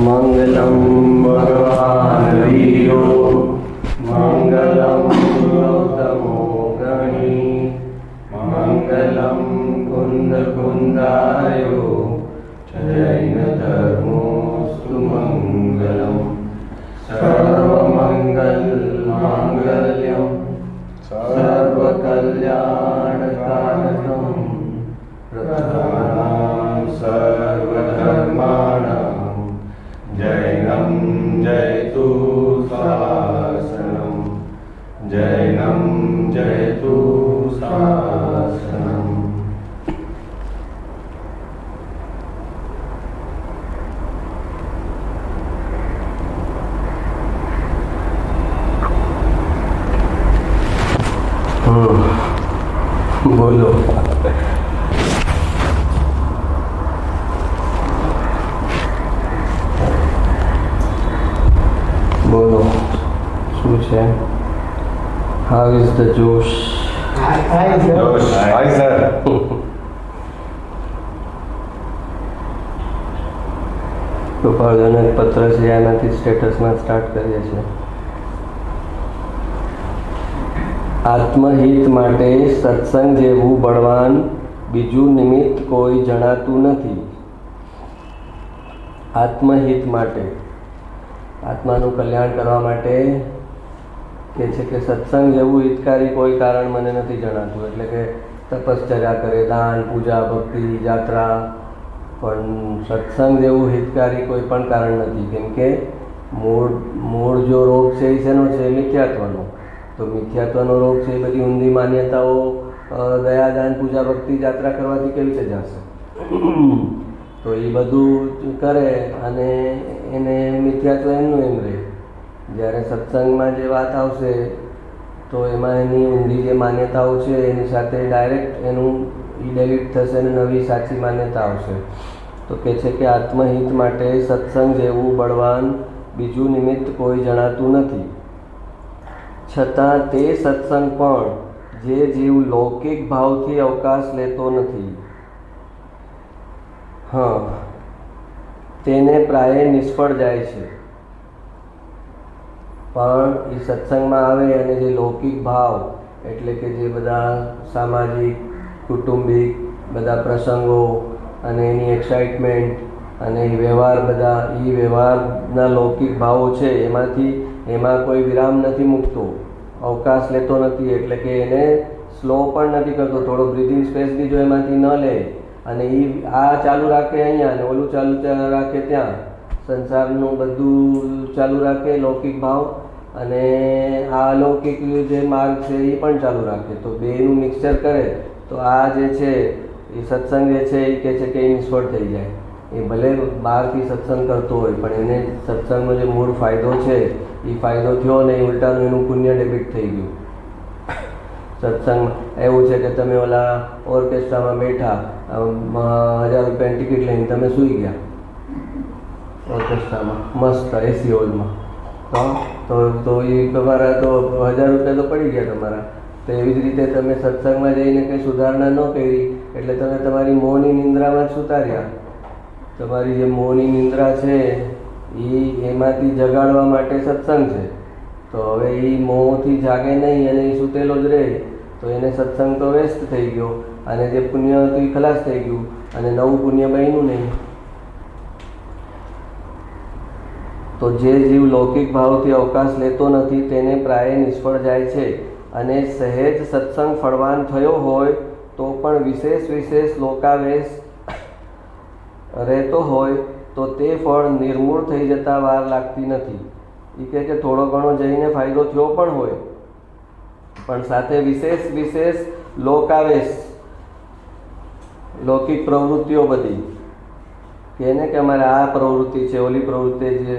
મંગલમ ભગવાન વીરો મંગલમ ગૌતમો ગણી મંગલમ કુંદ કુંદાયો જૈન ધર્મોસ્તુ મંગલમ સર્વમંગલ માંગલ્યમ સર્વકલ્યાણકારકમ પ્રથમાનાં સર્વધર્માણાં જૈનમ જયતુ શાસનમ જૈનમ જયતુ શાસનમ. બોલો બોલો શું છે? How is the Josh? Hi sir. કૃપાળજનક પત્ર છે, એનાથી સ્ટેટસમાં સ્ટાર્ટ કરીએ છીએ. આત્મહિત માટે સત્સંગ જેવું બળવાન બીજું નિમિત્ત કોઈ જણાતું નથી. આત્મહિત માટે, આત્માનું કલ્યાણ કરવા માટે કે છે કે સત્સંગ જેવું હિતકારી કોઈ કારણ મને નથી જણાતું. એટલે કે તપશ્ચર્યા કરે, દાન, પૂજા, ભક્તિ, યાત્રા, પણ સત્સંગ જેવું હિતકારી કોઈ પણ કારણ નથી. કેમ કે મૂળ જો રોગ છે એ શેનો છે? મિથ્યાત્વનો. તો મિથ્યાત્વનો રોગ છે એ બધી ઊંધી માન્યતાઓ દયા, દાન, પૂજા, ભક્તિ, યાત્રા કરવાથી કેવી રીતે જશે? તો એ બધું કરે અને એને મિથ્યાત્વ એમનું એમ રહે. જ્યારે સત્સંગમાં જે વાત આવશે તો એમાં એની ઊંધી જે માન્યતાઓ છે એની સાથે ડાયરેક્ટ એનું ડેલિટ થશે અને નવી સાચી માન્યતા આવશે. તો કહે છે કે આત્મહિત માટે સત્સંગ જેવું બળવાન બીજું નિમિત્ત કોઈ જણાતું નથી. છતાં તે સત્સંગ પણ જે જીવ લૌકિક ભાવથી અવકાશ લેતો નથી, તેને પ્રાયે નિષ્ફળ જાય છે. પણ એ સત્સંગમાં આવે અને જે લૌકિક ભાવ એટલે કે જે બધા સામાજિક, કુટુંબિક બધા પ્રસંગો અને એની એક્સાઇટમેન્ટ અને એ વ્યવહાર, બધા એ વ્યવહારના લૌકિક ભાવો છે એમાં કોઈ વિરામ નથી મૂકતો, અવકાશ લેતો નથી. એટલે કે એને સ્લો પણ નથી કરતો. થોડો બ્રીધિંગ સ્પેસ બી જો એમાંથી ન લે અને એ આ ચાલુ રાખે અહીંયા અને ઓલું ચાલુ રાખે ત્યાં, સંસારનું બધું ચાલુ રાખે લૌકિક ભાવ અને આ અલૌકિક જે માર્ગ છે એ પણ ચાલુ રાખે, તો બેનું મિક્સચર કરે તો આ જે છે એ સત્સંગ જે છે એ કહે છે કે એ નિષ્ફળ થઈ જાય. એ ભલે બહારથી સત્સંગ કરતો હોય પણ એને સત્સંગનો જે મૂળ ફાયદો છે એ ફાયદો થયો ને એ ઉલટાનું એનું પુણ્ય ડેબિટ થઈ ગયું. સત્સંગ એવું છે કે તમે ઓલા ઓર્કેસ્ટ્રામાં બેઠા, 1000 રૂપિયાની ટિકિટ લઈને તમે સૂઈ ગયા ઓર્કેસ્ટ્રામાં મસ્ત એસી હોલમાં, તો એ તમારા તો 1000 રૂપિયા તો પડી ગયા તમારા. તો એવી જ રીતે તમે સત્સંગમાં જઈને કંઈ સુધારણા ન કરી એટલે તમે તમારી મોહની નિંદ્રામાં જ સૂતા રહ્યા. તમારી જે મોહની નિંદ્રા છે એમાંથી જગાડવા માટે સત્સંગ છે. તો હવે એ મોહથી જાગે નહીં અને એ સૂતેલો જ રહે તો એને સત્સંગ તો વેસ્ટ થઈ ગયો અને જે પુણ્ય હતું એ ખલાસ થઈ ગયું અને નવું પુણ્ય બન્યું નહીં. તો જે જીવ લૌકિક ભાવથી અવકાશ લેતો નથી તેને પ્રાયે નિષ્ફળ જાય છે. અને સહેજ સત્સંગ ફળવાન થયો હોય તો પણ વિશેષ લોકાવેશ રહેતો હોય તો તે ફળ નિર્મૂળ થઈ જતા વાર લાગતી નથી. એ કહે કે થોડો ઘણો જઈને ફાયદો થયો પણ હોય પણ સાથે વિશેષ લોકાવેશ, લૌકિક પ્રવૃત્તિઓ બધી કે ને કે અમારે આ પ્રવૃત્તિ છે, ઓલી પ્રવૃત્તિ છે,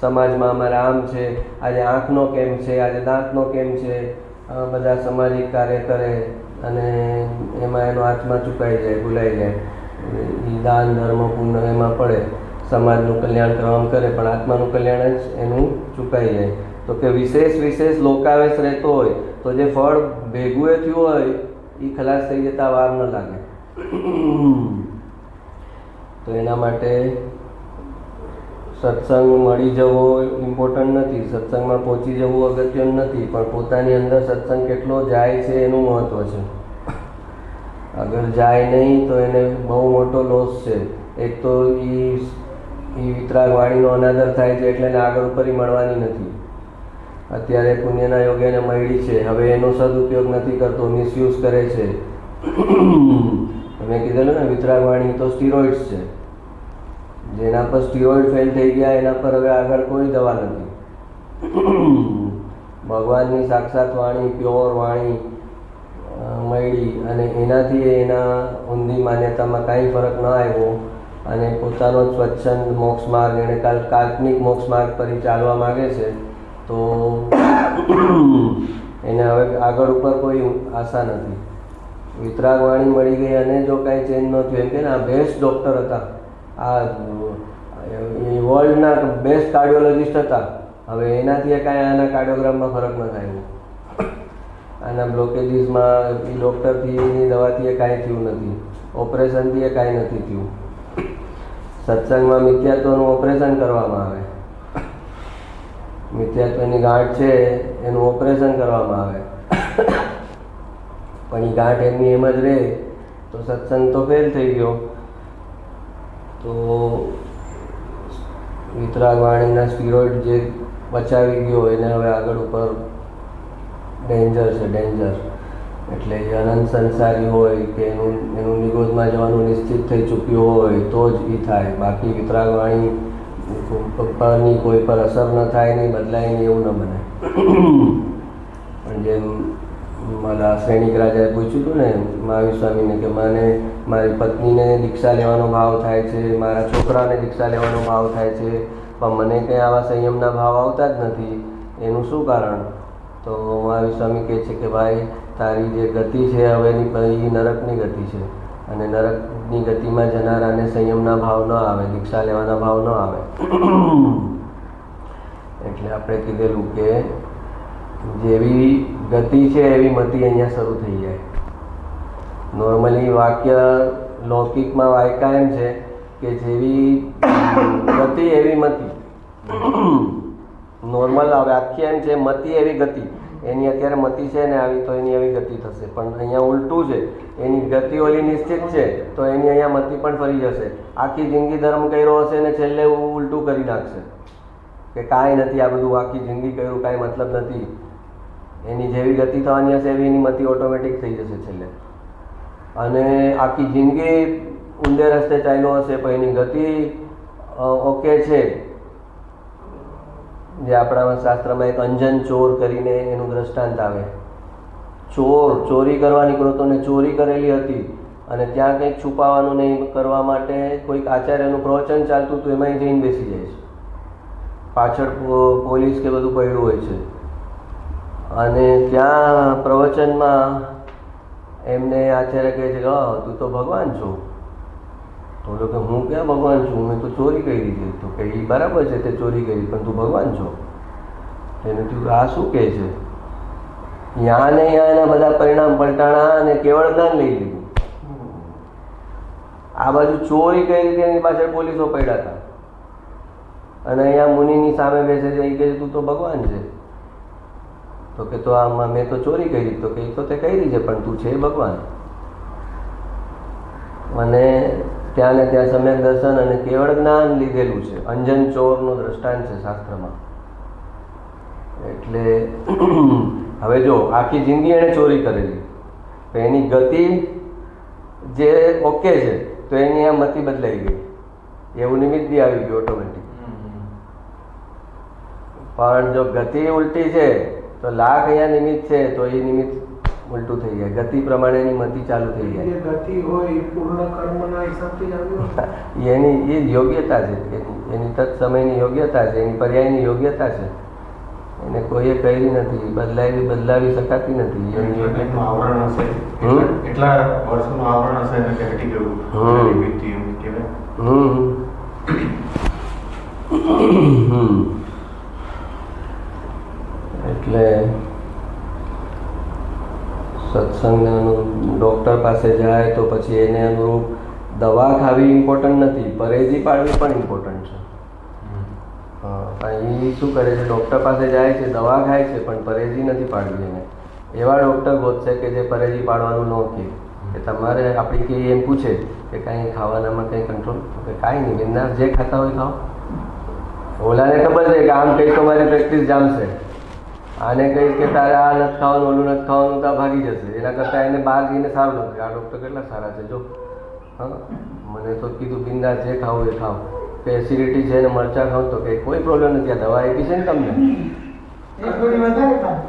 સમાજમાં અમારે આમ છે, આજે આંખનો કેમ છે, આજે દાંતનો કેમ છે, બધા સામાજિક કાર્ય કરે અને એમાં એનો આત્મા ચૂકાઈ જાય, ભૂલાઈ જાય. એ દાન, ધર્મ, પુણ્ય એમાં પડે, સમાજનું કલ્યાણ કરવામાં કરે પણ આત્માનું કલ્યાણ જ એનું ચૂકાઈ જાય. તો કે વિશેષ લોકાવેશ રહેતો હોય તો જે ફળ ભેગું થયું હોય એ ખલાસ થઈ જતા વાર ન લાગે. તો એના માટે સત્સંગ મળી જવો ઇમ્પોર્ટન્ટ નથી, સત્સંગમાં પહોંચી જવું અગત્યનું નથી, પણ પોતાની અંદર સત્સંગ કેટલો જાય છે એનું મહત્ત્વ છે. અગર જાય નહીં તો એને બહુ મોટો લોસ છે. એક તો એ વિતરાગ વાણીનો અનાદર થાય છે એટલે એને આગળ ઉપર મળવાની નથી. અત્યારે પુણ્યના યોગે એને મળી છે, હવે એનો સદુપયોગ નથી કરતો, મિસયુઝ કરે છે. મેં કીધેલું ને, વિતરાગ વાણી તો સ્ટીરોઇડ્સ છે. જેના પર સ્ટીરોઇડ ફેલ થઈ ગયા એના પર હવે આગળ કોઈ દવા નથી. ભગવાનની સાક્ષાત વાણી, પ્યોર વાણી મળી અને એનાથી એના ઊંધી માન્યતામાં કાંઈ ફરક ન આવ્યો અને પોતાનો સ્વચ્છંદ મોક્ષ માર્ગ, એને કાલ્પનિક મોક્ષ માર્ગ પર ચાલવા માગે છે, તો એને હવે આગળ ઉપર કોઈ આશા નથી. વિતરાગ વાણી મળી ગઈ અને જો કાંઈ ચેન્જ ન થયું, એમ કે આ બેસ્ટ ડૉક્ટર હતા, આ વર્લ્ડના બેસ્ટ કાર્ડિયોલોજિસ્ટ હતા, હવે એનાથી કાંઈ આના કાર્ડિયોગ્રામમાં ફરક ન થાય. આના બ્લોકેજીસમાં એ ડૉક્ટરથી દવાથી કાંઈ થયું નથી, ઓપરેશનથી કાંઈ નથી થયું. સત્સંગમાં મિથ્યાત્વનું ઓપરેશન કરવામાં આવે, મિથ્યાત્વની ગાંઠ છે એનું ઓપરેશન કરવામાં આવે, પણ એ ગાંઠ એમની એમ જ રહે તો સત્સંગ તો ફેલ થઈ ગયો. તો વિતરાગ વાણીના સ્ટીરોઇડ જે બચાવી ગયો એને હવે આગળ ઉપર ડેન્જર છે, ડેન્જર. એટલે એ અનંત સંસારી હોય કે એનું નિગોદમાં જવાનું નિશ્ચિત થઈ ચૂક્યું હોય તો જ એ થાય. બાકી વિતરાગ વાણી પરની કોઈ પર અસર ન થાય નહીં, બદલાય નહીં એવું ન બને. પણ જેમ મારા સૈનિક રાજાએ પૂછ્યું હતું ને મહાવીર સ્વામીને કે મને મારી પત્નીને દીક્ષા લેવાનો ભાવ થાય છે, મારા છોકરાને દીક્ષા લેવાનો ભાવ થાય છે, પણ મને કંઈ આવા સંયમના ભાવ આવતા જ નથી, એનું શું કારણ? તો મહાવીર સ્વામી કહે છે કે ભાઈ, તારી જે ગતિ છે હવેની એ નરકની ગતિ છે, અને નરકની ગતિમાં જનારાને સંયમના ભાવ ન આવે, દીક્ષા લેવાના ભાવ ન આવે. એટલે આપણે કીધેલું કે જેવી ગતિ છે એવી મતિ અહીંયા શરૂ થઈ જાય. નોર્મલી વાક્ય લૌકિકમાં વાયકા એમ છે કે જેવી ગતિ એવી મતિ. નોર્મલ વાક્ય એમ છે, મતિ એવી ગતિ. એની અત્યારે મતિ છે ને આવી તો એની એવી ગતિ થશે, પણ અહીંયા ઉલટું છે, એની ગતિ ઓલી નિશ્ચિત છે તો એની અહીંયા મતિ પણ ફરી જશે. આખી જિંદગી ધર્મ કર્યો હશે ને છેલ્લે ઉલટું કરી નાખશે કે કાંઈ નથી, આ બધું આખી જિંદગી કર્યું, કાંઈ મતલબ નથી. એની જેવી ગતિ થવાની હશે એવી એની મતિ ઓટોમેટિક થઈ જશે છેલ્લે. અને આખી જિંદગી ઊંધે રસ્તે ચાલ્યો હશે પણ એની ગતિ ઓકે છે. જે આપણા શાસ્ત્રમાં એક અંજન ચોર કરીને એનું દ્રષ્ટાંત આવે. ચોરી કરવા નીકળ્યો તો ને ચોરી કરેલી હતી અને ત્યાં કંઈક છુપાવવાનું નહીં કરવા માટે કોઈક આચાર્યનું પ્રવચન ચાલતું હતું, એમાં જઈને બેસી જાય છે. પાછળ પોલીસ કે બધું પડ્યું હોય છે અને ત્યાં પ્રવચનમાં એમને આચાર્ય કહે છે કે તું તો ભગવાન છો. તો કે હું ક્યાં ભગવાન છું, મેં તો ચોરી કરી છે. તો કે એ બરાબર છે, તે ચોરી કરી, પણ તું ભગવાન છો. એને તું આ શું કહે છે? યા ને યા એના બધા પરિણામ પલટાણા અને કેવળ જ્ઞાન લઈ લીધું. આ બાજુ ચોરી કરી હતી એની પાછળ પોલીસો પડ્યા હતા અને અહીંયા મુનિની સામે બેસે છે, એ કહે તું તો ભગવાન છે. તો કે તો આમાં મેં તો ચોરી કરી. તો કે તો તે કરી છે પણ તું છે ભગવાન. અને ત્યાં ને ત્યાં સમ્યક દર્શન અને કેવળ જ્ઞાન લીધેલું છે. અંજન ચોરનું દ્રષ્ટાંત છે શાસ્ત્રમાં. એટલે હવે જો આખી જિંદગી એણે ચોરી કરેલી, તો એની ગતિ જે ઓકે છે તો એની આ મતિ બદલાઈ ગઈ, એવું નિમિત્ત બી આવી ગયું ઓટોમેટિક. પણ જો ગતિ ઉલટી છે તો લાખ અહીંયા નિમિત્ત છે તો એ નિમિત્ત ઉલટું થઈ જાય, ગતિ પ્રમાણેની મતિ ચાલુ થઈ જાય. ગતિ હોય પૂર્ણ કર્મના હિસાબથી જ આવ્યું. એની એ યોગ્યતા છે, એની તત્સમયની યોગ્યતા છે, એની પર્યાયની યોગ્યતા છે. એને કોઈએ કરી નથી, બદલાવી શકાતી નથી. એની યોગ્યતા આવરણ હશે, એટલા વર્ષોનું આવરણ હશે ને કે હટી ગયું. એટલે સત્સંગને ડૉક્ટર પાસે જાય તો પછી એને અનુરૂપ દવા ખાવી ઇમ્પોર્ટન્ટ નથી, પરેજી પાડવી પણ ઇમ્પોર્ટન્ટ છે. એ શું કરે છે, ડૉક્ટર પાસે જાય છે, દવા ખાય છે, પણ પરેજી નથી પાડવી એને. એવા ડૉક્ટર ગોતશે કે જે પરેજી પાડવાનું ન કહે, કે તમારે આપણી કે એમ પૂછે કે કાંઈ ખાવાનામાં કંઈ કંટ્રોલ, કે કાંઈ નહીં, બિંદાસ જે ખાતા હોય ખાઓ. ઓલાને ખબર છે કે આમ કહીશ તો મારી પ્રેક્ટિસ જામશે, આને કહીશ કે તારે આ નથી ખાવાનું, ઓલું નથી ખાવાનું, તો આ ભાગી જશે. એના કરતાં એને બહાર જઈને સારું લાગે. આ ડૉક્ટર કેટલા સારા છે જો. હા, મને તો કીધું બિંદાસ જે ખાવું એ ખાઓ, કે એસિડિટી છે ને મરચાં ખાવ તો કે કોઈ પ્રોબ્લેમ નથી, આ દવા આપી છે ને તમને. એક ગોળી વધારે ખાય.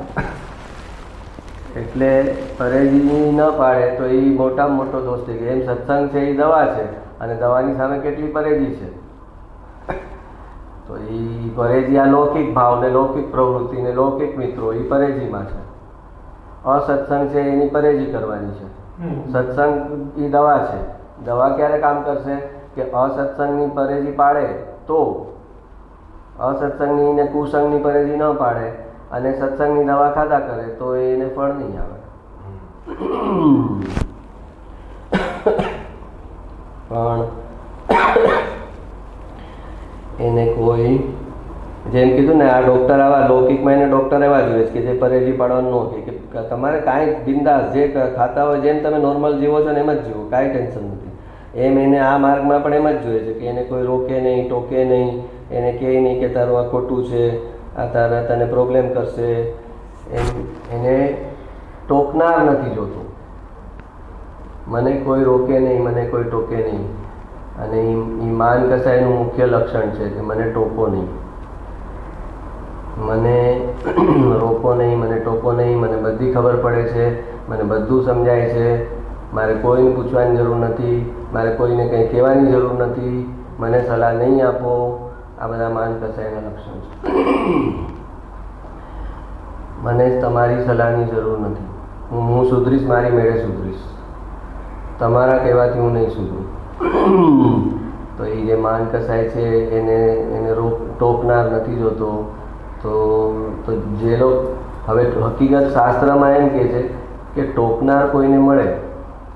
એટલે પરેજી ન પાડે તો એ મોટામાં મોટો દોષ થઈ ગયો. એમ સત્સંગ છે એ દવા છે, અને દવાની સામે કેટલી પરેજી છે. તો એ પરેજી આ લૌકિક ભાવ ને લૌકિક પ્રવૃત્તિ ને લૌકિક મિત્રો એ પરેજીમાં છે. અસત્સંગ છે એની પરેજી કરવાની છે. સત્સંગ એ દવા છે. દવા ક્યારે કામ કરશે કે અસત્સંગની પરેજી પાડે તો, અસત્સંગની ને કુસંગની પરેજી ન પાડે અને સત્સંગની દવા ખાધા કરે તો એને ફળ નહીં આવે. પણ એને કોઈ જેમ કીધું ને, આ ડૉક્ટર આવા લૌકિકમાં એને ડૉક્ટર એવા જોઈએ છે કે જે પરેજી પાડવાનું ન કહે, કે તમારે કાંઈ બિંદાસ જે ખાતા હોય જેમ તમે નોર્મલ જીવો છો ને એમ જ જીવો, કાંઈ ટેન્શન નથી. એમ એને આ માર્ગમાં પણ એમ જ જોઈએ છે કે એને કોઈ રોકે નહીં, ટોકે નહીં, એને કહે નહીં કે તારું આ ખોટું છે, આ તારા તને પ્રોબ્લેમ કરશે. એને ટોકનાર નથી જોતું. મને કોઈ રોકે નહીં, મને કોઈ ટોકે નહીં. અને એ માન કસાયનું મુખ્ય લક્ષણ છે કે મને ટોકો નહીં, મને રોકો નહીં, મને ટોકો નહીં, મને બધી ખબર પડે છે, મને બધું સમજાય છે, મારે કોઈને પૂછવાની જરૂર નથી, મારે કોઈને કંઈ કહેવાની જરૂર નથી, મને સલાહ નહીં આપો. આ બધા માન કસાયના લક્ષણ છે. મને તમારી સલાહની જરૂર નથી, હું સુધરીશ, મારી મેળે સુધરીશ, તમારા કહેવાથી હું નહીં સુધરું. તો એ જે માન કસાય છે એને ટોકનાર નથી જોતો. તો જે લોકો હવે હકીકત શાસ્ત્રમાં એમ કહે છે કે ટોકનાર કોઈને મળે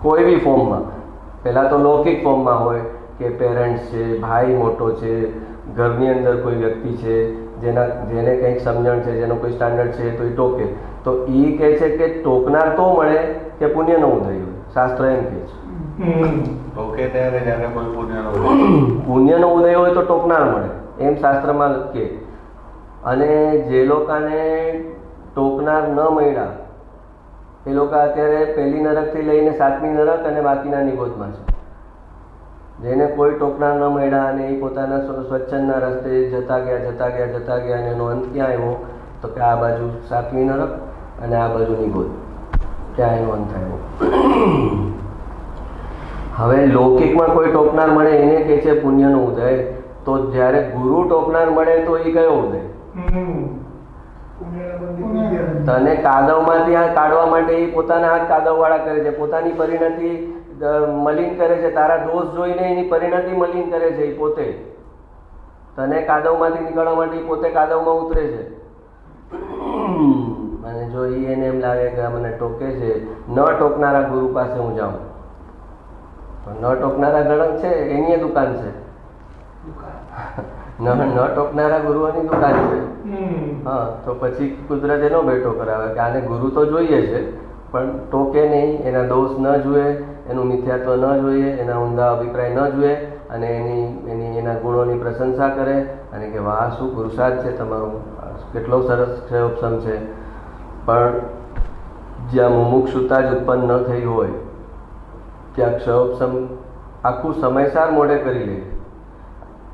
કોઈ બી ફોર્મમાં, પહેલાં તો લૌકિક ફોર્મમાં હોય કે પેરેન્ટ્સ છે, ભાઈ મોટો છે, ઘરની અંદર કોઈ વ્યક્તિ છે જેને કંઈક સમજણ છે, જેનો કોઈ સ્ટાન્ડર્ડ છે, તો એ ટોકે. તો એ કહે છે કે ટોકનાર તો મળે કે પુણ્યનો ઉદય હોય. શાસ્ત્ર એમ કહે છે ઓકે ત્યારે જ્યારે કોઈ પુણ્યનો ઉદય હોય તો ટોકનાર મળે, એમ શાસ્ત્રમાં કહે. અને જે લોકોને ટોકનાર ન મળ્યા એ લોકો અત્યારે પહેલી નરકથી લઈને 7મી નરક અને બાકીના નિબોધમાં છે. જેને કોઈ ટોકનાર ન મળ્યા અને એ પોતાના સ્વચ્છંદના રસ્તે જતા ગયા અને એનો અંત ક્યાં આવ્યો તો કે આ બાજુ 7મી નરક અને આ બાજુ નિબોધ, ત્યાં એનો અંત આવ્યો. હવે લૌકિકમાં કોઈ ટોકનાર મળે એને કહે છે પુણ્યનો ઉદય. તો જ્યારે ગુરુ ટોકનાર મળે તો એ કયો ઉદય? તને કાદવમાંથી આ કાઢવા માટે એ પોતાના હાથ કાદવવાળા કરે છે, પોતાની પરિણતિ મલિન કરે છે, તારા દોષ જોઈને એની પરિણતિ મલિન કરે છે. એ પોતે તને કાદવમાંથી નીકળવા માટે એ પોતે કાદવમાં ઉતરે છે. અને જો એને એમ લાગે કે મને ટોકે છે, ન ટોકનારા ગુરુ પાસે હું જાઉં, ન ટોકનારા ગણક છે એની દુકાન છે, ન ટોકનારા ગુરુઓની દુકાન છે. હા, તો પછી કુદરત એનો બેઠો કરાવે કે આને ગુરુ તો જોઈએ છે પણ ટોકે નહીં, એના દોષ ન જુએ, એનું મિથ્યાત્વ ન જોઈએ, એના ઊંધા અભિપ્રાય ન જુએ, અને એના ગુણોની પ્રશંસા કરે અને કે વાહ શું પુરુષાર્થ છે તમારું, કેટલો સરસ ક્ષયોપસમ છે. પણ જ્યાં મુમુક્ષુતા જ ઉત્પન્ન ન થઈ હોય ત્યાં ક્ષયોપસમ આખું સમયસાર મોઢે કરી લે.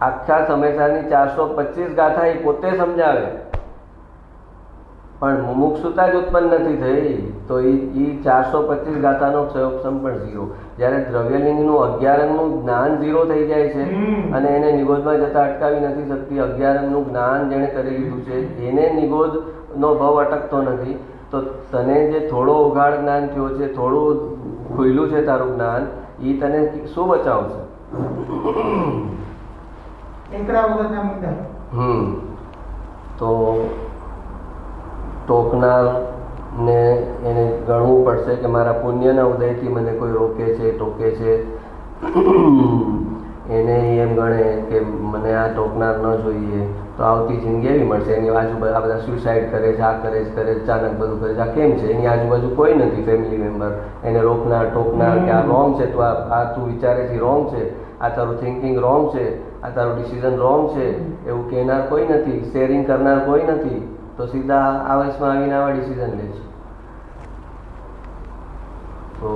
આખા સમયસારની 425 ગાથા એ પોતે સમજાવે, પણ મુમુક્ષુતા જ ઉત્પન્ન નથી થઈ તો એ 425 ગાથાનો ક્ષયોપસમ પણ 0. જ્યારે દ્રવ્યલિંગનું 11 અંગનું જ્ઞાન 0 થઈ જાય છે અને એને નિબોધમાં જતા અટકાવી નથી શકતી. 11 અંગનું જ્ઞાન જેણે કરી લીધું છે એને નિબોધનો ભવ અટકતો નથી. તો તને જે થોડો ઉઘાડ જ્ઞાન થયો છે, થોડું ખુલ્લું છે તારું જ્ઞાન, એ તને શું બચાવશે? તો ટોકનારને એને ગણવું પડશે કે મારા પુણ્યના ઉદયથી મને કોઈ રોકે છે, ટોકે છે. એને એમ ગણે કે મને આ ટોકનાર ન જોઈએ, તો આવતી જિંદગી એવી મળશે. એની આજુબાજુ આ બધા સુસાઇડ કરે છે, આ કરે છે, અચાનક બધું કરે છે, આ કેમ છે? એની આજુબાજુ કોઈ નથી ફેમિલી મેમ્બર એને રોકનાર ટોકનાર કે આ રોંગ છે, તું વિચારે છે રોંગ છે, આ તારું થિંકિંગ રોંગ છે, આ તારું ડિસિઝન રોંગ છે, એવું કહેનાર કોઈ નથી, શેરિંગ કરનાર કોઈ નથી. તો સીધા આવેશમાં આવીને આવા ડિસિઝન લે છે. તો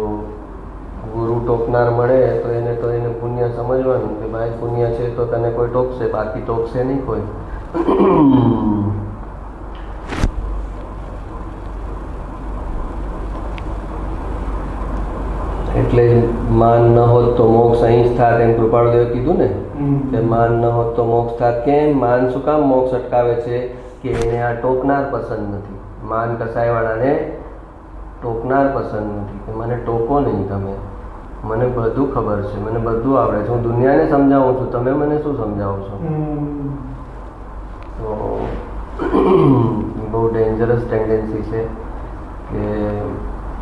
ગુરુ ટોકનાર મળે તો એને પુણ્ય સમજવાનું કે ભાઈ પુણ્ય છે તો તને કોઈ ટોકશે, બાકી ટોકશે નહીં કોઈ. એટલે માન ન હોત તો મોક્ષ અહીં જ થાત, એમ કૃપાળુદેવે કીધું ને કે માન ન હોત તો મોક્ષ થાત. કેમ? માન શું કામ મોક્ષ અટકાવે છે? કે એને આ ટોકનાર પસંદ નથી. માન કસાઈવાળાને ટોકનાર પસંદ નથી કે મને ટોકો નહીં, તમે મને બધું ખબર છે, મને બધું આવડે છે, હું દુનિયાને સમજાવું છું, તમે મને શું સમજાવો છો? તો બહુ ડેન્જરસ ટેન્ડન્સી છે કે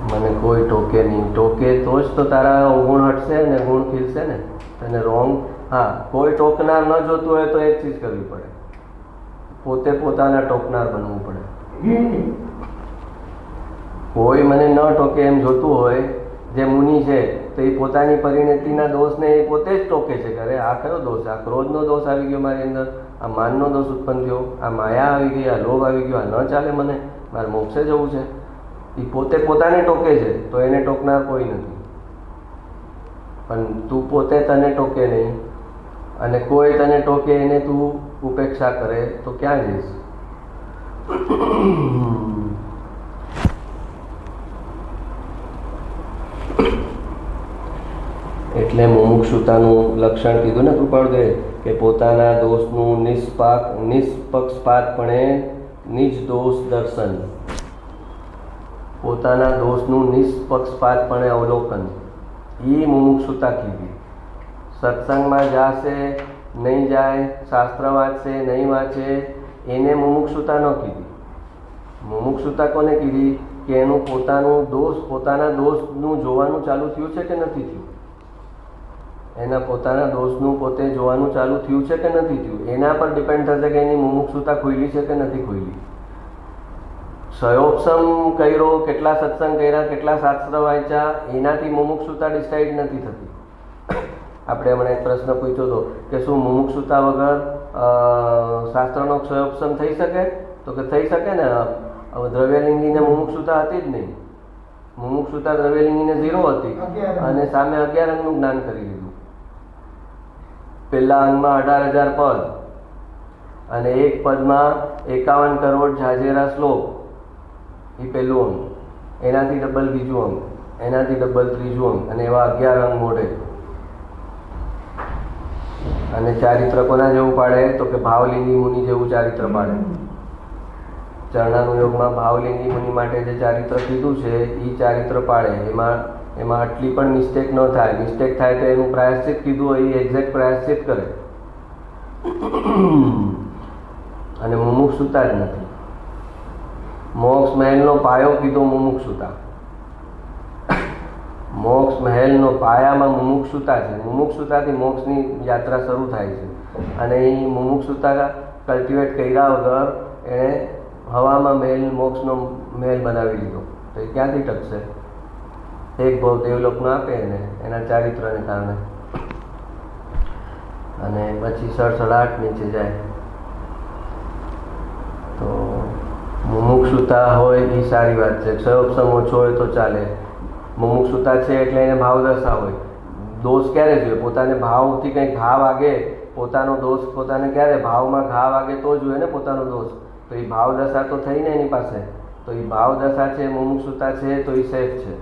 મને કોઈ ટોકે નહીં. ટોકે તો જ તો તારા અવગુણ હટશે ને ગુણ ખીલશે ને. તને રોંગ, હા, કોઈ ટોકનાર ન જોતું હોય તો એક ચીજ કરવી પડે, પોતે પોતાના ટોકનાર બનવું પડે. કોઈ મને ન ટોકે એમ જોતું હોય, જે મુનિ છે તો એ પોતાની પરિણતિના દોષને એ પોતે જ ટોકે છે કે અરે આ કયો દોષ, આ ક્રોધનો દોષ આવી ગયો મારી અંદર, આ માનનો દોષ ઉત્પન્ન થયો, આ માયા આવી ગઈ, આ લોભ આવી ગયો, આ ન ચાલે, મને મારે મોક્ષે જવું છે. એ પોતે પોતાને ટોકે છે તો એને ટોકનાર કોઈ નથી. પણ તું પોતે તને ટોકે નહીં અને કોઈ તને ટોકે એને તું ઉપેક્ષા કરે તો ક્યાં જઈશ? એટલે મુમુક્ષુતાનું લક્ષણ કીધું ને કૃપાળુદેવે કે પોતાના દોષનું નિષ્પક્ષપાતપણે નિજ દોષ દર્શન, પોતાના દોષનું નિષ્પક્ષપાતપણે અવલોકન, એ મુમુક્ષુતા કીધી. સત્સંગમાં જાશે નહીં જાય, શાસ્ત્ર વાંચશે નહીં વાંચે, એને મુમુક્ષુતા ન કીધી. મુમુક્ષુતા કોને કીધી? કે એનું પોતાના દોષનું જોવાનું ચાલુ થયું છે કે નથી થયું, એના પોતાના દોષનું પોતે જોવાનું ચાલુ થયું છે કે નથી થયું, એના પર ડિપેન્ડ થશે કે એની મુમુક્ષુતા ખુલ્લી છે કે નથી ખુલ્લી. સયોપસમ કર્યો, કેટલા સત્સંગ કર્યા, કેટલા શાસ્ત્ર વાંચ્યા, એનાથી મુમુક્ષુતા ડિસાઇડ નથી થતી. આપણે હમણાં એક પ્રશ્ન પૂછ્યો હતો કે શું મુમુક્ષુતા વગર શાસ્ત્રનો ક્ષયોપસમ થઈ શકે? તો કે થઈ શકે ને. દ્રવ્યલિંગીને મુમુક્ષુતા હતી જ નહીં. મુમુક્ષુતા દ્રવ્યલિંગીને 0 હતી અને સામે 11 અંગનું જ્ઞાન કરી લીધું. પહેલા અંગમાં 18,000 પદ અને એક પદમાં 51 કરોડ ઝાઝેરા શ્લોક, એ પહેલું અંગ, એનાથી ડબલ બીજું અંગ, એનાથી ડબલ ત્રીજું અંગ, અને એવા 11 અંગ મોઢે. અને ચારિત્ર કોના જેવું પાડે? તો કે ભાવલિંગી મુનિ જેવું ચારિત્ર પાડે. ચરણાનુયોગમાં ભાવલિંગી મુનિ માટે જે ચારિત્ર કીધું છે એ ચારિત્ર પાડે. એમાં આટલી પણ મિસ્ટેક ન થાય. મિસ્ટેક થાય તો એનું પ્રાયશ્ચિત કીધું હોય એ એક્ઝેક્ટ પ્રાયશ્ચિત કરે. અને મુમુક્ષુતા જ નથી. મોક્ષ મહેલનો પાયો કીધો મુમુક્ષુતા. મોક્ષ મહેલનો પાયામાં મુમુક્ષુતા છે. મુમુક્ષુતાથી મોક્ષની યાત્રા શરૂ થાય છે. અને એ મુમુક્ષુતા કલ્ટિવેટ કર્યા વગર એણે હવામાં મોક્ષનો મહેલ બનાવી લીધો તો એ ક્યાંથી ટકશે? એક ભાવ દેવલોકનો આપે એને એના ચારિત્રને કારણે, અને પછી સડસડાટ નીચે જાય. તો મુમુક્ષુતા હોય એ સારી વાત છે. ક્ષયોપસમ ઓછો હોય તો ચાલે. મુમુક્ષુતા છે એટલે એને ભાવદશા હોય. દોષ ક્યારે જોઈએ? પોતાને ભાવથી કંઈક ઘા વાગે, પોતાનો દોષ પોતાને ક્યારે ભાવમાં ઘા વાગે તો જોઈએ ને પોતાનો દોષ. તો એ ભાવદશા તો થઈ ને એની પાસે. તો એ ભાવદશા છે, મુમુક્ષુતા છે તો એ સેફ છે.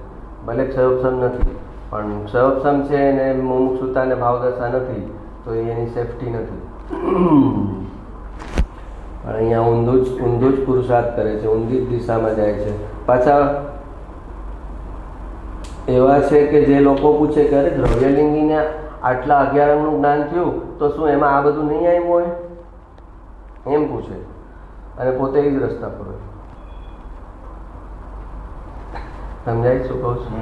ભલે ક્ષયોપસમ નથી, પણ ક્ષયોપસમ છે ને મુમુક્ષુતા ને ભાવદશા નથી તો એની સેફટી નથી. પણ અહીંયા ઊંધું જ પુરુષાર્થ કરે છે, ઊંધી જ દિશામાં જાય છે. પાછા એવા છે કે જે લોકો પૂછે કે અરે દ્રવ્યલિંગીને આટલા 11 અંગનું જ્ઞાન થયું તો શું એમાં આ બધું નહીં આવ્યું હોય? એમ પૂછે અને પોતે એ જ રસ્તા પર હોય. સમજાય શું કહું છું?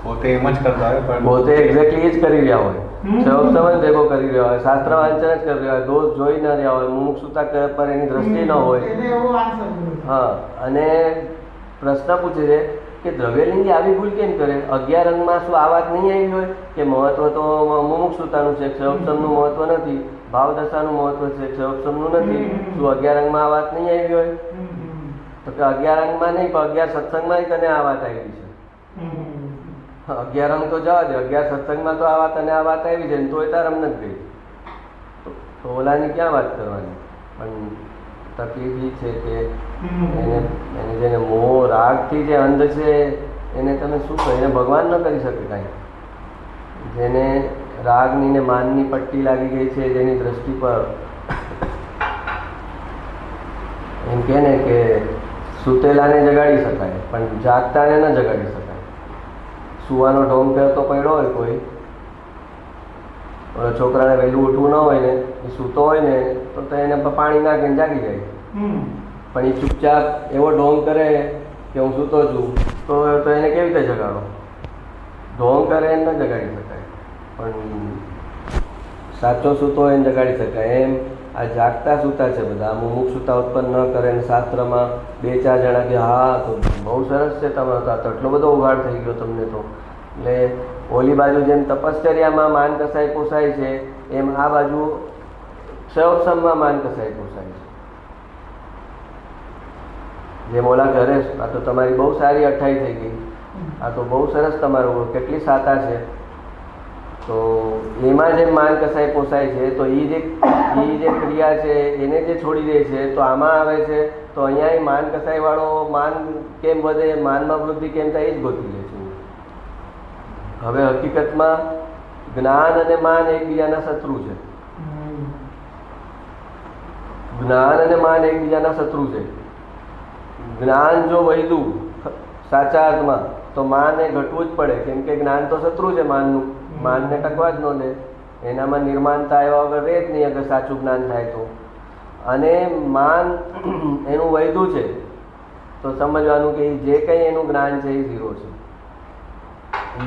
પોતે એમ જ કરતા હોય પણ પોતે એક્ઝેક્ટલી એ જ કરી રહ્યા હોય. સૌ સમય ભેગો કરી રહ્યો હોય, શાસ્ત્ર વાંચન જ કરી રહ્યો હોય, દોષ જોઈ ન રહ્યા હોય, મુમુક્ષુતા પર એની દ્રષ્ટિ ન હોય. એને એવો આન્સર મળ્યો. હા, અને પ્રશ્ન પૂછે છે કે દ્રવ્યલિંગી આવી ભૂલ કેમ કરે? 11 અંગમાં શું આ વાત નહીં આવી હોય કે મહત્વ તો મુમુક્ષુતાનું છે, ક્ષયોપશમનું મહત્વ નથી, ભાવદશાનું મહત્વ છે, ક્ષયોપશમનું નથી? શું 11 અંગમાં આ વાત નહીં આવી હોય? તો કે 11 અંગમાં નહીં, પણ 11 સત્સંગમાં તને આ વાત આવી છે. 11 અંગ તો જવા દે, 11 સત્સંગમાં તો આ વાત અને આ વાત આવી છે ને તોય તાર અમને જ ગઈ. તો ઓલાની ક્યાં વાત કરવાની? પણ તકલીફ એ છે કે એને જેને મોહ રાગથી જે અંધ છે એને તમે શું કહો? એને ભગવાન ન કરી શકે કાંઈ. જેને રાગની ને માનની પટ્ટી લાગી ગઈ છે, જેની દ્રષ્ટિ પર એમ કે ને કે સુતેલાને જગાડી શકાય પણ જાગતાને ન જગાડી શકાય. સુવાનો ઢોંગ કરતો પડ્યો હોય કોઈ, છોકરાને વહેલું ઉઠવું ન હોય ને, એ સૂતો હોય ને તો એને પાણી નાખીને જાગી જાય. પણ એ ચૂપચાપ એવો ઢોંગ કરે કે હું સૂતો છું, તો એને કેવી રીતે જગાડો? ઢોંગ કરે એને ન જગાડી શકાય, પણ સાચો સૂતો હોય એને જગાડી શકાય. એમ આ જાગતા સૂતા છે બધા, મુમુક્ષુતા ઉત્પન્ન ન કરે. અને શાસ્ત્રમાં 2-4 જણા કે હા તો બહુ સરસ છે તમારો, તો એટલો બધો ઉઘાડ થઈ ગયો તમને તો. એટલે ઓલી બાજુ જેમ તપશ્ચર્યામાં માન કસાય પોસાય છે, એમ આ બાજુ ક્ષયોપશમમાં માન કસાય પોસાય છે. જેમ ઓલા ઘરે આ તો તમારી બહુ સારી 28 થઈ ગઈ, આ તો બહુ સરસ તમારું, કેટલી સાતા છે, તો એમાં જેમ માન કસાય પોસાય છે, તો એ જે ક્રિયા છે એને જે છોડી દે છે, તો આમાં આવે છે તો અહીંયા માન કસાય વાળો માન કેમ વધે, માનમાં વૃદ્ધિ કેમ થાય એ જ ગોતી લે છે. હવે હકીકતમાં જ્ઞાન અને માન એકબીજાના શત્રુ છે. જ્ઞાન અને માન એકબીજાના શત્રુ છે. જ્ઞાન જો વધ્યું સાચા અર્થમાં તો માને ઘટવું જ પડે, કેમ કે જ્ઞાન તો શત્રુ છે માનનું. માનને ટકવા જ ન દે, એનામાં નિર્માણતા આવ્યા વગર રહે જ નહીં અગર સાચું જ્ઞાન થાય તો. અને માન એનું વૈધું છે તો સમજવાનું કે જે કંઈ એનું જ્ઞાન છે એ 0 છે.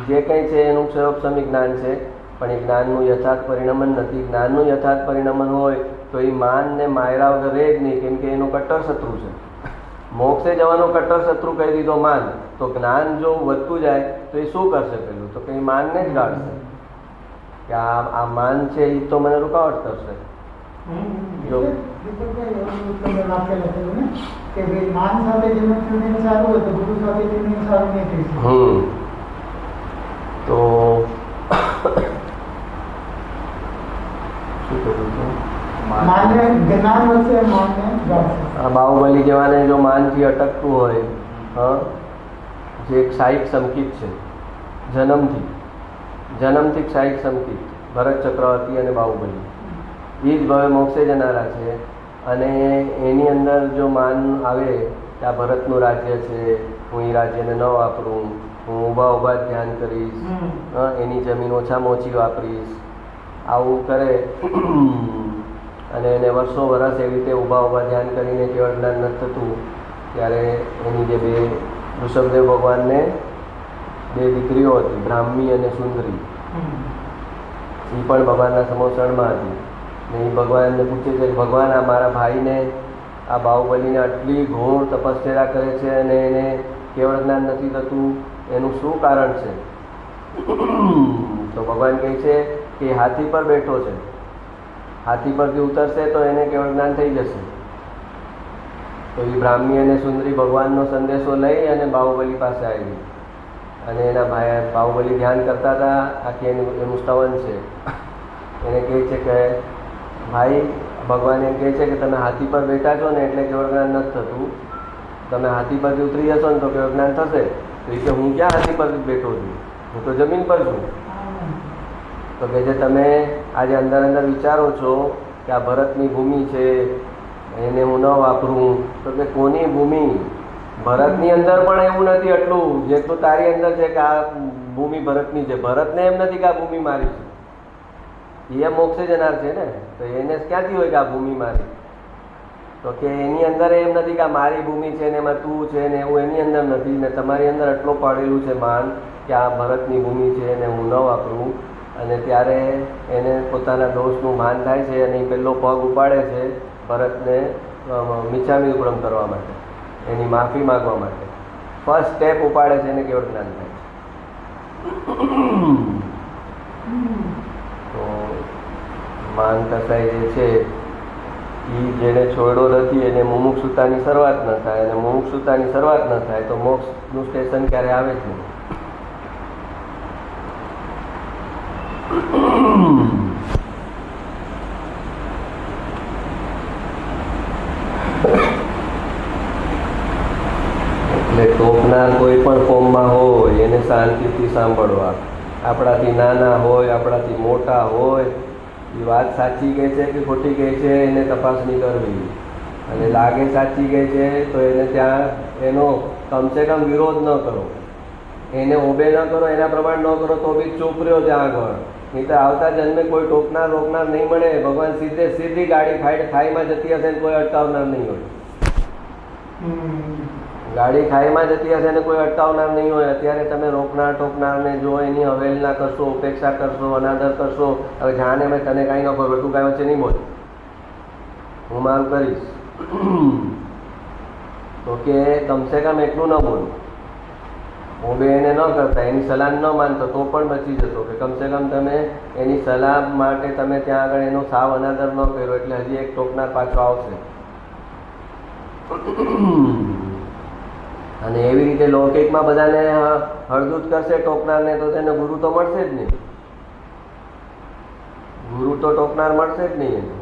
જે કંઈ છે એનું ક્ષયોપશમી જ્ઞાન છે, પણ એ જ્ઞાનનું યથાર્થ પરિણમન નથી. જ્ઞાનનું યથાર્થ પરિણમન હોય તો એ માનને માયરા વગર રહે જ નહીં, કેમ કે એનો કટ્ટર શત્રુ છે. મોક્ષે જવાનો કટ્ટર શત્રુ કહી દીધો માન, તો જ્ઞાન જો વધતું જાય તો એ શું કરશે? પેલું તો કંઈ માનને જ ગાળશે કે આ માન છે એ તો મને રૂકાવટ કરશે. જો તમે વાક્ય લખેલું ને કે ભાઈ માન સાથે જેનું ટ્યુનિંગ સારું હોય તો ગુરુ સાથે ટ્યુનિંગ સારું નહીં થઈ શકે. તો શું કરું છું? માનને જ્ઞાન વધશે, માનને ગાળશે. આ બાહુબલી જેવાને જો માનથી અટકતું હોય, હા, જે એક સાહિક સંકિત છે, જન્મથી સાહિક સંકિત, ભરત ચક્રવર્તી અને બાહુબલી, એ જ ભવે મોક્ષે જનારા છે. અને એની અંદર જો માન આવે કે આ ભરતનું રાજ્ય છે, હું એ રાજ્યને ન વાપરું, હું ઊભા ધ્યાન કરીશ, એની જમીન ઓછામાં ઓછી વાપરીશ, આવું કરે અને એને વર્ષો વર્ષ એવી રીતે ઊભા ધ્યાન કરીને કેવળ જ્ઞાન નથી થતું, ત્યારે એની જે 2 ઋષભદેવ ભગવાનને 2 દીકરીઓ હતી, બ્રાહ્મી અને સુંદરી, એ પણ ભગવાનના સમોસણમાં હતી. ને એ ભગવાનને પૂછે છે કે ભગવાન આ મારા ભાઈને, આ બાહુબલીને આટલી ઘોર તપશ્ચર્યા કરે છે અને એને કેવળ જ્ઞાન નથી થતું, એનું શું કારણ છે? તો ભગવાન કહે છે કે હાથી પર બેઠો છે, હાથી પરથી ઉતરશે તો એને કેવળ જ્ઞાન થઈ જશે. તો એ બ્રાહ્મી અને સુંદરી ભગવાનનો સંદેશો લઈ અને બાહુબલી પાસે આવી, અને એના ભાઈ બાહુબલી ધ્યાન કરતા હતા, આખી એનું સ્તવન છે. એને કહે છે કે ભાઈ, ભગવાન એમ કહે છે કે તમે હાથી પર બેઠા છો ને એટલે કેવળ જ્ઞાન નથી થતું, તમે હાથી પરથી ઉતરી જશો ને તો કેવળ જ્ઞાન થશે. તો એ કે હું ક્યાં હાથી પર બેઠો છું, હું તો જમીન પર છું. તો કે જે તમે આજે અંદર વિચારો છો કે આ ભરતની ભૂમિ છે, એને હું ન વાપરું, તો કે કોની ભૂમિ? ભરતની અંદર પણ એવું નથી એટલું જેટલું તારી અંદર છે કે આ ભૂમિ ભરતની છે. ભરતને એમ નથી કે આ ભૂમિ મારી છે, એ મોક્ષે જનાર છે ને, તો એને ક્યાંથી હોય કે આ ભૂમિ મારી? તો કે એની અંદર એમ નથી કે આ મારી ભૂમિ છે ને એમાં તું છે ને, એવું એની અંદર નથી. ને તમારી અંદર એટલું પડેલું છે માન કે આ ભરતની ભૂમિ છે ને હું ન વાપરું, અને ત્યારે એને પોતાના દોષનું ભાન થાય છે અને એ પહેલો પગ ઉપાડે છે ભરતને મિચ્છામી દુક્કડમ કરવા માટે, એની માફી માગવા માટે ફર્સ્ટ સ્ટેપ ઉપાડે છે એને કેવળ જ્ઞાન થાય છે. તો માન કસાઈ જે છે એ જેને છોડ્યો નથી એને મુમુક્ષુતાની શરૂઆત ન થાય, અને મુમુક્ષુતાની શરૂઆત ન થાય તો મોક્ષનું સ્ટેશન ક્યારે આવે જ નહીં. એટલે ટોકનાર કોઈ પણ ફોર્મમાં હોય એને શાંતિથી સાંભળવા. આપણાથી નાના હોય, આપણાથી મોટા હોય, એ વાત સાચી કહે છે કે ખોટી કહે છે એને તપાસણી કરવી, અને લાગે સાચી કહે છે તો એને ત્યાં એનો કમસે કમ વિરોધ ન કરો, એને ઓબે ન કરો, એના પ્રમાણ ન કરો તો બી ચૂપ રહ્યો ત્યાં આગળ. નહીં તો આવતા જન્મે કોઈ ટોકનાર રોકનાર નહીં મળે. ભગવાન સીધી ગાડી ખાઈમાં જતી હશે ને કોઈ અટકાવનાર નહીં હોય. ગાડી ખાઈમાં જતી હશે ને કોઈ અટકાવનાર નહીં હોય. અત્યારે તમે રોકનાર ટોકનારને જો એની અવહેલના કરશો, ઉપેક્ષા કરશો, અનાદર કરશો, હવે જાણે મેં તને કાંઈ ન ખબર, તું કાંઈ વચ્ચે નહીં બોલ, હું મારું કરીશ, તો કે કમસે કમ એટલું ન બોલ. હું બે એને ન કરતા, એની સલાહ ન માનતો તો પણ બચી જતો, કે કમસે કમ તમે એની સલાહ માટે તમે ત્યાં આગળ એનો સાવ અનાદર ન કર્યો એટલે હજી એક ટોકનાર પાછો આવશે. અને એવી રીતે લૌકિકમાં બધાને હળદૂત કરશે ટોકનારને તો તેને ગુરુ તો મળશે જ નહીં. ગુરુ તો ટોકનાર મળશે જ નહીં એને.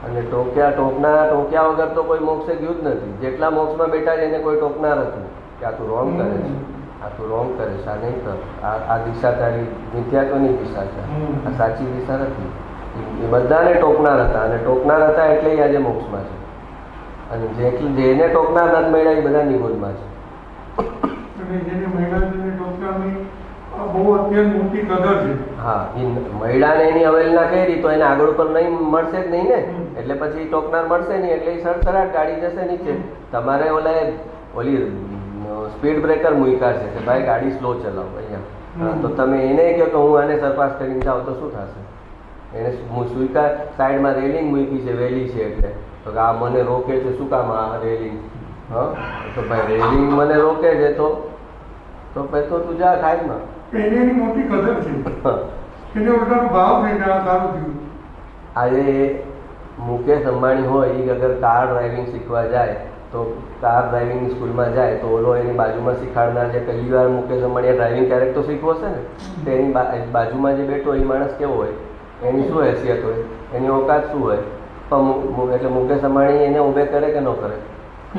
અને ટોક્યા વગર તો કોઈ મોક્ષે ગયું જ નથી. જેટલા મોક્ષમાં બેઠા છે એને કોઈ ટોકનાર હતું કે આ તું રોંગ કરે છે, આ તું રોંગ કરે છે, આ નહીં કર, આ દિશા તારી મિથ્યાત્વની દિશા છે, આ સાચી દિશા નથી. એ બધાને ટોકનાર હતા, અને ટોકનાર હતા એટલે આજે મોક્ષમાં છે. અને જેને ટોકનાર નથી મળ્યા એ બધા નિગુણમાં છે. હા, એ મહિલાને એની અવહેલના કરી તો એને આગળ ઉપર નહીં મળશે જ નહીં ને, એટલે પછી ટોકનાર મળશે નહીં, એટલે એ સડસડાટ ગાડી જશે નીચે. તમારે ઓલી સ્પીડ બ્રેકર મૂક્યા છે કે ભાઈ ગાડી સ્લો ચલાવો અહીંયા, તો તમે એને કહો કે હું આને સરપાસ કરીને જાઉં તો શું થશે? એને સ્વીકાર સાઈડમાં રેલિંગ મૂકી છે, વહેલી છે, એટલે તો કે આ મને રોકે છે, શું કામ આ રેલિંગ? હા, તો ભાઈ રેલિંગ મને રોકે છે તો પછી તો તું જા ખાઈમાં. એની મોટી કદર છે, એને ઉલટાનો ભાવ થઈને આ સારું થયું. આજે મુકેશ અંબાણી હોય એ અગર કાર ડ્રાઇવિંગ શીખવા જાય તો કાર ડ્રાઇવિંગની સ્કૂલમાં જાય તો ઓલો એની બાજુમાં શીખાડનાર જે પહેલી વાર મુકેશ અંબાણીએ ડ્રાઇવિંગ ક્યારેક તો શીખવો છે ને, તો એની બાજુમાં જે બેઠો એ માણસ કેવો હોય, એની શું હેસિયત હોય, એની ઓકાત શું હોય? પણ એટલે મુકેશ અંબાણી એને ઊભે કરે કે ન કરે?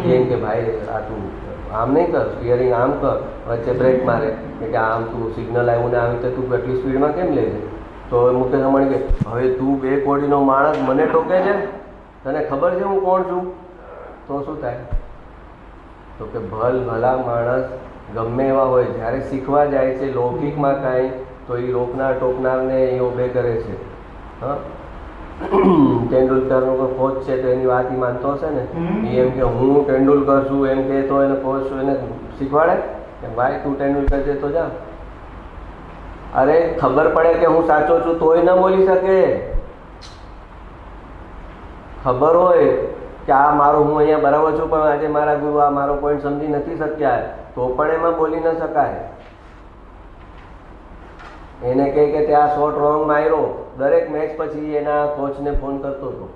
જેમ કે ભાઈ આ તું આમ નહીં કર, સ્ટિયરિંગ આમ કર, વચ્ચે બ્રેક મારે કે આમ તું સિગ્નલ આવ્યું ને આવી રીતે તું એટલી સ્પીડમાં કેમ લે છે? તો મુકેશ અંબાણી કે હવે તું 2 કોડીનો માણસ મને ટોકે છે, તને ખબર છે હું કોણ છું? તો શું થાય? તો કે ભલા માણસ ગમે એવા હોય, જ્યારે શીખવા જાય છે લૌકિકમાં કાંઈ તો એ રોકનાર ટોકનારને એ ઊભે કરે છે. હા, તેંડુલકરનો કોઈ કોચ છે તો એની વાત એ માનતો હશે ને, એ એમ કે હું તેંડુલકર છું એમ કે તો એને કોચ છું એને શીખવાડે કે ભાઈ તું તેંડુલકર છે તો જા. અરે ખબર પડે કે હું સાચો છું તોય ન બોલી શકે. ખબર હોય કે આ મારું હું અહીંયા બરાબર છું પણ આજે મારા ગુરુ આ મારો પોઈન્ટ સમજી નથી શક્યા તો પણ એમાં બોલી ન શકાય. એને કહે કે તે આ શોટ રોંગ માર્યો, દરેક મેચ પછી એના કોચને ફોન કરતો હતો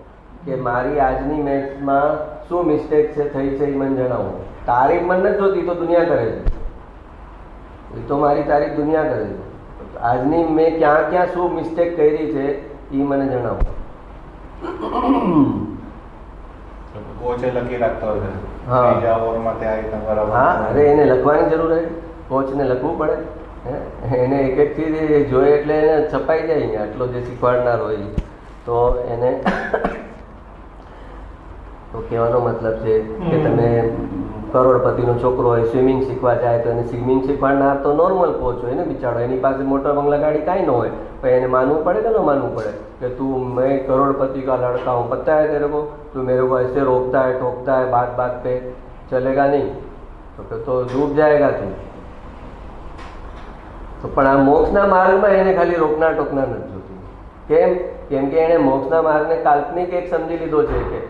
કે મારી આજની મેચમાં શું મિસ્ટેક છે થઈ છે એ મને જણાવો. તારીફ મને નથી જોતી, તો દુનિયા કરે છે, એ તો મારી તારીફ દુનિયા કરે છે. આજની મેં ક્યાં ક્યાં શું મિસ્ટેક કરી છે એ મને જણાવો. કોચે લખી રાખતો હોય છે. હા. બીજા ઓવરમાં તે આવી તમારા હા, અરે એને લખવાની જરૂર હોય, કોચને લખવું પડે. એને એક એક ચીજ જોઈએ એટલે એને છપાઈ જાય ને આટલો જે શીખવાડનાર હોય તો એને તો કહેવાનો મતલબ છે કે તમે કરોડપતિનો છોકરો હોય સ્વિમિંગ શીખવા જાય તો એને સ્વિમિંગ શીખવાડનાર તો નોર્મલ કોચ હોય ને બિચારો, એની પાસે મોટર બંગલા ગાડી કાંઈ ન હોય પણ એને માનવું પડે કે ન માનવું પડે કે તું મેં કરોડपति का लड़का हूँ, पता है तेरे को, तू मेरे को ऐसे रोकता है टोकता है, बात बात पे चलेगा नहीं तो फिर तो डूब जाएगा तू. તો પણ આ મોક્ષના માર્ગમાં એને ખાલી રોકના ટોકના નથી જોતી. કેમ કે એણે મોક્ષના માર્ગને કાલ્પનિક એક સમજી લીધો છે કે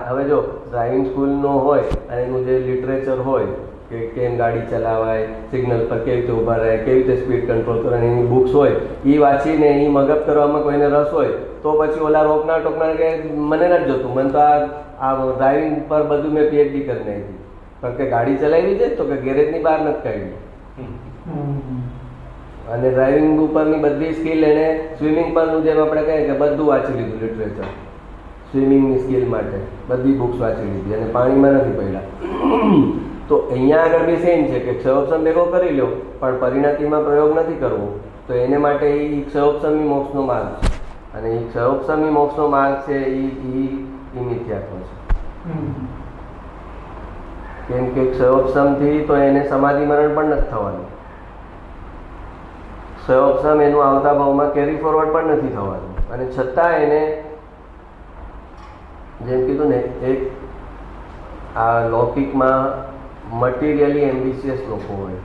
હવે જો ડ્રાઇવિંગ સ્કૂલનો હોય અને એનું જે લિટરેચર હોય કે કેમ ગાડી ચલાવાય, સિગ્નલ પર કેવી રીતે ઊભા રહે, કેવી રીતે સ્પીડ કંટ્રોલ કરવાની, એની બુક્સ હોય એ વાંચીને એ મગજ કરવામાં કોઈને રસ હોય તો પછી ઓલા રોકના ટોકના કે મને નથી જોતું, મને તો આ ડ્રાઇવિંગ પર બધું મેં પીએચડી કરી નાખી, કારણ કે ગાડી ચલાવી છે તો કે ગેરેજની બહાર નથી કાઢી. અને ડ્રાઇવિંગ ઉપરની બધી સ્કિલ એને સ્વિમિંગ પરનું જેમ આપણે કહીએ કે બધું વાંચી લીધું લિટરેચર, સ્વિમિંગની સ્કિલ માટે બધી બુક્સ વાંચી લીધી અને પાણીમાં નથી પડ્યા. તો અહીંયા આગળ બી સેમ છે કે ક્ષયોપસમ ભેગો કરી લો પણ પરિણતિમાં પ્રયોગ નથી કરવો, તો એને માટે એ ક્ષયોપસમી મોક્ષનો માર્ગ છે. અને એ ક્ષયોપસમી મોક્ષનો માર્ગ છે એ મિથ્યાત્વ છે. કેમ કે ક્ષયોપસમથી તો એને સમાધિ મરણ પણ નથી થવાનું, ક્ષયોપસમ એનું આવતા ભાવમાં કેરી ફોરવર્ડ પણ નથી થવાનું, અને છતાં એને જેમ કીધું ને એક આ લૌકિકમાં મટીરિયલી એમ્બિશિયસ લોકો હોય.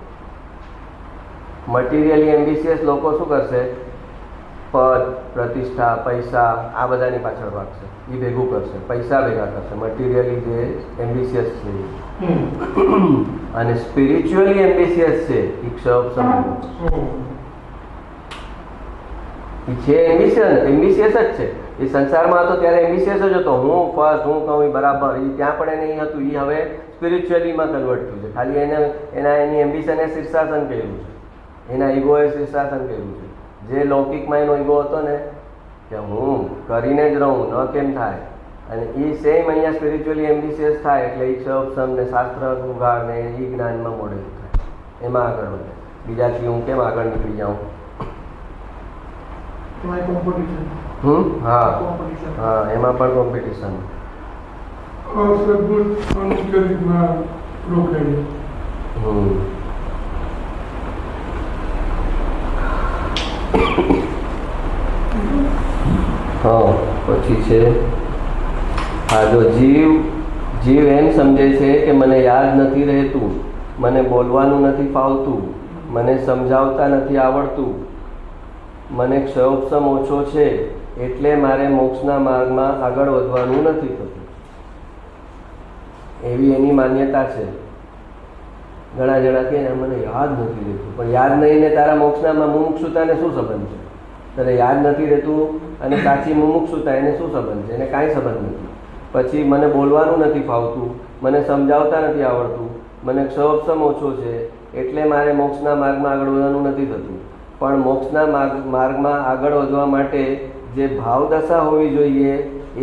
મટીરિયલી એમ્બિશિયસ લોકો શું કરશે? પદ, પ્રતિષ્ઠા, પૈસા આ બધાની પાછળ ભાગશે, એ ભેગું કરશે, પૈસા ભેગા કરશે. મટીરિયલી જે એમ્બિશિયસ છે અને સ્પિરિચ્યુઅલી એમ્બિશિયસ છે એ ક્ષયોપસમ છે. એમ્બિશિયસ જ છે. એ સંસારમાં હતો ત્યારે એમ્બિશિયસ જ હતો, હું ફર્સ્ટ, હું કહું એ બરાબર. એ ત્યાં પણ એને હતું, એ હવે સ્પિરિચ્યુઅલીમાં કન્વર્ટ થયું છે. ખાલી એની એમ્બિશને શીર્ષાસન કર્યું છે, એના ઈગોએ શીર્ષાસન કર્યું છે. જે લૌકિકમાં એનો ઈગો હતો ને કે હું કરીને જ રહું, ન કેમ થાય, અને એ સેમ અહીંયા સ્પિરિચ્યુઅલી એમ્બિશિયસ થાય એટલે એ ક્ષયોપસમ ને શાસ્ત્ર ઉઘાડ ને એ જ્ઞાનમાં મોડેલ થાય, એમાં આગળ વધે. બીજાથી હું કેમ આગળ નીકળી જાઉં? હા, એમાં પણ કોમ્પિટિશન. હા, પછી છે હા, જો જીવ એમ સમજે છે કે મને યાદ નથી રહેતું, મને બોલવાનું નથી ફાવતું, મને સમજાવતા નથી આવડતું, મને ક્ષયોપસમ ઓછો છે એટલે મારે મોક્ષના માર્ગમાં આગળ વધવાનું નથી થતું, એવી એની માન્યતા છે. ઘણા જણા કહે મને યાદ નથી રહેતું, પણ યાદ નહીં ને તારા મોક્ષનામાં મુમુક્ષુતાને શું સંબંધ છે? તારે યાદ નથી રહેતું અને સાચી મુમુક્ષુતા એને શું સંબંધ છે? એને કાંઈ સંબંધ નથી. પછી મને બોલવાનું નથી ફાવતું, મને સમજાવતા નથી આવડતું, મને ક્ષયોપસમ ઓછો છે એટલે મારે મોક્ષના માર્ગમાં આગળ વધવાનું નથી થતું. પણ મોક્ષના માર્ગમાં આગળ વધવા માટે જે ભાવદશા હોવી જોઈએ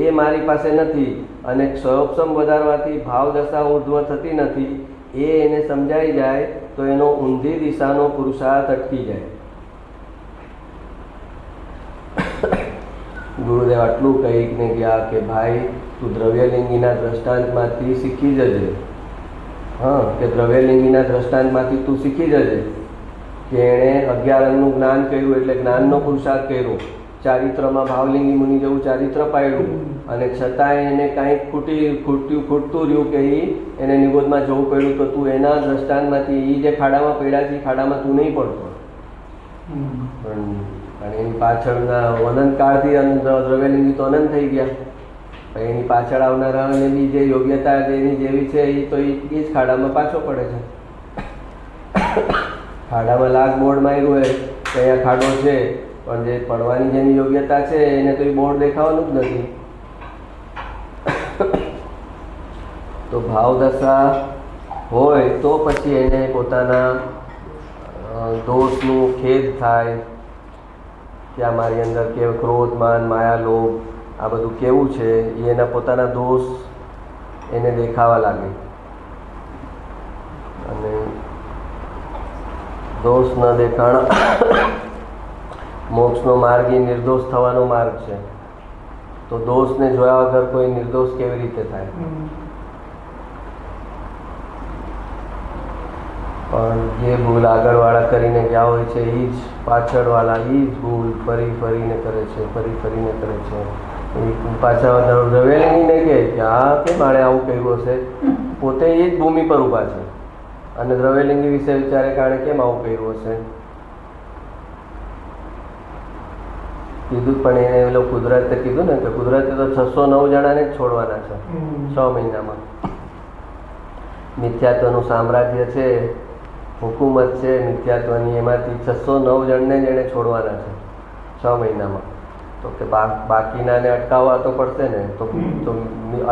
એ મારી પાસે નથી, અને ક્ષયોપસમ વધારવાથી ભાવદશા ઉર્ધ્વ થતી નથી, એ એને સમજાઈ જાય તો એનો ઊંધી દિશાનો પુરુષાર્થ અટકી જાય. ગુરુદેવ આટલું કહીને ગયા કે ભાઈ તું દ્રવ્યલિંગીના દ્રષ્ટાંતમાંથી શીખી જજે. હા, કે દ્રવ્યલિંગીના દ્રષ્ટાંતમાંથી તું શીખી જજે કે એણે 11 અંગનું જ્ઞાન કર્યું એટલે જ્ઞાનનો પુરુષાર્થ કર્યો, ચારિત્રમાં ભાવલિંગી મુનિ જેવું ચારિત્ર પાડ્યું, અને છતાંય એને કાંઈક ખૂટતું રહ્યું કે એને નિગોદમાં જવું પડ્યું, તો તું એના દ્રષ્ટાંતમાંથી એ જે ખાડામાં પડ્યા છે એ ખાડામાં તું નહીં પડતો. અને એની પાછળના અનંતકાળથી દ્રવ્યલિંગી તો અનંત થઈ ગયા, એની પાછળ આવનારાને બી જે યોગ્યતા એની જેવી છે એ તો એ જ ખાડામાં પાછો પડે છે. ખાડામાં લાખ બોર્ડ માર્યું હોય તો અહીંયા ખાડો છે, પણ જે પડવાની જેની યોગ્યતા છે એને તો એ બોર્ડ દેખાવાનું જ નથી. તો ભાવદશા હોય તો પછી એને પોતાના દોષનું ખેદ થાય કે આ મારી અંદર કે ક્રોધ, માન, માયા, લોભ આ બધું કેવું છે, એ એના પોતાના દોષ એને દેખાવા લાગે. અને દોષ ન દેખાણ મોક્ષનો માર્ગ એ નિર્દોષ થવાનો માર્ગ છે. તો દોષને જોયા વગર કોઈ નિર્દોષ કેવી રીતે થાય? પણ જે ભૂલ આગળવાળા કરીને ગયા હોય છે એ જ પાછળવાળા એ જ ભૂલ ફરી ફરીને કરે છે, ફરી ફરીને કરે છે. એ પાછા દ્રવ્યલિંગીને કહે કે આ કેમ આણે આવું કર્યું હશે, પોતે એ જ ભૂમિ પર ઊભા છે અને દ્રવ્યલિંગી વિશે વિચારે કે આણે કેમ આવું કર્યું હશે. કીધું પણ એને પેલો કુદરતે કીધું ને કે કુદરતે તો 609 જણાને જ છોડવાના છે 6 મહિનામાં. મિથ્યાત્વનું સામ્રાજ્ય છે, હુકુમત છે મિથ્યાત્વની, એમાંથી 609 જણને જ એણે છોડવાના છે 6 મહિનામાં. તો કે બાકીનાને અટકાવવા તો પડશે ને. તો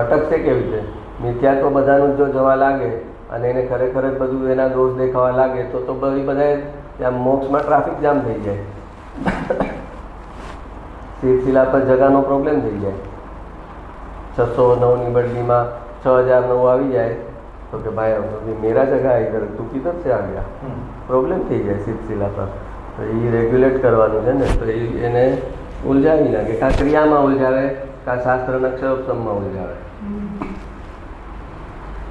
અટકશે કેવી રીતે? મિથ્યાત્વ બધાનું જો જવા લાગે અને એને ખરેખર જ બધું એના દોષ દેખાવા લાગે તો બધા ત્યાં મોક્ષમાં ટ્રાફિક જામ થઈ જાય. સિલસિલા પર જગાનો પ્રોબ્લેમ થઈ જાય. 609ની બદલીમાં 6009 આવી જાય તો કે ભાઈ મેરા જગા ઇધર તું કિધર से आ गया, પ્રોબ્લેમ થઈ જાય સિલસિલા પર. તો એ રેગ્યુલેટ કરવાનું છે ને. તો એને ઉલઝાવી લાગે, કાં ક્રિયામાં ઉલઝાવે, કાં શાસ્ત્રના અક્ષરોપસમમાં ઉલઝાવે.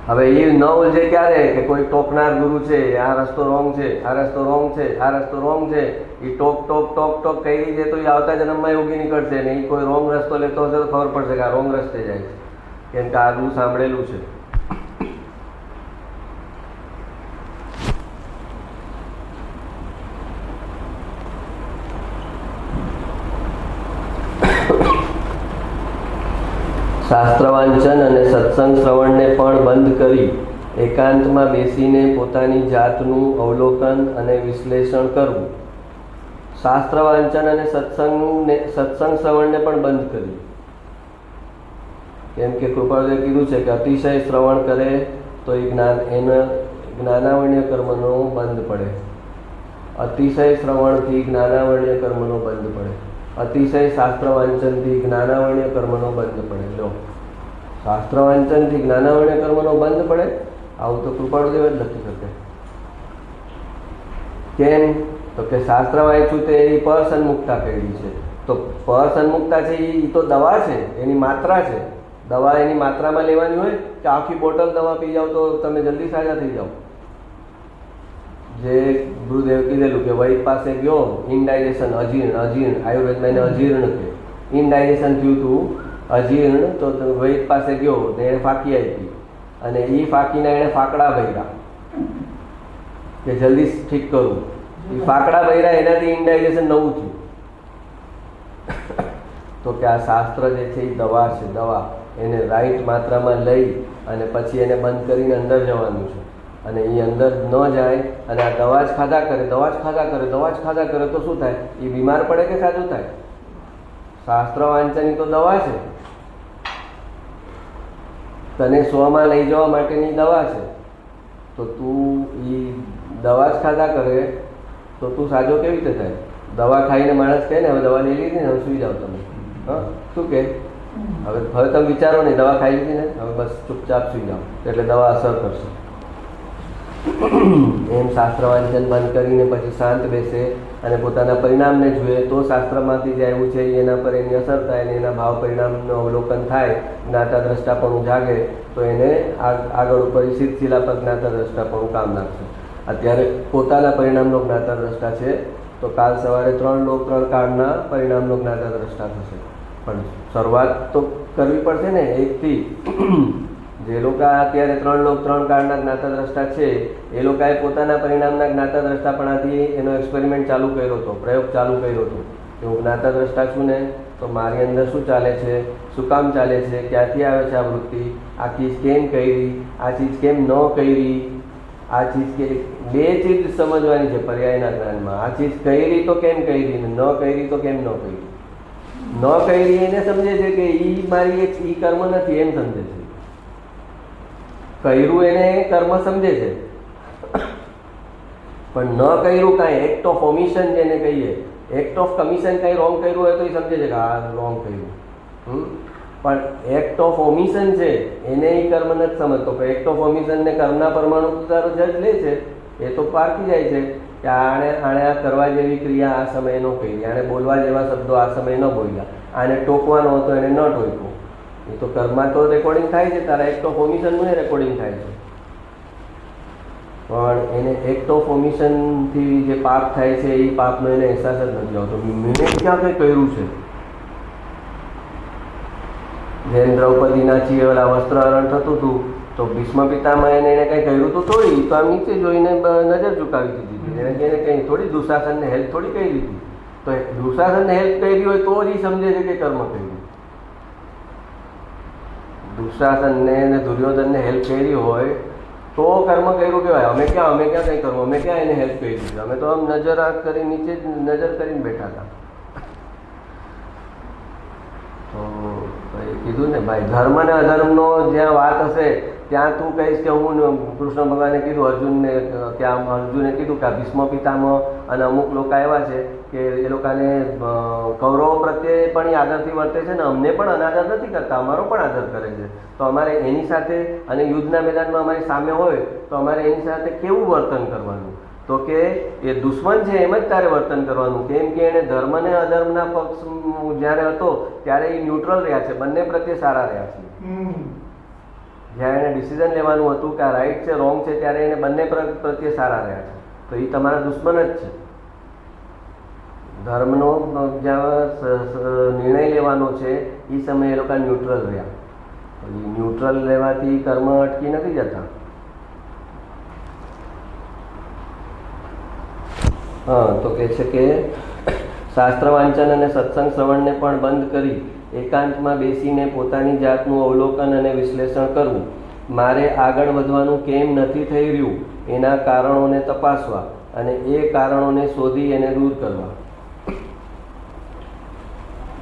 હવે એ ન ઉલઝે ક્યારે કે કોઈ ટોકનાર ગુરુ છે, આ રસ્તો રોંગ છે, આ રસ્તો રોંગ છે, આ રસ્તો રોંગ છે, એ ટોક ટોક ટોક ટોક કરી દે તો એ આવતા જન્મમાં યોગી નીકળશે ને. એ કોઈ રોંગ રસ્તો લેતો હશે તો ખબર પડશે કે આ રોંગ રસ્તે જાય છે, કેમ કે આગલું સાંભળેલું છે. શાસ્ત્ર વાંચન અને સત્સંગ શ્રવણને પણ બંધ કરી એકાંતમાં બેસીને પોતાની જાતનું અવલોકન અને વિશ્લેષણ કરવું. શાસ્ત્ર વાંચન અને સત્સંગ શ્રવણને પણ બંધ કરી, કેમ કે કૃપાળુએ કીધું છે કે અતિશય શ્રવણ કરે તો એ જ્ઞાનાવર્ણ્ય કર્મનો બંધ પડે. અતિશય શ્રવણથી જ્ઞાનાવર્ણ્ય કર્મનો બંધ પડે. અતિશય શાસ્ત્ર વાંચનથી જ્ઞાનાવર્ણ્ય કર્મનો બંધ પડે. લો, શાસ્ત્ર વાંચનથી જ્ઞાનાવર્ણ્ય કર્મનો બંધ પડે, આવું તો કૃપાળુદેવ જ લખી શકે. કેમ? તો કે શાસ્ત્ર વાંચ્યું તે એની પર સન્મુખતા કરી છે. તો પર સન્મુખતા છે એ તો દવા છે, એની માત્રા છે. દવા એની માત્રામાં લેવાની હોય કે આખી બોટલ દવા પી જાઓ તો તમે જલ્દી સાજા થઈ જાઓ. જે ગુરુદેવ કીધેલું કે વૈદ પાસે ગયો, ઇનડાઇજેશન, અજીર્ણ આયુર્વેદમાં એને અજીર્ણ કે ઇનડાઇજેશન થયું હતું, અજીર્ણ. તો વૈદ પાસે ગયો ને એને ફાંકી આપી અને એ ફાંકીના એને ફાકડા ભર્યા કે જલ્દી ઠીક કરું. એ ફાકડા ભર્યા એનાથી ઇનડાઇજેશન નવું થયું. તો કે આ શાસ્ત્ર જે છે એ દવા છે, દવા. એને રાઈટ માત્રામાં લઈ અને પછી એને બંધ કરીને અંદર જવાનું છે. અને એ અંદર ન જાય અને આ દવા જ ખાધા કરે તો શું થાય? એ બીમાર પડે કે સાજું થાય? શાસ્ત્ર વાંચનની તો દવા છે, તને સ્વમાં લઈ જવા માટેની દવા છે. તો તું એ દવા જ ખાધા કરે તો તું સાજો કેવી રીતે થાય? દવા ખાઈને માણસ કહે ને હવે દવા લઈ લીધી ને હવે સુઈ જાઓ તમે. શું કે હવે તમે વિચારો નહીં, દવા ખાઈ લીધી ને હવે બસ ચૂપચાપ સુઈ જાઓ એટલે દવા અસર કરશે. એમ શાસ્ત્ર વાંચન બંધ કરીને પછી શાંત બેસે અને પોતાના પરિણામને જુએ તો શાસ્ત્રમાંથી જે આવ્યું છે એના પર એની અસર થાય અને એના ભાવ પરિણામનું અવલોકન થાય, જ્ઞાતા દ્રષ્ટાપણું જાગે તો એને આગળ ઉપર સિલસિલા પર જ્ઞાતા દ્રષ્ટાપણું કામ લાગશે. અત્યારે પોતાના પરિણામનો જ્ઞાતા દ્રષ્ટા છે તો કાલ સવારે 3 લોક 3 કાળના પરિણામનો જ્ઞાતા દ્રષ્ટા થશે. પણ શરૂઆત તો કરવી પડશે ને એકથી. જે લોકો અત્યારે 3 લોક 3 કાળના જ્ઞાતા દ્રષ્ટા છે એ લોકોએ પોતાના પરિણામના જ્ઞાતા દ્રષ્ટાપણાથી એનો એક્સપેરિમેન્ટ ચાલુ કર્યો હતો, પ્રયોગ ચાલુ કર્યો હતો કે હું જ્ઞાતા દ્રષ્ટા છું ને તો મારી અંદર શું ચાલે છે, શું કામ ચાલે છે, ક્યાંથી આવે છે આ વૃત્તિ, આ ચીજ કેમ કરી, આ ચીજ કેમ ન કરી, આ ચીજ કે 2 ચીજ સમજવાની છે પર્યાયના જ્ઞાનમાં. આ ચીજ કરી તો કેમ કરી ને ન કરી તો કેમ ન કરી. ન કરી એને સમજે છે કે એ મારી એક ઈ કર્મ નથી એમ સમજે છે. કર્યું એને કર્મ સમજે છે પણ ન કર્યું કાંઈ એક્ટ ઓફ ઓમિશન જેને કહીએ, એક્ટ ઓફ કમિશન કાંઈ રોંગ કર્યું હોય તો એ સમજે છે કે આ રોંગ કર્યું. પણ એક્ટ ઓફ ઓમિશન છે એને એ કર્મ નથી સમજતો. પણ એક્ટ ઓફ ઓમિશનને કર્મના પરમાણુ તારો જજ લે છે એ તો પારખી જાય છે કે આણે આ કરવા જેવી ક્રિયા આ સમયે ન કરી, આણે બોલવા જેવા શબ્દો આ સમયે ન બોલ્યા, આને ટોકવાનો હતો એને ન ટોક્યો. એ તો કર્મમાં તો રેકોર્ડિંગ થાય છે, તારા એક્ટ ઓફ ઓમિશનનું એ રેકોર્ડિંગ થાય છે. પણ એને એક્ટ ઓફ ઓમિશનથી જે પાપ થાય છે એ પાપનો એને અહેસાસ જ નથી આવતો. મેં ક્યાં કંઈ કર્યું છે? જેમ દ્રૌપદીના ચીરવાળા વસ્ત્રહરણ થતું હતું તો ભીષ્મ પિતામાં એને કંઈ કર્યું તો થોડી, તો આમ નીચે જોઈને નજર ઝુકાવી દીધી. એને કંઈ થોડી દુશાસનને હેલ્પ થોડી કરી દીધી. તો દુશાસનને હેલ્પ કરી હોય તો જ એ સમજે છે કે કર્મ કર્યું. દુશાસનને અને દુર્યોધનને હેલ્પ કરી હોય તો કર્મ કર્યું કહેવાય. અમે ક્યાં કંઈ કરવું, અમે ક્યાં એને હેલ્પ કરી દીધી? અમે તો આમ નજર આંખ કરી નીચે જ નજર કરીને બેઠા હતા. તો ભાઈ કીધું ને ભાઈ, ધર્મ અને અધર્મનો જ્યાં વાત હશે ત્યાં તું કહીશ કે હું કૃષ્ણ ભગવાને કીધું અર્જુનને, કે આમ અર્જુને કીધું કે આ ભીષ્મ પિતામહ અને અમુક લોકો એવા છે કે એ લોકોને કૌરવો પ્રત્યે પણ એ આદરથી વર્તે છે ને અમને પણ અનાદર નથી કરતા, અમારો પણ આદર કરે છે. તો અમારે એની સાથે અને યુદ્ધના મેદાનમાં અમારી સામે હોય તો અમારે એની સાથે કેવું વર્તન કરવાનું? તો કે એ દુશ્મન છે એમ જ તારે વર્તન કરવાનું. કેમ કે એણે ધર્મ અને અધર્મના પક્ષ જ્યારે હતો ત્યારે એ ન્યુટ્રલ રહ્યા છે, બંને પ્રત્યે સારા રહ્યા છે. જ્યારે એને ડિસિઝન લેવાનું હતું કે આ રાઈટ છે રોંગ છે ત્યારે એને બંને પ્રત્યે સારા રહ્યા છે. તો એ તમારા દુશ્મન જ છે. ધર્મનો જ્યાં નિર્ણય લેવાનો છે એ સમયે એ લોકો ન્યુટ્રલ રહ્યા. એ ન્યુટ્રલ રહેવાથી કર્મ અટકી નથી જતા. હા, તો કહે છે કે શાસ્ત્ર વાંચન અને સત્સંગ શ્રવણને પણ બંધ કરી એકાંતમાં બેસીને પોતાની જાતનું અવલોકન અને વિશ્લેષણ કરવું, મારે આગળ વધવાનું કેમ નથી થઈ રહ્યું એના કારણોને તપાસવા અને એ કારણોને શોધી એને દૂર કરવા.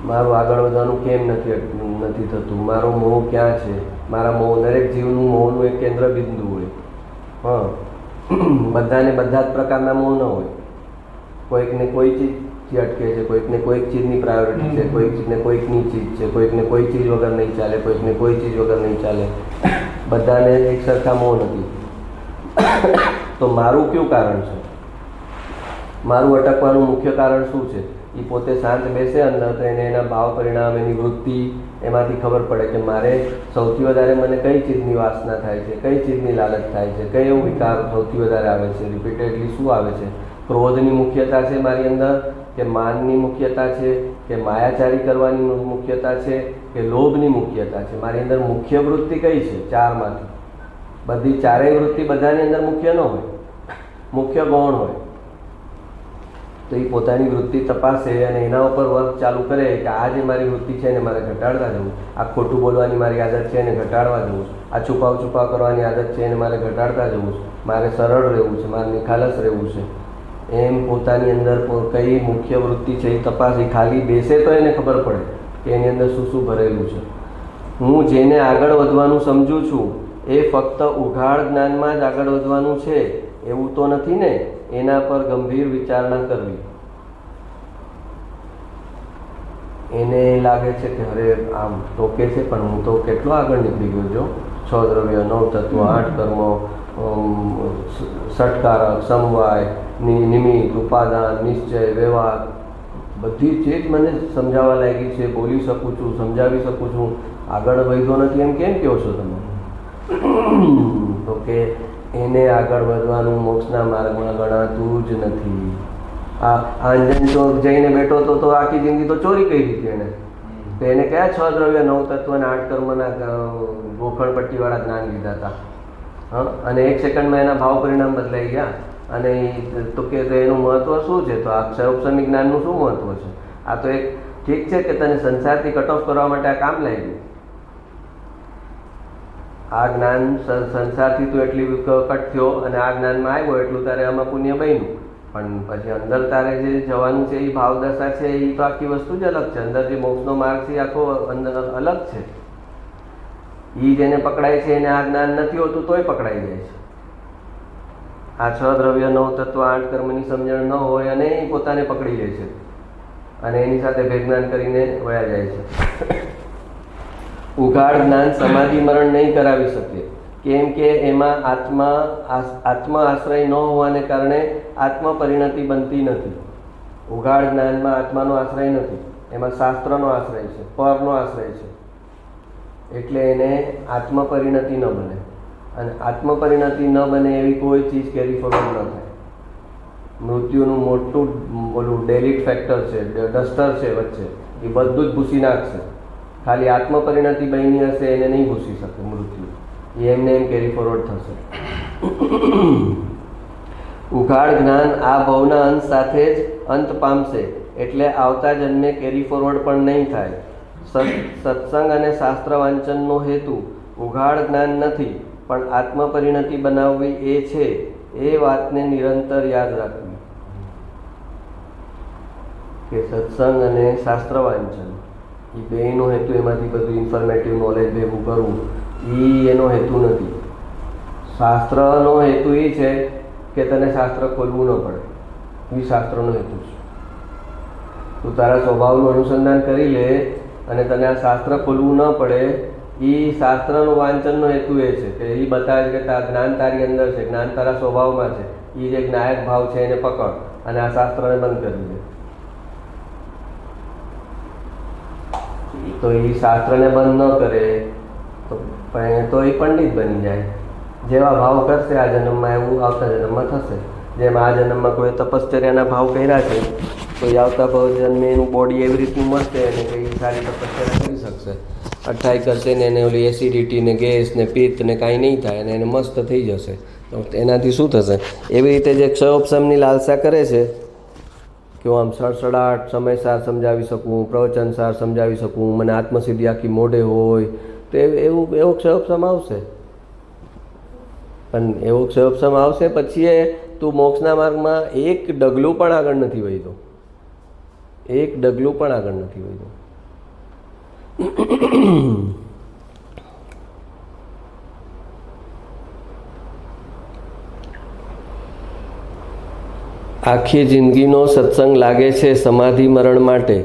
મારું આગળ વધવાનું કેમ નથી થતું, મારો મોહ ક્યાં છે, મારા મોહ, દરેક જીવનું મોહનું એક કેન્દ્ર બિંદુ હોય. હા, બધાને બધા જ પ્રકારના મોહ ન હોય. કોઈકને કોઈ ચીજથી અટકે છે, કોઈકને કોઈક ચીજની પ્રાયોરિટી છે, કોઈકને કોઈકની ચીજ છે, કોઈકને કોઈ ચીજ વગર નહીં ચાલે, કોઈકને કોઈ ચીજ વગર નહીં ચાલે. બધાને એક સરખા મોહ નથી. તો મારું કયું કારણ છે? મારું અટકવાનું મુખ્ય કારણ શું છે? એ પોતે શાંત બેસે અંદર તો એને એના ભાવ પરિણામ, એની વૃત્તિ, એમાંથી ખબર પડે કે મારે સૌથી વધારે મને કઈ ચીજની વાસના થાય છે, કઈ ચીજની લાલચ થાય છે, કઈ એવું વિકાર સૌથી વધારે આવે છે, રિપીટેડલી શું આવે છે. ક્રોધની મુખ્યતા છે મારી અંદર, કે માનની મુખ્યતા છે, કે માયાચારી કરવાની મુખ્યતા છે, કે લોભની મુખ્યતા છે? મારી અંદર મુખ્ય વૃત્તિ કઈ છે? ચારમાંથી. બધી ચારેય વૃત્તિ બધાની અંદર મુખ્ય ન હોય, મુખ્ય ગૌણ હોય. તો એ પોતાની વૃત્તિ તપાસે અને એના ઉપર વર્ક ચાલુ કરે કે આ જે મારી વૃત્તિ છે એને મારે ઘટાડવા જવું, આ ખોટું બોલવાની મારી આદત છે એને ઘટાડવા જવું, આ છુપાવ કરવાની આદત છે એને મારે ઘટાડતા જવું, મારે સરળ રહેવું છે, મારે નિખાલસ રહેવું છે. એમ પોતાની અંદર કઈ મુખ્ય વૃત્તિ છે એ તપાસી, ખાલી બેસે તો એને ખબર પડે કે એની અંદર શું શું ભરેલું છે. હું જેને આગળ વધવાનું સમજું છું એ ફક્ત ઉઘાડ જ્ઞાનમાં જ આગળ વધવાનું છે એવું તો નથી ને? એના પર ગંભીર વિચારણા કરવી. એને લાગે છે કે અરે આમ ટોકે છે પણ હું તો કેટલો આગળ નીકળી ગયો જો. 6 દ્રવ્ય, 9 તત્વ, 8 કર્મો, ષટકારક, સમવાય, નિમિત્ત, ઉપાદાન, નિશ્ચય, વ્યવહાર, બધી ચીજ મને સમજાવવા લાગી છે, બોલી શકું છું, સમજાવી શકું છું, આગળ વધ્યો નથી એમ કેમ કહો છો તમે? તો કે એને આગળ વધવાનું મોક્ષના માર્ગમાં ગણાતું જ નથી. આ આંજન ચોર જઈને બેઠો તો આખી જિંદગી તો ચોરી કરી હતી એને. તો એને કયા 6 દ્રવ્ય, 9 તત્વ અને 8 કર્મના ગોખણપટ્ટીવાળા જ્ઞાન લીધા હતા. હા, અને 1 સેકન્ડમાં એના ભાવ પરિણામ બદલાઈ ગયા. અને તો કે એનું મહત્વ શું છે? તો આ ક્ષયોક્ષરની જ્ઞાનનું શું મહત્વ છે? આ તો એક ઠીક છે કે તને સંસારથી કટ ઓફ કરવા માટે આ કામ લાગ્યું. આ જ્ઞાન સંસારથી તું એટલી કટ થયો અને આ જ્ઞાનમાં આવ્યો એટલું તારે આમાં પુણ્ય બન્યું. પણ પછી અંદર તારે જે જવાનું છે એ ભાવદશા છે એ તો આખી વસ્તુ જ અલગ છે. અંદર જે મોક્ષનો માર્ગ છે આખો અંદર અલગ છે. એ જેને પકડાય છે એને આ જ્ઞાન નથી હોતું તોય પકડાઈ જાય છે. આ 6 દ્રવ્ય, 9 તત્વ, 8 કર્મની સમજણ ન હોય અને એ પોતાને પકડી લે છે અને એની સાથે ભેજ્ઞાન કરીને વયા જાય છે. ઉઘાડ જ્ઞાન સમાધિ મરણ નહીં કરાવી શકે, કેમ કે એમાં આત્મા આશ્રય ન હોવાને કારણે આત્મ પરિણતિ બનતી નથી. ઉઘાડ જ્ઞાનમાં આત્માનો આશ્રય નથી, એમાં શાસ્ત્રનો આશ્રય છે, પરનો આશ્રય છે. એટલે એને આત્મ પરિણતિ ન બને. અને આત્મ પરિણતિ ન બને એવી કોઈ ચીજ કેરી ફોરવર્ડ ન થાય. મૃત્યુનું મોટું ઓલું ડેલિટ ફેક્ટર છે, ડસ્ટર છે વચ્ચે, એ બધું જ ભૂસી નાખશે. ખાલી આત્મ પરિણતિ બની હશે એને નહીં ભૂસી શકે મૃત્યુ. એ એમને એમ કેરી ફોરવર્ડ થશે. ઉઘાડ જ્ઞાન આ ભવના અંત સાથે જ અંત પામશે. એટલે આવતા જન્મે કેરી ફોરવર્ડ પણ નહીં થાય. સત્સંગ અને શાસ્ત્ર વાંચનનો હેતુ ઉઘાડ જ્ઞાન નથી, પણ આત્મપરિણતિ બનાવવી એ છે. એ વાતને નિરંતર યાદ રાખવી કે સત્સંગ અને શાસ્ત્ર વાંચન એ બેનો હેતુ, એમાંથી બધું ઇન્ફોર્મેટિવ નોલેજ ભેગું કરવું, એનો હેતુ નથી. શાસ્ત્રનો હેતુ એ છે કે તને શાસ્ત્ર ખોલવું ન પડે. એ શાસ્ત્રનો હેતુ છે. તું તારા સ્વભાવનું અનુસંધાન કરી લે અને તને આ શાસ્ત્ર ખોલવું ન પડે. એ શાસ્ત્રનું વાંચનનો હેતુ એ છે કે એ બતાવે છે કે જ્ઞાન તારી અંદર છે, જ્ઞાન તારા સ્વભાવમાં છે. એ જે જ્ઞાયક ભાવ છે એને પકડ અને આ શાસ્ત્રને બંધ કરી દે. તો એ શાસ્ત્રને બંધ ન કરે તો એ પંડિત બની જાય. જેવા ભાવ કરશે આ જન્મમાં એવું આવતા જન્મમાં થશે. જેમ આ જન્મમાં કોઈ તપશ્ચર્યાના ભાવ કર્યા છે તો એ આવતા ભાવ જન્મે એનું બોડી એવી રીતનું મળશે અને કંઈ સારી તપશ્ચર્યા કરી શકશે. અઠ્ઠાઈ કરશે ને એને ઓલી એસિડિટી ને ગેસ ને પિત્ત ને કાંઈ નહીં થાય અને એને મસ્ત થઈ જશે. તો એનાથી શું થશે? એવી રીતે જે ક્ષયોપશમની લાલસા કરે છે કે હું આમ સડસડાટ સમયસાર સમજાવી શકું, પ્રવચનસાર સમજાવી શકું, મને આત્મસિદ્ધિ આખી મોઢે હોય, તો એવો ક્ષયોપશમ આવશે. પણ એવો ક્ષયોપશમ આવશે પછી તું મોક્ષના માર્ગમાં એક ડગલું પણ આગળ નથી વધ્યો. એક ડગલું પણ આગળ નથી વધ્યો. આખી જિંદગીનો સત્સંગ લાગે છે સમાધિ મરણ માટે.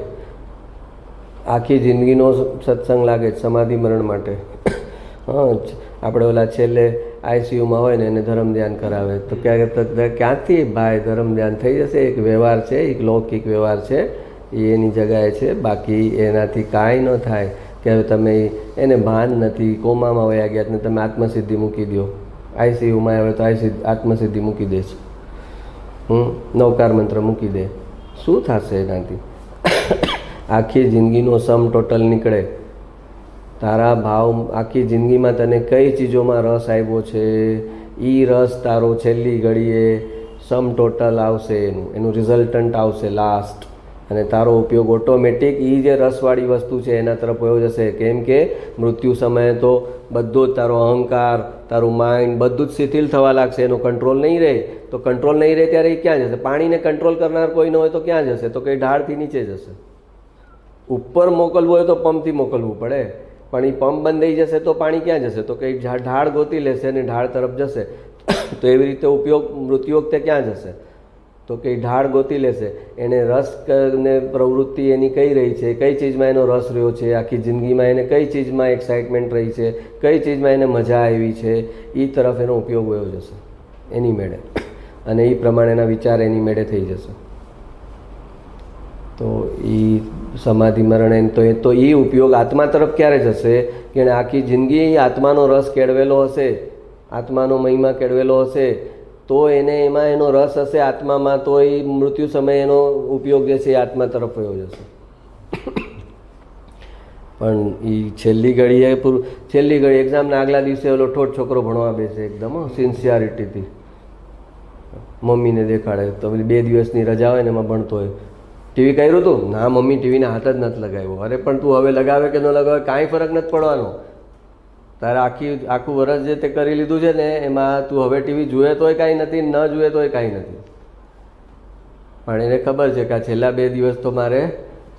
આખી જિંદગીનો સત્સંગ લાગે છે સમાધિ મરણ માટે. આપણે ઓલા છેલ્લે આઈસીયુમાં હોય ને એને ધર્મ ધ્યાન કરાવે તો ક્યાંથી ભાઈ ધર્મ ધ્યાન થઈ જશે? એક વ્યવહાર છે, એક લૌકિક વ્યવહાર છે, એની જગાએ છે. બાકી એનાથી કાંઈ ન થાય કે હવે તમે એને ભાન નથી, કોમામાં વયા ગયા ને તમે આત્મસિદ્ધિ મૂકી દો. આઈસીયુમાં આવે તો આત્મસિદ્ધિ મૂકી દે છે. નવકાર મંત્ર મૂકી દે. શું થશે એનાથી? આખી જિંદગીનો સમ ટોટલ નીકળે. તારા ભાવ આખી જિંદગીમાં તને કઈ ચીજોમાં રસ આવ્યો છે, એ રસ તારો છેલ્લી ઘડીએ સમ ટોટલ આવશે, એનું રિઝલ્ટન્ટ આવશે લાસ્ટ. અને તારો ઉપયોગ ઓટોમેટિક એ જે રસવાળી વસ્તુ છે એના તરફ વયો જશે. કેમ કે મૃત્યુ સમયે તો બધું જ તારો અહંકાર, તારું માઇન્ડ બધું જ શિથિલ થવા લાગશે. એનો કંટ્રોલ નહીં રહે. તો કંટ્રોલ નહીં રહે ત્યારે એ ક્યાં જશે? પાણીને કંટ્રોલ કરનાર કોઈ ન હોય તો ક્યાં જશે? તો કંઈ ઢાળથી નીચે જશે. ઉપર મોકલવું હોય તો પંપથી મોકલવું પડે, પણ એ પંપ બંધ થઈ જશે તો પાણી ક્યાં જશે? તો કંઈ ઢાળ ગોતી લેશે અને ઢાળ તરફ જશે. તો એવી રીતે ઉપયોગ મૃત્યુ વખતે ક્યાં જશે? તો કંઈ ઢાળ ગોતી લેશે. એને રસ ને પ્રવૃત્તિ એની કઈ રહી છે, કઈ ચીજમાં એનો રસ રહ્યો છે, આખી જિંદગીમાં એને કઈ ચીજમાં એક્સાઇટમેન્ટ રહી છે, કઈ ચીજમાં એને મજા આવી છે, એ તરફ એનો ઉપયોગ વયો જશે એની મેળે. અને એ પ્રમાણેના વિચાર એની મેળે થઈ જશે. તો એ સમાધિ મરણ તો એ ઉપયોગ આત્મા તરફ ક્યારે જશે? કે એણે આખી જિંદગી આત્માનો રસ કેળવેલો હશે, આત્માનો મહિમા કેળવેલો હશે, તો એને એમાં એનો રસ હશે આત્મામાં, તો એ મૃત્યુ સમયે એનો ઉપયોગ જે છે એ આત્મા તરફ વયો જશે. પણ એ છેલ્લી ઘડી એક્ઝામના આગલા દિવસે ઓલો ઠોઠ છોકરો ભણવા બેસે એકદમ સિન્સિયરિટીથી, મમ્મીને દેખાડે તો 2 દિવસની રજા હોય ને એમાં ભણતો હોય. ટીવી કર્યું હતું? ના મમ્મી ટીવીને હાથ જ નથી લગાવ્યો. અરે પણ તું હવે લગાવે કે ન લગાવે કાંઈ ફરક નથી પડવાનો. તારે આખું વરસ જે તે કરી લીધું છે ને એમાં તું હવે ટીવી જુએ તોય કાંઈ નથી, ન જુએ તોય કાંઈ નથી. પણ એને ખબર છે કે આ છેલ્લા 2 દિવસ તો મારે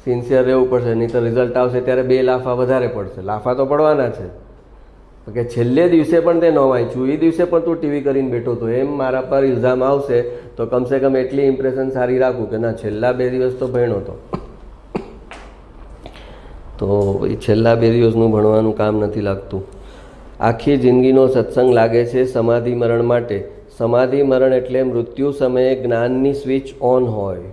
સિન્સિયર રહેવું પડશે, નહીં તો રિઝલ્ટ આવશે ત્યારે 2 લાફા વધારે પડશે. લાફા તો પડવાના છે કે છેલ્લે દિવસે પણ તે ન વાંચ્યું, એ દિવસે પણ તું ટીવી કરીને બેઠો હતો, એમ મારા પર ઇલ્ઝામ આવશે તો કમસે કમ એટલી ઇમ્પ્રેશન સારી રાખું કે ના છેલ્લા 2 દિવસ તો ભણ્યો હતો. તો એ છેલ્લા 2 દિવસનું ભણવાનું કામ નથી લાગતું. આખી જિંદગીનો સત્સંગ લાગે છે સમાધિ મરણ માટે. સમાધિ મરણ એટલે મૃત્યુ સમયે જ્ઞાનની સ્વિચ ઓન હોય.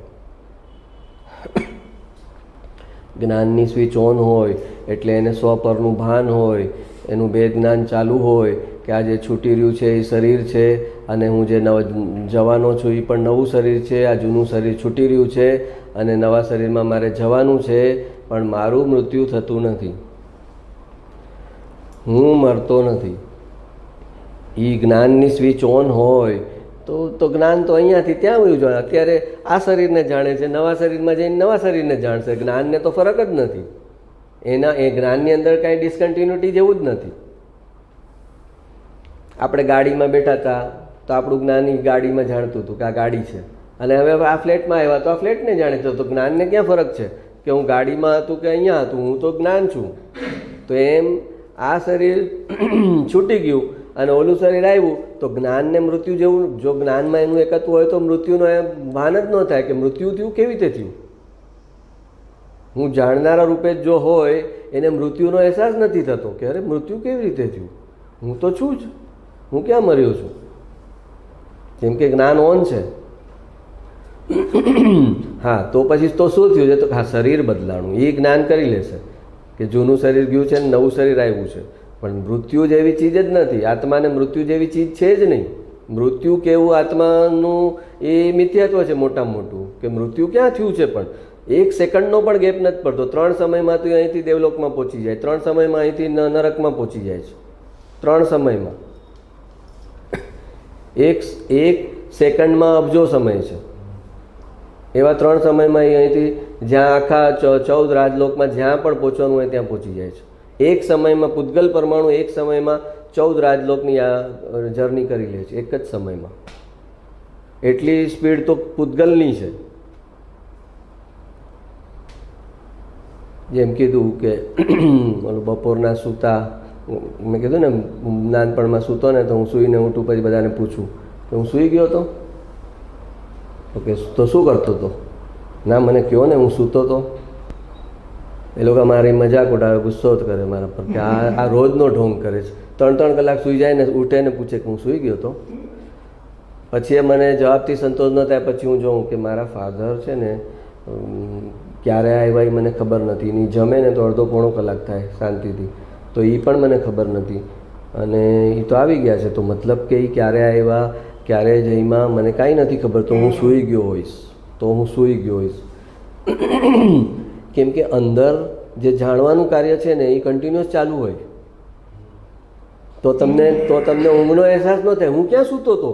જ્ઞાનની સ્વિચ ઓન હોય એટલે એને સ્વપરનું ભાન હોય, એનું બે જ્ઞાન ચાલુ હોય કે આ જે છૂટી રહ્યું છે એ શરીર છે અને હું જે જવાનો છું એ પણ નવું શરીર છે, આ જૂનું શરીર છૂટી રહ્યું છે અને નવા શરીરમાં મારે જવાનું છે, પણ મારું મૃત્યુ થતું નથી, હું મરતો નથી. એ જ્ઞાનની સ્વિચ ઓન હોય તો જ્ઞાન તો અહીંયાથી ત્યાં વયું જાય. અત્યારે આ શરીરને જાણે છે, નવા શરીરમાં જઈને નવા શરીરને જાણશે. જ્ઞાનને તો ફરક જ નથી. એ જ્ઞાનની અંદર કાંઈ ડિસકન્ટિન્યુટી જેવું જ નથી. આપણે ગાડીમાં બેઠા હતા તો આપણું જ્ઞાન ઈ ગાડીમાં જાણતું હતું કે આ ગાડી છે, અને હવે આ ફ્લેટમાં આવ્યા તો આ ફ્લેટને જાણે છે. તો જ્ઞાનને ક્યાં ફરક છે કે હું ગાડીમાં હતું કે અહીંયા હતું? હું તો જ્ઞાન છું. તો એમ આ શરીર છૂટી ગયું અને ઓલું શરીર આવ્યું તો જ્ઞાનને મૃત્યુ જેવું, જો જ્ઞાનમાં એનું એકત્વ હોય તો મૃત્યુનો એ ભાન જ ન થાય કે મૃત્યુ થયું, કેવી રીતે થયું. હું જાણનારા રૂપે જ જો હોય એને મૃત્યુનો અહેસાસ નથી થતો કે અરે મૃત્યુ કેવી રીતે થયું, હું તો છું જ, હું ક્યાં મર્યો છું. જેમ કે જ્ઞાન ઓન છે. હા, તો પછી તો શું થયું છે? તો હા, શરીર બદલાણું એ જ્ઞાન કરી લેશે કે જૂનું શરીર ગયું છે ને નવું શરીર આવ્યું છે. પણ મૃત્યુ જેવી ચીજ જ નથી. આત્માને મૃત્યુ જેવી ચીજ છે જ નહીં. મૃત્યુ કેવું આત્માનું એ મિથ્યાત્વ છે મોટામાં મોટું, કે મૃત્યુ ક્યાં થયું છે. પણ એક સેકન્ડનો પણ ગેપ નથી પડતો. 3 સમયમાં તો અહીંથી દેવલોકમાં પહોંચી જાય, 3 સમયમાં અહીંથી નરકમાં પહોંચી જાય છે. 3 સમયમાં, એક સેકન્ડમાં અબજો સમય છે. એવા 3 સમયમાં અહીંથી જ્યાં આખા 14 રાજલોકમાં જ્યાં પણ પહોંચવાનું હોય ત્યાં પહોંચી જાય છે. એક સમયમાં પૂતગલ પરમાણુ એક સમયમાં 14 રાજલોકની આ જર્ની કરી લે છે, એક જ સમયમાં. એટલી સ્પીડ તો પૂતગલની છે. જેમ કીધું કે બપોરના સૂતા, મેં કીધું ને નાનપણમાં સૂતો ને તો હું સૂઈને ઉઠું પછી બધાને પૂછું કે હું સૂઈ ગયો હતો. ઓકે, તો શું કરતો હતો? ના, મને કહો ને, હું સૂતો હતો. એ લોકો મારી મજાક ઉડાવે, ગુસ્સો જ કરે મારા પર કે આ રોજનો ઢોંગ કરે છે. 3-3 કલાક સૂઈ જાય ને ઉઠે ને પૂછે કે હું સૂઈ ગયો હતો. પછી એ મને જવાબથી સંતોષ ન થાય. પછી હું જોઉં કે મારા ફાધર છે ને ક્યારે આવ્યા એ મને ખબર નથી. એની જમે ને તો અડધો પોણો કલાક થાય શાંતિથી, તો એ પણ મને ખબર નથી. અને એ તો આવી ગયા છે, તો મતલબ કે એ ક્યારે આવ્યા, ક્યારે જઈમાં મને કાંઈ નથી ખબર. તો હું સૂઈ ગયો હોઈશ. કેમ કે અંદર જે જાણવાનું કાર્ય છે ને એ કન્ટિન્યુઅસ ચાલુ હોય. તો તમને ઊંઘનો અહેસાસ ન થાય. હું ક્યાં સૂતો હતો?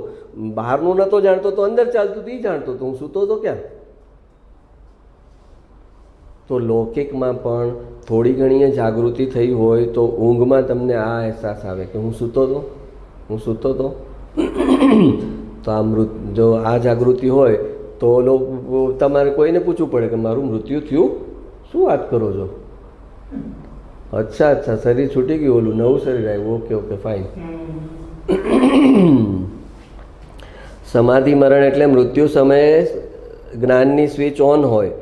બહારનું નહોતો જાણતો તો અંદર ચાલતું હતું એ જાણતો હતો. હું સૂતો હતો ક્યાં? તો લૌકિકમાં પણ થોડી ઘણી જાગૃતિ થઈ હોય તો ઊંઘમાં તમને આ અહેસાસ આવે કે હું સૂતો હતો. તો જો આ જાગૃતિ હોય તો તમારે કોઈને પૂછવું પડે કે મારું મૃત્યુ થયું? શું વાત કરો છો? અચ્છા, શરીર છૂટી ગયું, ઓલું નવું શરીર આવ્યું. Okay, fine. સમાધિ મરણ એટલે મૃત્યુ સમયે જ્ઞાનની સ્વિચ ઓન હોય.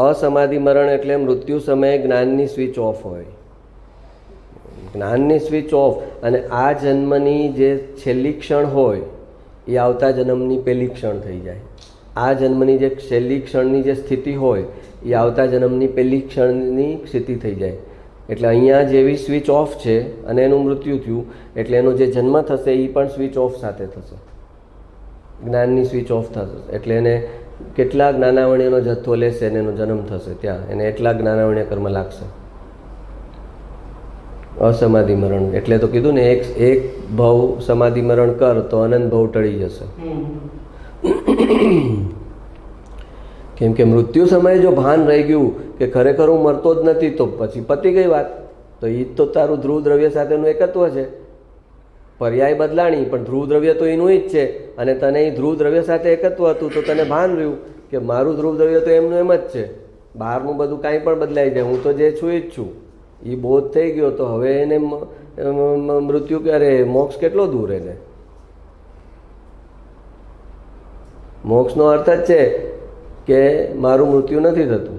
અસમાધિ મરણ એટલે મૃત્યુ સમયે જ્ઞાનની સ્વિચ ઓફ હોય. જ્ઞાનની સ્વિચ ઓફ, અને આ જન્મની જે છેલ્લી ક્ષણ હોય એ આવતા જન્મની પહેલી ક્ષણ થઈ જાય. આ જન્મની જે છેલ્લી ક્ષણની જે સ્થિતિ હોય એ આવતા જન્મની પહેલી ક્ષણની સ્થિતિ થઈ જાય. એટલે અહીંયા જેવી સ્વિચ ઓફ છે અને એનું મૃત્યુ થયું એટલે એનો જે જન્મ થશે એ પણ સ્વિચ ઓફ સાથે થશે. જ્ઞાનની સ્વિચ ઓફ થશે એટલે એને કેટલા જ્ઞાનાવણીનો જથ્થો લેશે અને એનો જન્મ થશે ત્યાં એને એટલા જ્ઞાનાવણીય કર્મ લાગશે. અસમાધિ મરણ એટલે તો કીધું ને, એક ભવ સમાધિ મરણ કર તો અનંત ભવ ટળી જશે. કેમ કે મૃત્યુ સમયે જો ભાન રહી ગયું કે ખરેખર હું મરતો જ નથી તો પછી પતી ગઈ વાત. તો એ તો તારું ધ્રુવ દ્રવ્ય સાથેનું એકત્વ છે. પર્યાય બદલાણી પણ ધ્રુવ દ્રવ્ય તો એનું જ છે. અને તને એ ધ્રુવ દ્રવ્ય સાથે એકત્વ હતું તો તને ભાન રહ્યું કે મારું ધ્રુવ દ્રવ્ય તો એમનું એમ જ છે. બહારનું બધું કાંઈ પણ બદલાઈ જાય, હું તો જે છું એ જ છું. એ બોધ થઈ ગયો તો હવે એને મૃત્યુ ક્યારે, મોક્ષ કેટલો દૂર એને. મોક્ષનો અર્થ જ છે કે મારું મૃત્યુ નથી થતું,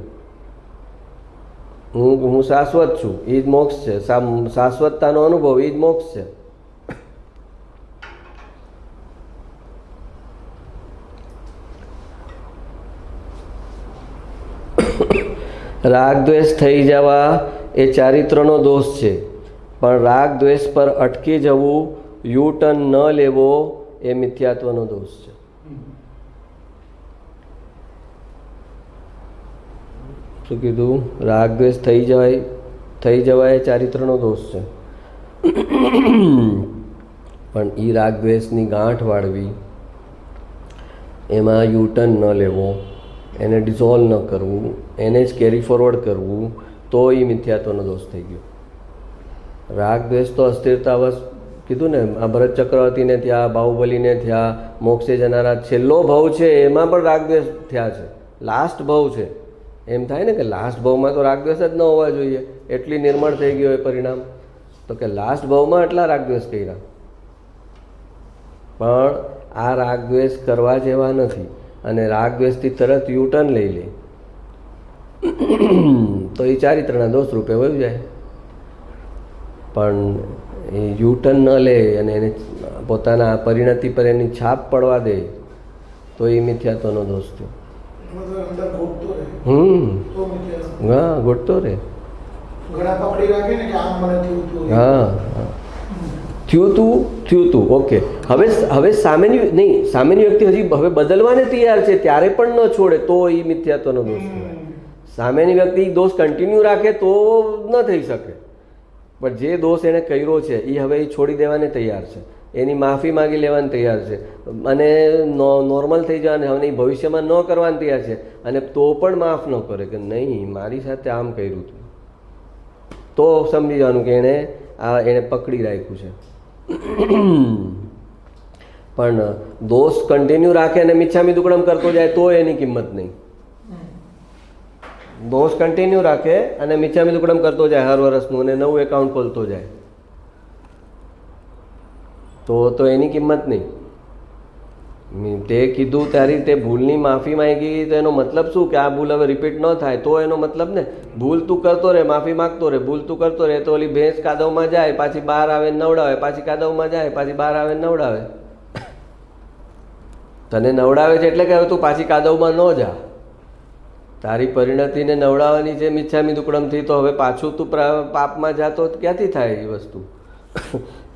હું શાશ્વત છું. એ જ મોક્ષ છે. શાશ્વતતાનો અનુભવ એ જ મોક્ષ છે. રાગ દ્વેષ થઈ જવા એ ચારિત્રનો દોષ છે, પણ રાગ દ્વેષ પર અટકી જવું, યુ ટર્ન ન લેવો એ મિથ્યાત્વનો દોષ છે. શું કીધું? રાગ દ્વેષ થઈ જવાય એ ચારિત્રનો દોષ છે, પણ એ રાગ દ્વેષની ગાંઠ વાળવી એમાં યુટર્ન ન લેવો, એને ડિઝોલ્વ ન કરવું, એને જ કેરી ફોરવર્ડ કરવું, તો એ મિથ્યાત્વનો દોષ થઈ ગયો. રાગ દ્વેષ તો અસ્થિરતાવશ કીધું ને, આ ભરત ચક્રવર્તીને થયા, બાહુબલીને થયા, મોક્ષે જનારા છેલ્લો ભવ છે એમાં પણ રાગ દ્વેષ થયા છે. લાસ્ટ ભવ છે એમ થાય ને કે લાસ્ટ ભવમાં તો રાગ દ્વેષ જ ન હોવા જોઈએ, એટલી નિર્મળ થઈ ગયો એ પરિણામ. તો કે લાસ્ટ ભવમાં એટલા રાગ દ્વેષ કર્યા, પણ આ રાગ દ્વેષ કરવા જેવા નથી. અને રાગ દ્વેષથી તરત યુટર્ન લઈ લે તો એ ચારિત્રના દોષ રૂપે વયું જાય. પણ એ યુટર્ન ન લે અને એને પોતાના પરિણતિ પર એની છાપ પડવા દે તો એ મિથ્યાત્વનો દોષ થયો. હા, ગોઠતો રે. હા, થયું તું ઓકે. હવે સામેની નહીં, સામેની વ્યક્તિ હજી હવે બદલવાને તૈયાર છે ત્યારે પણ ન છોડે તો એ મિથ્યાત્વનો દોષ કહેવાય. સામેની વ્યક્તિ દોષ કન્ટિન્યુ રાખે તો ન થઈ શકે, પણ જે દોષ એણે કર્યો છે એ હવે એ છોડી દેવાને તૈયાર છે, એની માફી માગી લેવાની તૈયાર છે, અને નોર્મલ થઈ જવાને હવે ભવિષ્યમાં ન કરવાની તૈયાર છે. અને તો પણ માફ ન કરે કે નહીં મારી સાથે આમ કર્યું હતું, તો સમજી જવાનું કે એણે પકડી રાખ્યું છે. પણ દોષ કન્ટિન્યુ રાખે અને મિચ્છામી દુક્કડમ કરતો જાય તો એની કિંમત નહીં. દોષ કન્ટિન્યુ રાખે અને મિચ્છામી દુક્કડમ કરતો જાય હર વર્ષનું અને નવું એકાઉન્ટ ખોલતો જાય તો એની કિંમત નહીં. તે કીધું ત્યારે તે ભૂલની માફી માંગી તો એનો મતલબ શું કે આ ભૂલ હવે રિપીટ ન થાય, તો એનો મતલબ ને ભૂલ તું કરતો રહે, માફી માગતો રહે, ભૂલ તું કરતો રહે તો ઓલી ભેંસ કાદવમાં જાય પાછી બહાર આવે નવડાવે, પાછી કાદવમાં જાય પાછી બહાર આવે નવડાવે. તને નવડાવે છે એટલે કે હવે તું પાછી કાદવમાં ન જા, તારી પરિણતિને નવડાવવાની છે મિચ્છામી દુક્કડમથી, તો હવે પાછું તું પાપમાં જાતો ક્યાંથી થાય એ વસ્તુ.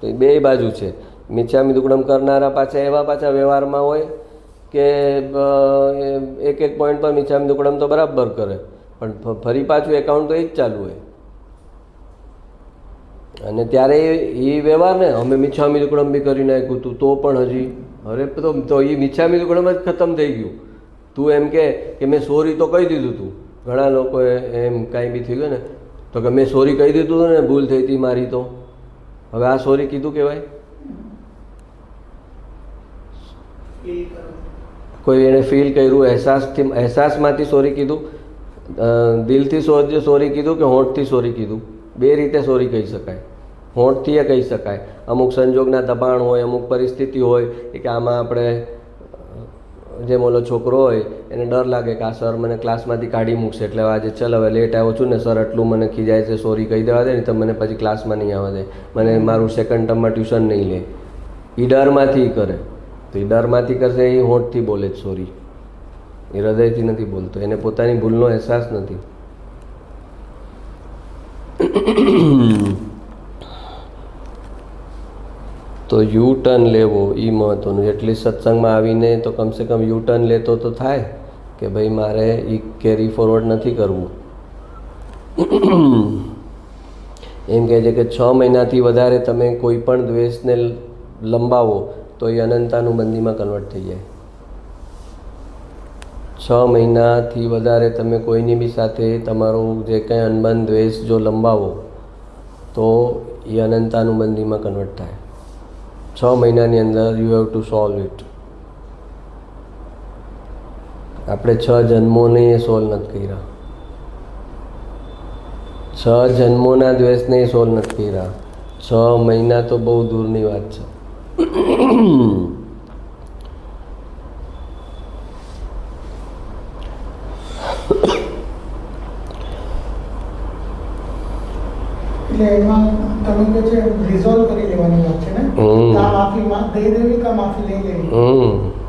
તો એ બે બાજુ છે. મિચ્છામી દુક્કડમ કરનારા પાછા વ્યવહારમાં હોય કે એક પોઈન્ટ પર મિચ્છામી દુક્કડમ તો બરાબર કરે, પણ ફરી પાછું એકાઉન્ટ તો એ જ ચાલુ હોય. અને ત્યારે એ વ્યવહાર ને અમે મિચ્છામી દુક્કડમ બી કરી નાખ્યું તું તો પણ હજી અરે તો એ મિચ્છામી દુક્કડમ જ ખતમ થઈ ગયું. તું એમ કે મેં સોરી તો કહી દીધું તું, ઘણા લોકોએ એમ કાંઈ બી થઈ ગયું ને તો કે મેં સોરી કહી દીધું હતું ને ભૂલ થઈ હતી મારી, તો હવે આ સોરી કીધું કહેવાય? કોઈ એણે ફીલ કર્યું, અહેસાસમાંથી સોરી કીધું, દિલથી સોરી કીધું કે હોંઠથી સોરી કીધું? બે રીતે સોરી કહી શકાય. હોંઠથી એ કહી શકાય, અમુક સંજોગના દબાણ હોય, અમુક પરિસ્થિતિ હોય કે આમાં આપણે જેમ ઓલો છોકરો હોય એને ડર લાગે કે આ સર મને ક્લાસમાંથી કાઢી મૂકશે, એટલે આજે ચાલ હવે લેટ આવ્યો છું ને સર આટલું મને ખીજાય છે, સોરી કહી દેવા દે ને તો મને પછી ક્લાસમાં નહીં આવવા દે, મને મારું સેકન્ડ ટર્મમાં ટ્યુશન નહીં લે. એ ડરમાંથી કરે, તો એ ડરમાંથી કરશે, એ હોંઠથી બોલે જ સોરી, એ હૃદયથી નથી બોલતો, એને પોતાની ભૂલનો અહેસાસ નથી. તો યુ ટર્ન લેવો એ મહત્વનું. એટલી સત્સંગમાં આવીને તો કમસે કમ યુ ટર્ન લેતો તો થાય કે ભાઈ મારે એ કેરી ફોરવર્ડ નથી કરવું. એમ કહે છે કે 6 મહિનાથી વધારે તમે કોઈ પણ દ્વેષને લંબાવો તો એ અનંતાનુબંધીમાં કન્વર્ટ થઈ જાય. 6 મહિનાથી વધારે તમે કોઈની બી સાથે તમારો જે કંઈ અનબન દ્વેષ જો લંબાવો તો એ અનંતાનુબંધીમાં કન્વર્ટ થાય. 6 મહિનાની અંદર you have to solve it. આપણે 6 જન્મોને એ સોલ્વ નથી કર્યા, 6 જન્મોના દ્વેષને એ સોલ્વ નથી કર્યા. 6 મહિના તો બહુ દૂરની વાત છે. એટલે એમાં તમે કહો છો રિઝોલ્વ કરી લેવાની વાત છે ને, કા માફી દઈ દેવી કા માફી લઈ લેવી.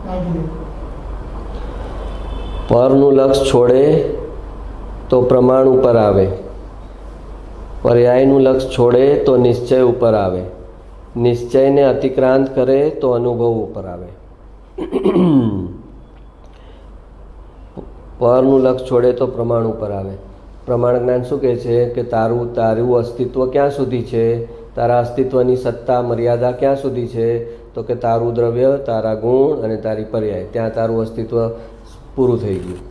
માગી લેવી. પરનું લક્ષ છોડે તો પ્રમાણ ઉપર આવે, પર્યાયનું લક્ષ છોડે તો નિશ્ચય ઉપર આવે, નિશ્ચયને અતિક્રાંત કરે તો અનુભવ ઉપર આવે. પરનું લક્ષ છોડે તો પ્રમાણ ઉપર આવે. પ્રમાણ જ્ઞાન શું કહે છે કે તારું અસ્તિત્વ ક્યાં સુધી છે, તારા અસ્તિત્વની સત્તા મર્યાદા ક્યાં સુધી છે, તો કે તારું દ્રવ્ય, તારા ગુણ અને તારી પર્યાય, ત્યાં તારું અસ્તિત્વ પૂરું થઈ ગયું.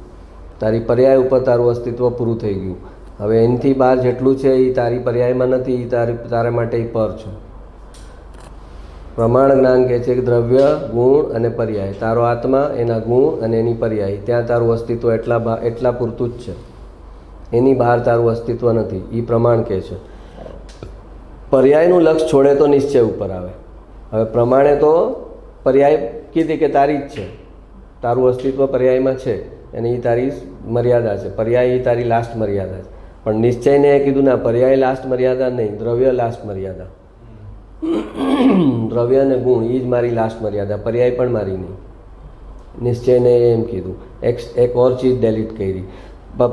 તારી પર્યાય ઉપર તારું અસ્તિત્વ પૂરું થઈ ગયું. હવે એનાથી બહાર જેટલું છે એ તારી પર્યાયમાં નથી, એ તારા માટે એ પર છે. પ્રમાણ જ્ઞાન કહે છે કે દ્રવ્ય, ગુણ અને પર્યાય, તારો આત્મા, એના ગુણ અને એની પર્યાય, ત્યાં તારું અસ્તિત્વ એટલા પૂરતું જ છે. એની બહાર તારું અસ્તિત્વ નથી. એ પ્રમાણ કહે છે. પર્યાયનું લક્ષ છોડે તો નિશ્ચય ઉપર આવે. હવે પ્રમાણે તો પર્યાય કીધી કે તારી જ છે, તારું અસ્તિત્વ પર્યાયમાં છે અને એ તારી મર્યાદા છે. પર્યાય એ તારી લાસ્ટ મર્યાદા છે. પણ નિશ્ચયને એ કીધું ના, પર્યાય લાસ્ટ મર્યાદા નહીં, દ્રવ્ય લાસ્ટ મર્યાદા. દ્રવ્ય અને ગુણ એ જ મારી લાસ્ટ મર્યાદા, પર્યાય પણ મારી નહીં. નિશ્ચયને એમ કીધું. એક ઓર ચીજ ડેલીટ કરી.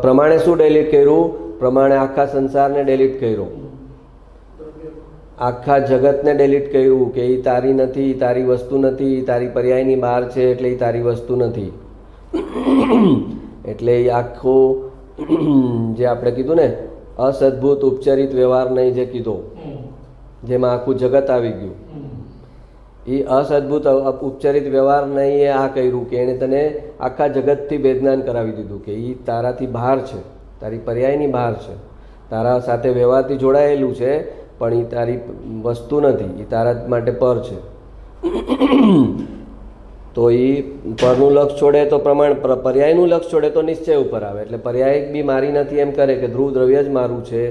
પ્રમાણે શું ડેલીટ કર્યું? પ્રમાણે આખા સંસારને ડેલીટ કર્યો, આખા જગતને ડેલીટ કર્યું કે એ તારી નથી, તારી વસ્તુ નથી, તારી પર્યાયની બહાર છે એટલે એ તારી વસ્તુ નથી. એટલે એ આખો જે આપણે કીધું ને અસદ્ભુત ઉપચરિત વ્યવહાર નહીં જે કીધો, જેમાં આખું જગત આવી ગયું, એ અસદ્ભુત ઉપચરિત વ્યવહાર નહીં એ આ કર્યું કે એણે તને આખા જગતથી વેદનાન કરાવી દીધું કે એ તારાથી બહાર છે, તારી પર્યાયની બહાર છે, તારા સાથે વ્યવહારથી જોડાયેલું છે, પણ એ તારી વસ્તુ નથી, એ તારા માટે પર છે. તો એ પરનું લક્ષ છોડે તો પ્રમાણ, પર્યાયનું લક્ષ છોડે તો નિશ્ચય ઉપર આવે. એટલે પર્યાય બી મારી નથી એમ કરે કે ધ્રુવ દ્રવ્ય જ મારું છે,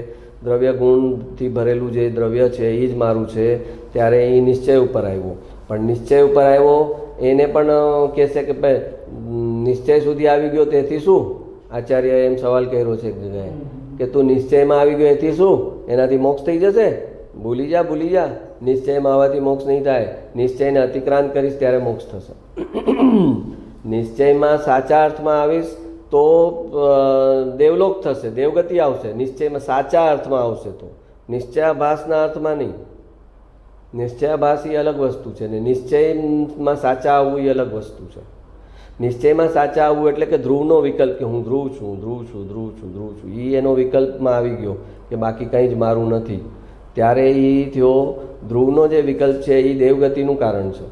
દ્રવ્ય ગુણથી ભરેલું જે દ્રવ્ય છે એ જ મારું છે, ત્યારે એ નિશ્ચય ઉપર આવ્યો. પણ નિશ્ચય ઉપર આવ્યો એને પણ કહેશે કે ભાઈ નિશ્ચય સુધી આવી ગયો તેથી શું? આચાર્યએ એમ સવાલ કર્યો છે એક જગ્યાએ કે તું નિશ્ચયમાં આવી ગયો એથી શું? એનાથી મોક્ષ થઈ જશે? ભૂલી જા. નિશ્ચયમાં આવવાથી મોક્ષ નહીં થાય. નિશ્ચયને અતિક્રાંત કરીશ ત્યારે મોક્ષ થશે. નિશ્ચયમાં સાચા અર્થમાં આવીશ તો દેવલોક થશે, દેવગતિ આવશે. નિશ્ચયમાં સાચા અર્થમાં આવશે તો, નિશ્ચયાભાસના અર્થમાં નહીં. નિશ્ચયાભાસ એ અલગ વસ્તુ છે ને નિશ્ચયમાં સાચા આવવું એ અલગ વસ્તુ છે. નિશ્ચયમાં સાચા આવવું એટલે કે ધ્રુવનો વિકલ્પ કે હું ધ્રુવ છું, એ એનો વિકલ્પમાં આવી ગયો કે બાકી કંઈ જ મારું નથી. ત્યારે એ થયો ધ્રુવનો જે વિકલ્પ છે એ દેવગતિનું કારણ છે,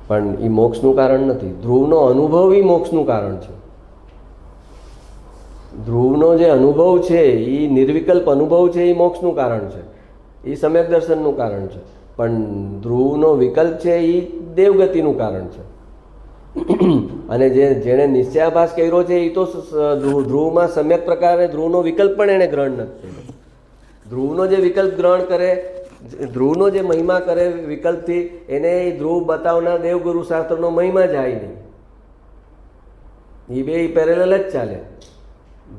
પણ એ મોક્ષનું કારણ નથી. ધ્રુવનો અનુભવ એ મોક્ષનું કારણ છે. ધ્રુવનો જે અનુભવ છે એ નિર્વિકલ્પ અનુભવ છે એ મોક્ષનું કારણ છે, એ સમ્યક દર્શનનું કારણ છે. પણ ધ્રુવનો વિકલ્પ છે એ દેવગતિનું કારણ છે. અને જેણે નિશ્ચયાભાસ કર્યો છે એ તો ધ્રુવમાં સમ્યક પ્રકારે ધ્રુવનો વિકલ્પ પણ એણે ગ્રહણ નથી કર્યો. ધ્રુવનો જે વિકલ્પ ગ્રહણ કરે, ધ્રુવનો જે મહિમા કરે વિકલ્પથી, એને ધ્રુવ બતાવનાર દેવગુરુ શાસ્ત્રનો મહિમા જાય નહીં. એ બે પેરેલલ જ ચાલે.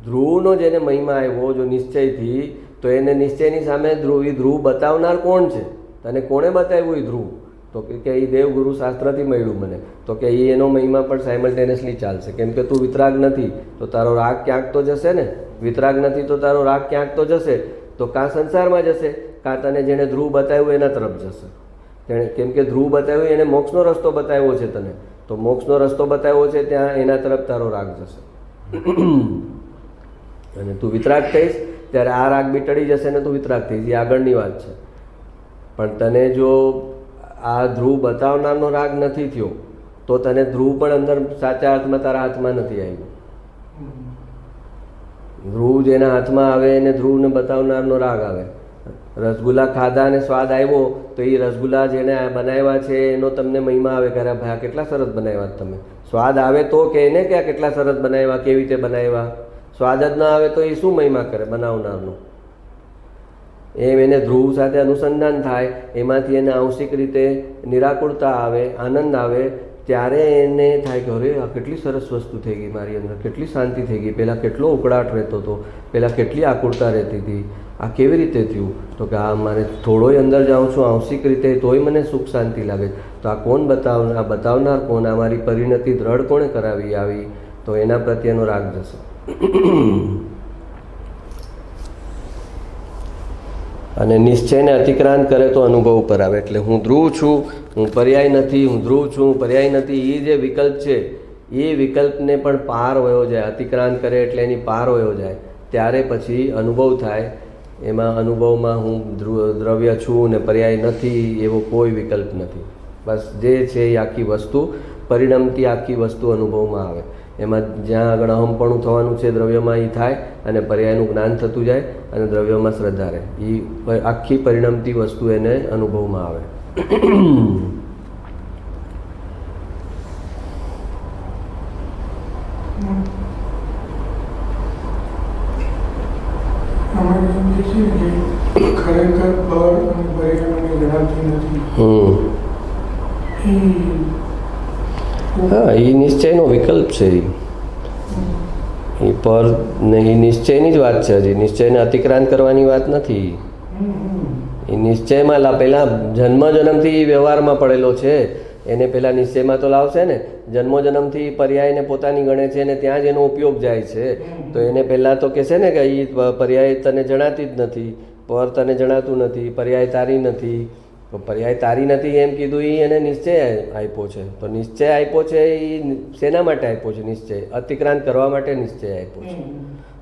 ધ્રુવનો જેને મહિમા આવ્યો જો નિશ્ચયથી, તો એને નિશ્ચયની સામે ધ્રુવ બતાવનાર કોણ છે? તને કોણે બતાવ્યું એ ધ્રુવ? તો કે એ દેવગુરુ શાસ્ત્રથી મળ્યું મને. તો કે એ એનો મહિમા પણ સાયમલ્ટેનિયસલી ચાલશે. કેમ કે તું વિતરાગ નથી તો તારો રાગ ક્યાંક તો જશે ને. વિતરાગ નથી તો તારો રાગ ક્યાંક તો જશે. તો કાં સંસારમાં જશે, કાં તને જેણે ધ્રુવ બતાવ્યું એના તરફ જશે. તેણે કેમ કે ધ્રુવ બતાવ્યું એને મોક્ષનો રસ્તો બતાવ્યો છે તને, તો મોક્ષનો રસ્તો બતાવ્યો છે ત્યાં એના તરફ તારો રાગ જશે. અને તું વિતરાગ થઈશ ત્યારે આ રાગ બી ટળી જશે ને તું વિતરાગ થઈશ. એ આગળની વાત છે. પણ તને જો આ ધ્રુવ બતાવનારનો રાગ નથી થયો તો તને ધ્રુવ પણ અંદર સાચા અર્થમાં તારા હાથમાં નથી આવ્યું. ધ્રુવ જેના હાથમાં આવે એને ધ્રુવને બતાવનારનો રાગ આવે. રસગુલ્લા ખાધા અને સ્વાદ આવ્યો તો એ રસગુલ્લા જેને બનાવ્યા છે એનો તમને મહિમા આવે કે અરે ભાઈ કેટલા સરસ બનાવ્યા તમે. સ્વાદ આવે તો કે એને કે કેટલા સરસ બનાવ્યા, કેવી રીતે બનાવ્યા. સ્વાદ જ ના આવે તો એ શું મહિમા કરે બનાવનારનો? એમ એને ધ્રુવ સાથે અનુસંધાન થાય, એમાંથી એને આંશિક રીતે નિરાકુરતા આવે, આનંદ આવે, ત્યારે એને થાય કે અરે આ કેટલી સરસ વસ્તુ થઈ ગઈ મારી અંદર, કેટલી શાંતિ થઈ ગઈ. પહેલાં કેટલો ઉકળાટ રહેતો હતો, પહેલાં કેટલી આકુરતા રહેતી હતી, આ કેવી રીતે થયું? તો કે આ મારે થોડોય અંદર જાઉં છું આંશિક રીતે તોય મને સુખ શાંતિ લાગે. તો આ કોણ બતાવનાર? આ બતાવનાર કોણ? આ મારી પરિણતિ દ્રઢ કોણે કરાવી આવી? તો એના પ્રત્યેનો રાગ જશે. અને નિશ્ચયને અતિક્રાંત કરે તો અનુભવ ઉપર આવે. એટલે હું ધ્રુવ છું, હું પર્યાય નથી, હું ધ્રુવ છું, હું પર્યાય નથી, એ જે વિકલ્પ છે એ વિકલ્પને પણ પાર વયો જાય. અતિક્રાંત કરે એટલે એની પાર વયો જાય, ત્યારે પછી અનુભવ થાય એમાં અનુભવમાં હું દ્રવ્ય છું ને પર્યાય નથી એવો કોઈ વિકલ્પ નથી. બસ જે છે એ આખી વસ્તુ પરિણમતી આખી વસ્તુ અનુભવમાં આવે. એમાં જ્યાં આગળ અહમપણું થવાનું છે દ્રવ્યમાં એ થાય અને પર્યાયનું જ્ઞાન થતું જાય અને દ્રવ્યમાં શ્રદ્ધા રહે. એ આખી પરિણમતી વસ્તુ એને અનુભવમાં આવે. ખરેખર પર અને પરિણામને જણાવતી નથી. હા, એ નિશ્ચયનો વિકલ્પ છે. એ પર ને એ નિશ્ચયની જ વાત છે. હજી નિશ્ચયને અતિક્રાંત કરવાની વાત નથી. એ નિશ્ચયમાં પહેલાં જન્મથી વ્યવહારમાં પડેલો છે એને પહેલાં નિશ્ચયમાં તો લાવશે ને. જન્મથી પર્યાયને પોતાની ગણે છે અને ત્યાં જ એનો ઉપયોગ જાય છે. તો એને પહેલાં તો કહેશે ને કે એ પર્યાય તને જણાતી જ નથી, પર તને જણાતું નથી, પર્યાય તારી નથી. તો પર્યાય તારી નથી એમ કીધું એ એને નિશ્ચય આપ્યો છે. તો નિશ્ચય આપ્યો છે એ શેના માટે આપ્યો છે? નિશ્ચય અતિક્રાંત કરવા માટે નિશ્ચય આપ્યો છે.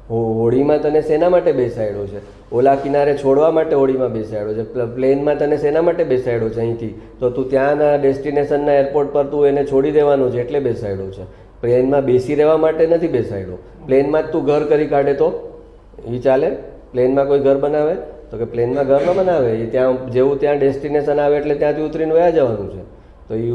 હોળીમાં તને શેના માટે બેસાડ્યો છે? ઓલા કિનારે છોડવા માટે હોળીમાં બેસાડ્યો છે. પ્લેનમાં તને શેના માટે બેસાડ્યો છે? અહીંથી તો તું ત્યાંના ડેસ્ટિનેશનના એરપોર્ટ પર તું એને છોડી દેવાનો છે એટલે બેસાડ્યો છે. પ્લેનમાં બેસી રહેવા માટે નથી બેસાડ્યો. પ્લેનમાં જ તું ઘર કરી કાઢે તો એ ચાલે? પ્લેનમાં કોઈ ઘર બનાવે? તો કે પ્લેનમાં ઘર ન બનાવે. એ ત્યાં જેવું ત્યાં ડેસ્ટિનેશન આવે એટલે ત્યાંથી ઉતરીને વયા જવાનું છે. તો એ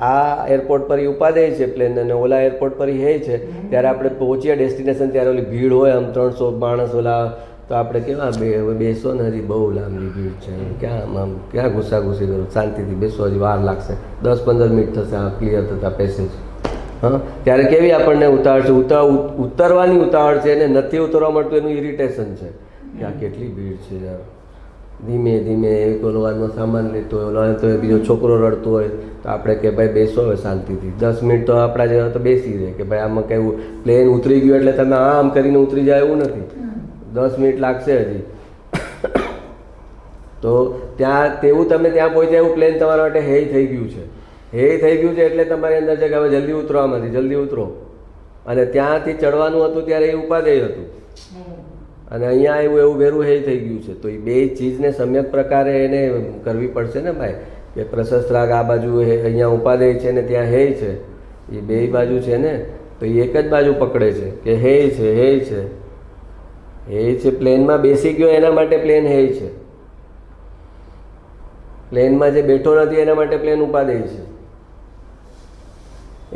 આ એરપોર્ટ પર એ ઉપાદેય છે પ્લેન અને ઓલા એરપોર્ટ પર એ હે છે. ત્યારે આપણે પહોંચીએ ડેસ્ટિનેશન ત્યારે ઓલી ભીડ હોય આમ 300 માણસ ઓલા, તો આપણે કેવા બેસો ને હજી બહુ લાંબી ભીડ છે, ક્યાં ઘૂસાઘૂસી કરો, શાંતિથી બેસો, હજી વાર લાગશે, 10-15 મિનિટ થશે આ ક્લિયર થતા પેસેજ. હા, ત્યારે કેવી આપણને ઉતાવળ છે, ઉતરવાની ઉતાવળ છે અને નથી ઉતરવા મળતું એનું ઇરિટેશન છે કે આ કેટલી ભીડ છે યાર. ધીમે ધીમે એક ઓલવાનો સામાન લેતો હોય, ઓલો તો બીજો છોકરો રડતો હોય તો આપણે કે ભાઈ બેસો હવે શાંતિથી. 10 મિનિટ તો આપણા જેવા તો બેસી રહે કે ભાઈ આમાં કેવું પ્લેન ઉતરી ગયું એટલે તમે આમ કરીને ઉતરી જાય એવું નથી, 10 મિનિટ લાગશે હજી. તો ત્યાં તેવું તમે ત્યાં પહોંચ્યા એવું પ્લેન તમારા માટે હેય થઈ ગયું છે. હેય થઈ ગયું છે એટલે તમારી અંદર છે કે હવે જલ્દી ઉતરો, આમાંથી જલ્દી ઉતરો. અને ત્યાંથી ચડવાનું હતું ત્યારે એ ઉપાદેય હતું અને અહીંયા એવું વેરું હેય થઈ ગયું છે. તો એ બે ચીજને સમ્યક પ્રકારે એને કરવી પડશે ને ભાઈ, કે પ્રશસ્ત રાગ આ બાજુ અહીંયા ઉપાદેય છે ને ત્યાં હેય છે, એ બે બાજુ છે ને. તો એ એક જ બાજુ પકડે છે કે હેય છે, હેય છે, હેય છે. પ્લેનમાં બેસી ગયો એના માટે પ્લેન હેય છે, પ્લેનમાં જે બેઠો નથી એના માટે પ્લેન ઉપાદેય છે.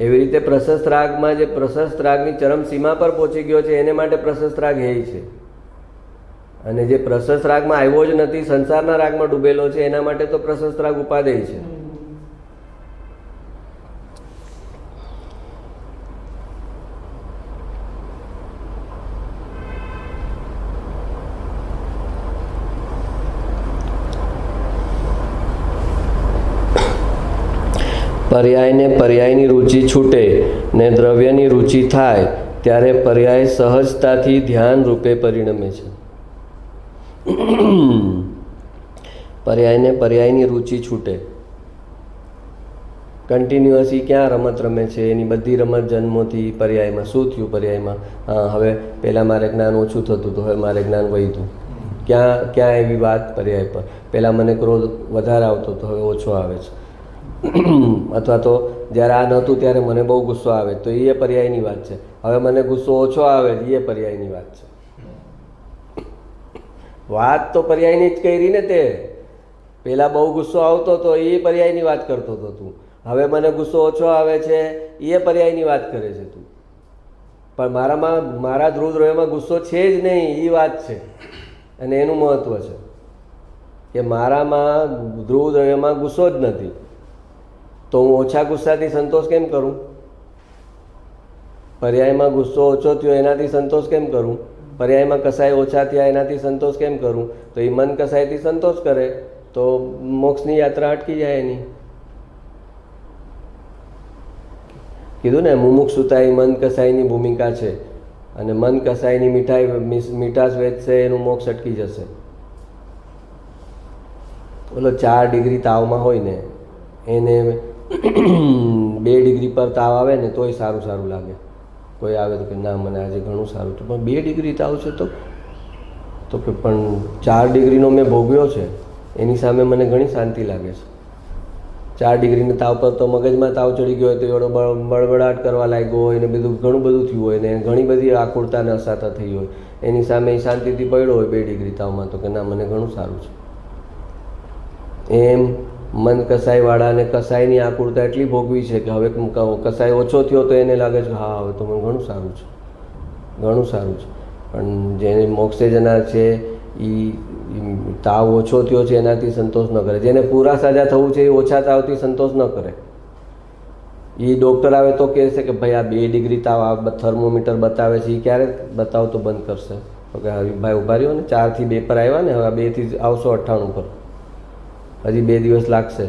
એવી રીતે પ્રશસ્ત રાગમાં જે પ્રશસ્ત રાગની ચરમ સીમા પર પહોંચી ગયો છે એને માટે પ્રશસ્ત રાગ હેય છે. અને જે પ્રશસ્ત રાગમાં આવ્યો જ નથી, સંસારના રાગમાં ડૂબેલો છે, એના માટે તો પ્રશસ્ત રાગ ઉપાદેય છે. પર્યાયને પર્યાયની રુચિ છૂટે ને દ્રવ્યની રુચિ થાય ત્યારે પર્યાય સહજતાથી ધ્યાન રૂપે પરિણમે છે. પર્યાયને પર્યાયની રુચિ છૂટે, કન્ટિન્યુઅસલી ક્યાં રમત રમે છે, એની બધી રમત જન્મોથી પર્યાયમાં શું થયું? પર્યાયમાં હા, હવે પહેલાં મારે જ્ઞાન ઓછું થતું તો હવે મારે જ્ઞાન વધ્યું. ક્યાં એવી વાત પર્યાય પર? પહેલાં મને ક્રોધ વધારે આવતો તો હવે ઓછો આવે છે. અથવા તો જ્યારે આ નહોતું ત્યારે મને બહુ ગુસ્સો આવે તો એ પર્યાયની વાત છે. હવે મને ગુસ્સો ઓછો આવે એ પર્યાયની વાત છે. વાત તો પર્યાયની જ કરી ને. તે પહેલાં બહુ ગુસ્સો આવતો તો એ પર્યાયની વાત કરતો હતો તું. હવે મને ગુસ્સો ઓછો આવે છે એ પર્યાયની વાત કરે છે તું. પણ મારા ધ્રુવદ્રવ્યમાં ગુસ્સો છે જ નહીં એ વાત છે. અને એનું મહત્ત્વ છે કે મારામાં ધ્રુવદ્રવ્યમાં ગુસ્સો જ નથી, તો હું ઓછા ગુસ્સાથી સંતોષ કેમ કરું? પર્યાયમાં ગુસ્સો ઓછો થયો એનાથી સંતોષ કેમ કરું? પર્યાયમાં કસાય ઓછા થયા એનાથી સંતોષ કેમ કરું? તો એ મન કસાયથી સંતોષ કરે તો મોક્ષની યાત્રા અટકી જાય એની. કીધું ને, મુમુક્ષુતા એ મન કસાયની ભૂમિકા છે અને મન કસાયની મીઠાશ વેચશે એનું મોક્ષ અટકી જશે. બોલો 4 ડિગ્રી તાવમાં હોય ને એને 2 ડિગ્રી પર તાવ આવે ને તોય સારું લાગે. કોઈ આવે તો કે ના મને આજે ઘણું સારું હતું, પણ 2 ડિગ્રી તાવ છે તો તો કે પણ 4 ડિગ્રીનો મેં ભોગવ્યો છે, એની સામે મને ઘણી શાંતિ લાગે છે. 4 ડિગ્રીના તાવ પર તો મગજમાં તાવ ચડી ગયો હોય તો એવડો બળબડાટ કરવા લાગ્યો હોય ને બધું ઘણું બધું થયું હોય ને ઘણી બધી આકુરતા ને અસાતા થઈ હોય, એની સામે એ શાંતિથી પડ્યો હોય 2 ડિગ્રી તાવમાં, તો કે ના મને ઘણું સારું છે. એમ મન કસાઈવાળાને કસાઈની આકુરતા એટલી ભોગવી છે કે હવે કસાઈ ઓછો થયો તો એને લાગે છે હા હવે તો મને ઘણું સારું છે, ઘણું સારું છે. પણ જેને મોક્ષે જનાર છે એ તાવ ઓછો થયો છે એનાથી સંતોષ ન કરે. જેને પૂરા સાજા થવું છે એ ઓછા તાવથી સંતોષ ન કરે. એ ડૉક્ટર આવે તો કહે છે કે ભાઈ આ 2 ડિગ્રી તાવ આ થર્મોમીટર બતાવે છે, એ ક્યારે બતાવતો બંધ કરશે? તો કે ભાઈ ઉભા રહ્યો ને, 4 થી 2 પર આવ્યા ને, હવે 2 થી આવશો 98 પર, હજી 2 દિવસ લાગશે.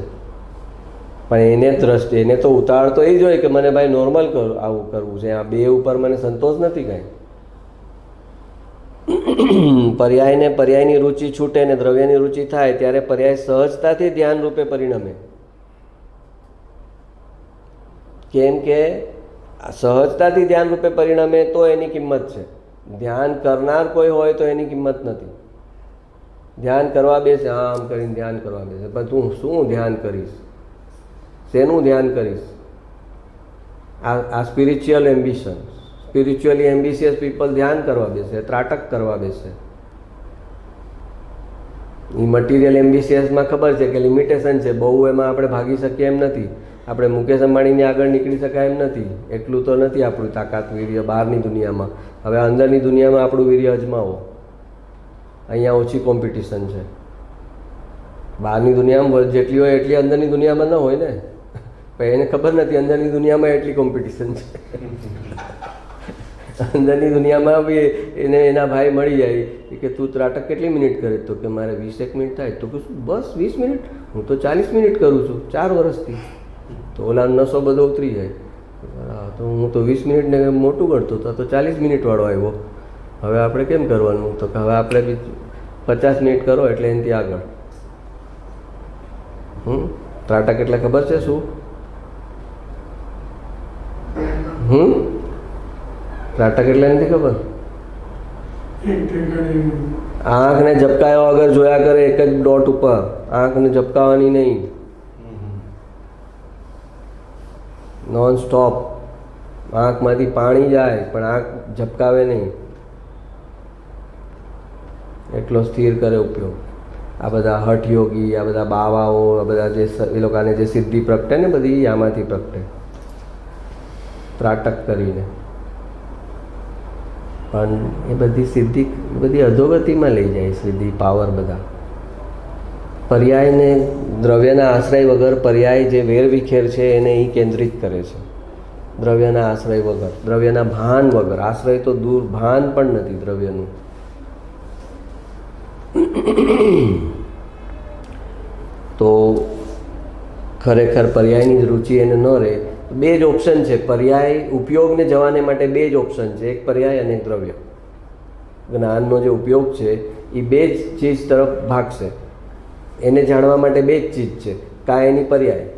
પણ એને દ્રષ્ટિ એને તો ઉતાવળ તો એ જ હોય કે મને ભાઈ નોર્મલ આવું કરવું છે, આ 2 ઉપર મને સંતોષ નથી કાંઈ. પર્યાયની રુચિ છૂટે ને દ્રવ્યની રુચિ થાય ત્યારે પર્યાય સહજતાથી ધ્યાન રૂપે પરિણમે. કેમ કે સહજતાથી ધ્યાન રૂપે પરિણમે તો એની કિંમત છે. ધ્યાન કરનાર કોઈ હોય તો એની કિંમત નથી. ધ્યાન કરવા બેસે, આમ કરીને ધ્યાન કરવા બેસે, પણ તું શું ધ્યાન કરીશ? શેનું ધ્યાન કરીશ? આ spiritual ambition, spiritually ambitious people ધ્યાન કરવા બેસે, ત્રાટક કરવા બેસે. એ મટીરિયલ એમ્બિશિયસમાં ખબર છે કે લિમિટેશન છે, બહુ એમાં આપણે ભાગી શકીએ એમ નથી. આપણે મુકેશ અંબાણીની આગળ નીકળી શકાય એમ નથી. એટલું તો નથી આપણું તાકાત, વીર્ય બહારની દુનિયામાં. હવે અંદરની દુનિયામાં આપણું વીર્ય અજમાવો. અહીંયા ઓછી કોમ્પિટિશન છે. બહારની દુનિયામાં જેટલી હોય એટલી અંદરની દુનિયામાં ન હોય ને, પણ એને ખબર નથી અંદરની દુનિયામાં એટલી કોમ્પિટિશન છે. અંદરની દુનિયામાં બી એને એના ભાઈ મળી જાય કે તું ત્રાટક કેટલી મિનિટ કરે? તો કે મારે 21 મિનિટ થાય. તો કે શું બસ 20 મિનિટ? હું તો 40 મિનિટ કરું છું 4 વર્ષથી. તો ઓલા નસો બધો ઉતરી જાય. તો હું તો 20 મિનિટને મોટું ગણતો હતો, તો 40 મિનિટવાળો આવ્યો. હવે આપણે કેમ કરવાનું? તો કે હવે આપણે બી 50 મિનિટ કરો એટલે એનાથી આગળ. ત્રાટક એટલે ખબર છે શું? ત્રાટક એટલે નથી ખબર? આંખને ઝપકાયા વગર જોયા કરે એક જ ડોટ ઉપર. આંખને ઝપકાવાની નહીં, નોન સ્ટોપ. આંખમાંથી પાણી જાય પણ આંખ ઝપકાવે નહીં, એટલો સ્થિર કરે ઉપયોગ. આ બધા હઠ યોગી, આ બધા બાવાઓ, આ બધા જે એ લોકોને જે સિદ્ધિ પ્રગટે ને બધી આમાંથી પ્રગટે, ત્રાટક કરીને. પણ એ બધી સિદ્ધિ બધી અધોગતિમાં લઈ જાય. સિદ્ધિ પાવર બધા પર્યાયને દ્રવ્યના આશ્રય વગર પર્યાય જે વેરવિખેર છે એને એ કેન્દ્રિત કરે છે. દ્રવ્યના આશ્રય વગર, દ્રવ્યના ભાન વગર. આશ્રય તો દૂર, ભાન પણ નથી દ્રવ્યનું. તો ખરેખર પર્યાયની જ રુચિ એને ન રહે. 2 જ ઓપ્શન છે પર્યાય ઉપયોગને જવાને માટે. 2 જ ઓપ્શન છે, એક પર્યાય અને એક દ્રવ્ય. જ્ઞાનનો જે ઉપયોગ છે એ 2 જ ચીજ તરફ ભાગશે. એને જાણવા માટે 2 જ ચીજ છે, કાં એની પર્યાય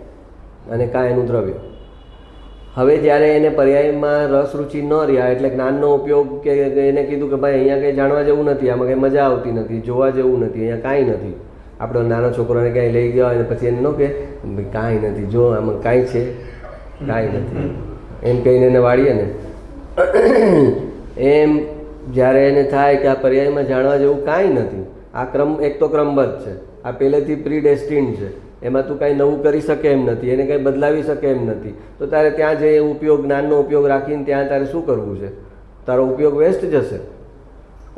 અને કાં એનું દ્રવ્ય. હવે જ્યારે એને પર્યાયમાં રસ રુચિ ન રહ્યા એટલે જ્ઞાનનો ઉપયોગ કે એને કીધું કે ભાઈ અહીંયા કંઈ જાણવા જેવું નથી, આમાં કંઈ મજા આવતી નથી, જોવા જેવું નથી, અહીંયા કાંઈ નથી. આપણો નાનો છોકરોને ક્યાંય લઈ ગયા હોય અને પછી એને ન કહે કાંઈ નથી, જો આમાં કાંઈ છે, કાંઈ નથી એમ કહીને એને વાળીએ ને, એમ જ્યારે એને થાય કે આ પર્યાયમાં જાણવા જેવું કાંઈ નથી, આ ક્રમ એક તો ક્રમબદ્ધ છે, આ પહેલેથી પ્રીડેસ્ટિન્ડ છે, એમાં તું કાંઈ નવું કરી શકે એમ નથી, એને કાંઈ બદલાવી શકે એમ નથી, તો તારે ત્યાં જે ઉપયોગ, જ્ઞાનનો ઉપયોગ રાખીને ત્યાં તારે શું કરવું છે? તારો ઉપયોગ વેસ્ટ જશે.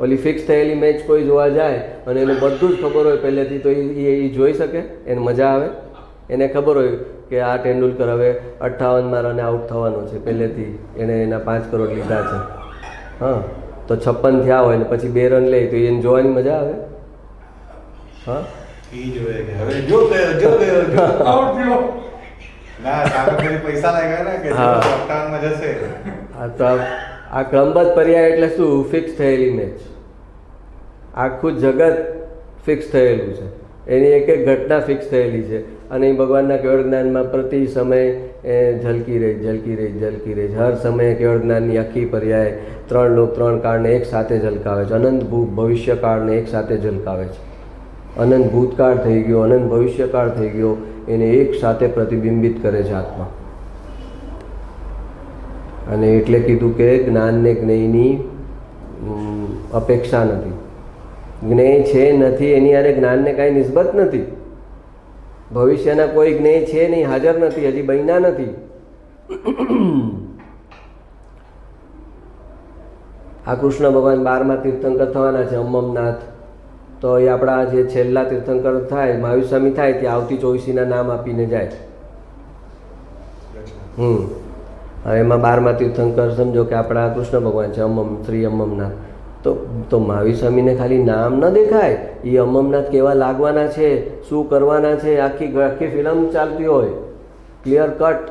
ઓલી ફિક્સ થયેલી મેચ કોઈ જોવા જાય અને એને બધું જ ખબર હોય પહેલેથી, તો એ જોઈ શકે? એને મજા આવે? એને ખબર હોય કે આ તેંડુલકર હવે 58 રને આઉટ થવાનો છે, પહેલેથી એને એના 5 કરોડ લીધા છે, હા, તો 56 થયા હોય ને પછી 2 રન લે તો એને જોવાની મજા આવે? હા, આ ક્રમબદ્ધ પર્યાય એટલે શું? ફિક્સ થયેલી મેચ. આખું જગત ફિક્સ થયેલું છે, એની એક એક ઘટના ફિક્સ થયેલી છે. અને એ ભગવાનના કેવળ જ્ઞાનમાં પ્રતિ સમય ઝલકી રહી હર સમયે કેવળ જ્ઞાનની આખી પર્યાય 3 લોક 3 કાળને એક સાથે ઝલકાવે છે. અનંત ભવિષ્યકાળને એક સાથે ઝલકાવે છે. અનંત ભૂતકાળ થઈ ગયો, અનંત ભવિષ્યકાળ થઈ ગયો, એને એક સાથે પ્રતિબિંબિત કરે છે આત્મા. અને એટલે કીધું કે જ્ઞાનને જ્ઞેયની અપેક્ષા નથી. જ્ઞેય છે નથી એની હારે જ્ઞાનને કાંઈ નિસ્બત નથી. ભવિષ્યના કોઈ જ્ઞેય છે નહીં, હાજર નથી, હજી બન્યા નથી. આ કૃષ્ણ ભગવાન 12મા તીર્થંકર થવાના છે, અમ્મમનાથ. તો એ આપણા જે છેલ્લા તીર્થંકર થાય, મહાવીર સ્વામી થાય, ત્યાં આવતી 24ના નામ આપીને જાય. હવે એમાં 12મા તીર્થંકર સમજો કે આપણા કૃષ્ણ ભગવાન છે, શ્રી અમ્મમનાથ. તો મહાવીર સ્વામીને ખાલી નામ ન દેખાય, એ અમ્મમનાથ કેવા લાગવાના છે, શું કરવાના છે, આખી ફિલ્મ ચાલતી હોય, ક્લિયર કટ.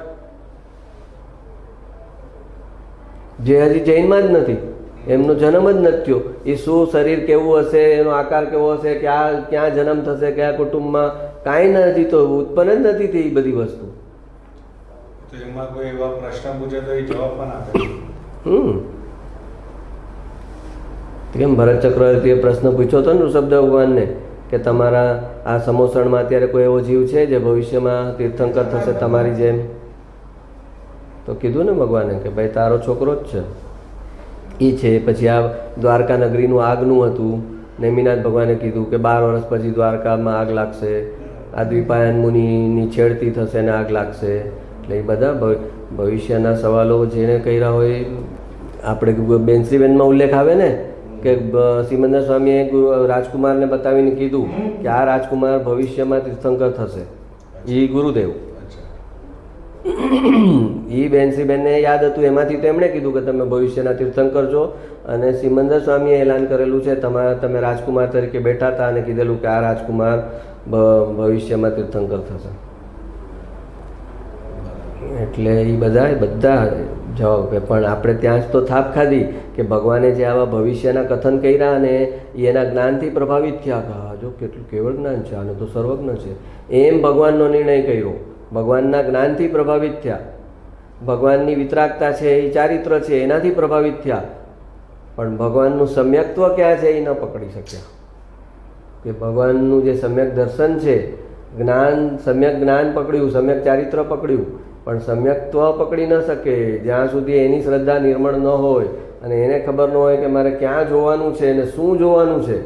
જે હજી જૈનમાં જ નથી, એમનો જન્મ જ નથી થયો, એ શું શરીર કેવું હશે, એનો આકાર કેવો હશે, ક્યાં જન્મ થશે, કયા કુટુંબમાં, કાંઈ નથી, તો ઉત્પન્ન જ નથી થઈ એ બધી વસ્તુ. તો એમાં કોઈ એવા પ્રશ્ન પૂછે તો એ જવાબ પણ આપે. કેમ ભરત ચક્રવર્તીએ પ્રશ્ન પૂછ્યો હતો ને ઋષભદેવ ભગવાનને કે તમારા આ સમોસણમાં અત્યારે કોઈ એવો જીવ છે જે ભવિષ્યમાં તીર્થંકર થશે તમારી જેમ? તો કીધું ને ભગવાને કે ભાઈ તારો છોકરો જ છે, એ છે. પછી આ દ્વારકા નગરીનું આગનું હતું, નેમિનાથ ભગવાને કીધું કે 12 વર્ષ પછી દ્વારકામાં આગ લાગશે, આ દ્વિપાયન મુનિની છેડતી થશે ને આગ લાગશે. એટલે એ બધા ભવિષ્યના સવાલો જેને કર્યા હોય. આપણે બેનશ્રીબેનમાં ઉલ્લેખ આવે ને કે સિમંદર સ્વામીએ રાજકુમારને બતાવીને કીધું કે આ રાજકુમાર ભવિષ્યમાં તીર્થંકર થશે. એ ગુરુદેવ, એ બેનશ્રીબેનને યાદ હતું, એમાંથી તો એમણે કીધું કે તમે ભવિષ્યના તીર્થંકર છો. અને સિમંદર સ્વામીએ એલાન કરેલું છે, તમે રાજકુમાર તરીકે બેઠા હતા અને કીધેલું કે આ રાજકુમાર ભવિષ્યમાં તીર્થંકર થશે. એટલે એ બધા જવાબ. પણ આપણે ત્યાં જ તો થાપ ખાધી કે ભગવાને જે આવા ભવિષ્યના કથન કર્યા અને એના જ્ઞાનથી પ્રભાવિત થયા. જો કેટલું કેવળ જ્ઞાન છે, આને તો સર્વજ્ઞ છે, એમ ભગવાનનો નિર્ણય કર્યો. ભગવાનના જ્ઞાનથી પ્રભાવિત થયા. ભગવાનની વિતરાગતા છે, એ ચારિત્ર છે, એનાથી પ્રભાવિત થયા. પણ ભગવાનનું સમ્યક્ત્વ ક્યાં છે એ ન પકડી શક્યા. કે ભગવાનનું જે સમ્યક દર્શન છે, સમ્યક જ્ઞાન પકડ્યું, સમ્યક ચારિત્ર પકડ્યું, પણ સમ્યક્ત્વ પકડી ન શકે જ્યાં સુધી એની શ્રદ્ધા નિર્મળ ન હોય અને એને ખબર ન હોય કે મારે ક્યાં જોવાનું છે અને શું જોવાનું છે.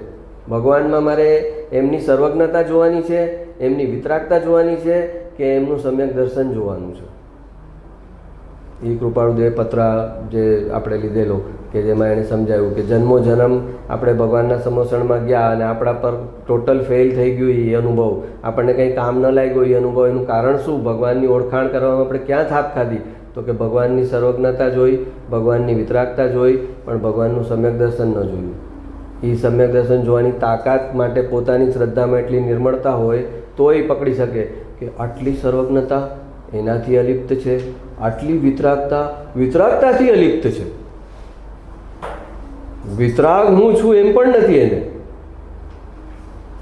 ભગવાનમાં મારે એમની સર્વજ્ઞતા જોવાની છે, એમની વિતરાગતા જોવાની છે, કે એમનું સમ્યક દર્શન જોવાનું છે. એ કૃપાળુદેવ પત્ર જે આપણે લીધેલો કે જેમાં એણે સમજાવ્યું કે જન્મો જન્મ આપણે ભગવાનના સમોસણમાં ગયા અને આપણા પર ટોટલ ફેલ થઈ ગયું એ અનુભવ, આપણને કંઈ કામ ન લાગ્યો એ અનુભવ. એનું કારણ શું? ભગવાનની ઓળખાણ કરવામાં આપણે ક્યાં થાપ ખાધી? તો કે ભગવાનની સર્વજ્ઞતા જોઈ, ભગવાનની વિતરાગતા જોઈ, પણ ભગવાનનું સમ્યક દર્શન ન જોયું. એ સમ્યક દર્શન જોવાની તાકાત માટે પોતાની શ્રદ્ધામાં એટલી નિર્મળતા હોય તો એ પકડી શકે કે આટલી સર્વજ્ઞતા એનાથી અલિપ્ત છે, આટલી વિતરાગતાથી અલિપ્ત છે. વિતરાગ હું છું એમ પણ નથી એને,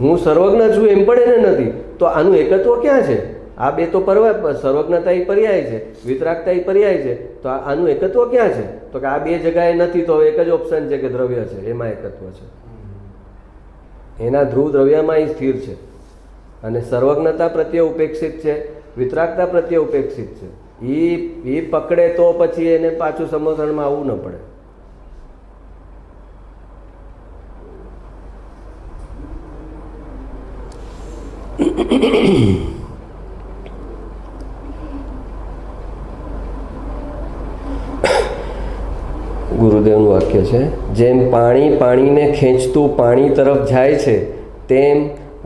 હું સર્વજ્ઞ છું એમ પણ એને નથી. તો આનું એકત્વ ક્યાં છે? આ બે તો સર્વજ્ઞતા એ પર્યાય છે, વિતરાગતા એ પર્યાય છે. તો આનું એકત્વ ક્યાં છે? તો કે આ બે જગ્યાએ નથી. તો એક જ ઓપ્શન છે કે દ્રવ્ય છે, એમાં એકત્વ છે. એના ધ્રુવ દ્રવ્યમાં એ સ્થિર છે અને સર્વજ્ઞતા પ્રત્યે ઉપેક્ષિત છે, વિતરાગતા પ્રત્યે ઉપેક્ષિત છે. એ પકડે તો પછી એને પાછું સમોસણમાં આવવું ન પડે. ગુરુદેવનું વાક્ય છે, જેમ પાણી પાણીને ખેંચતું પાણી તરફ જાય છે, તેમ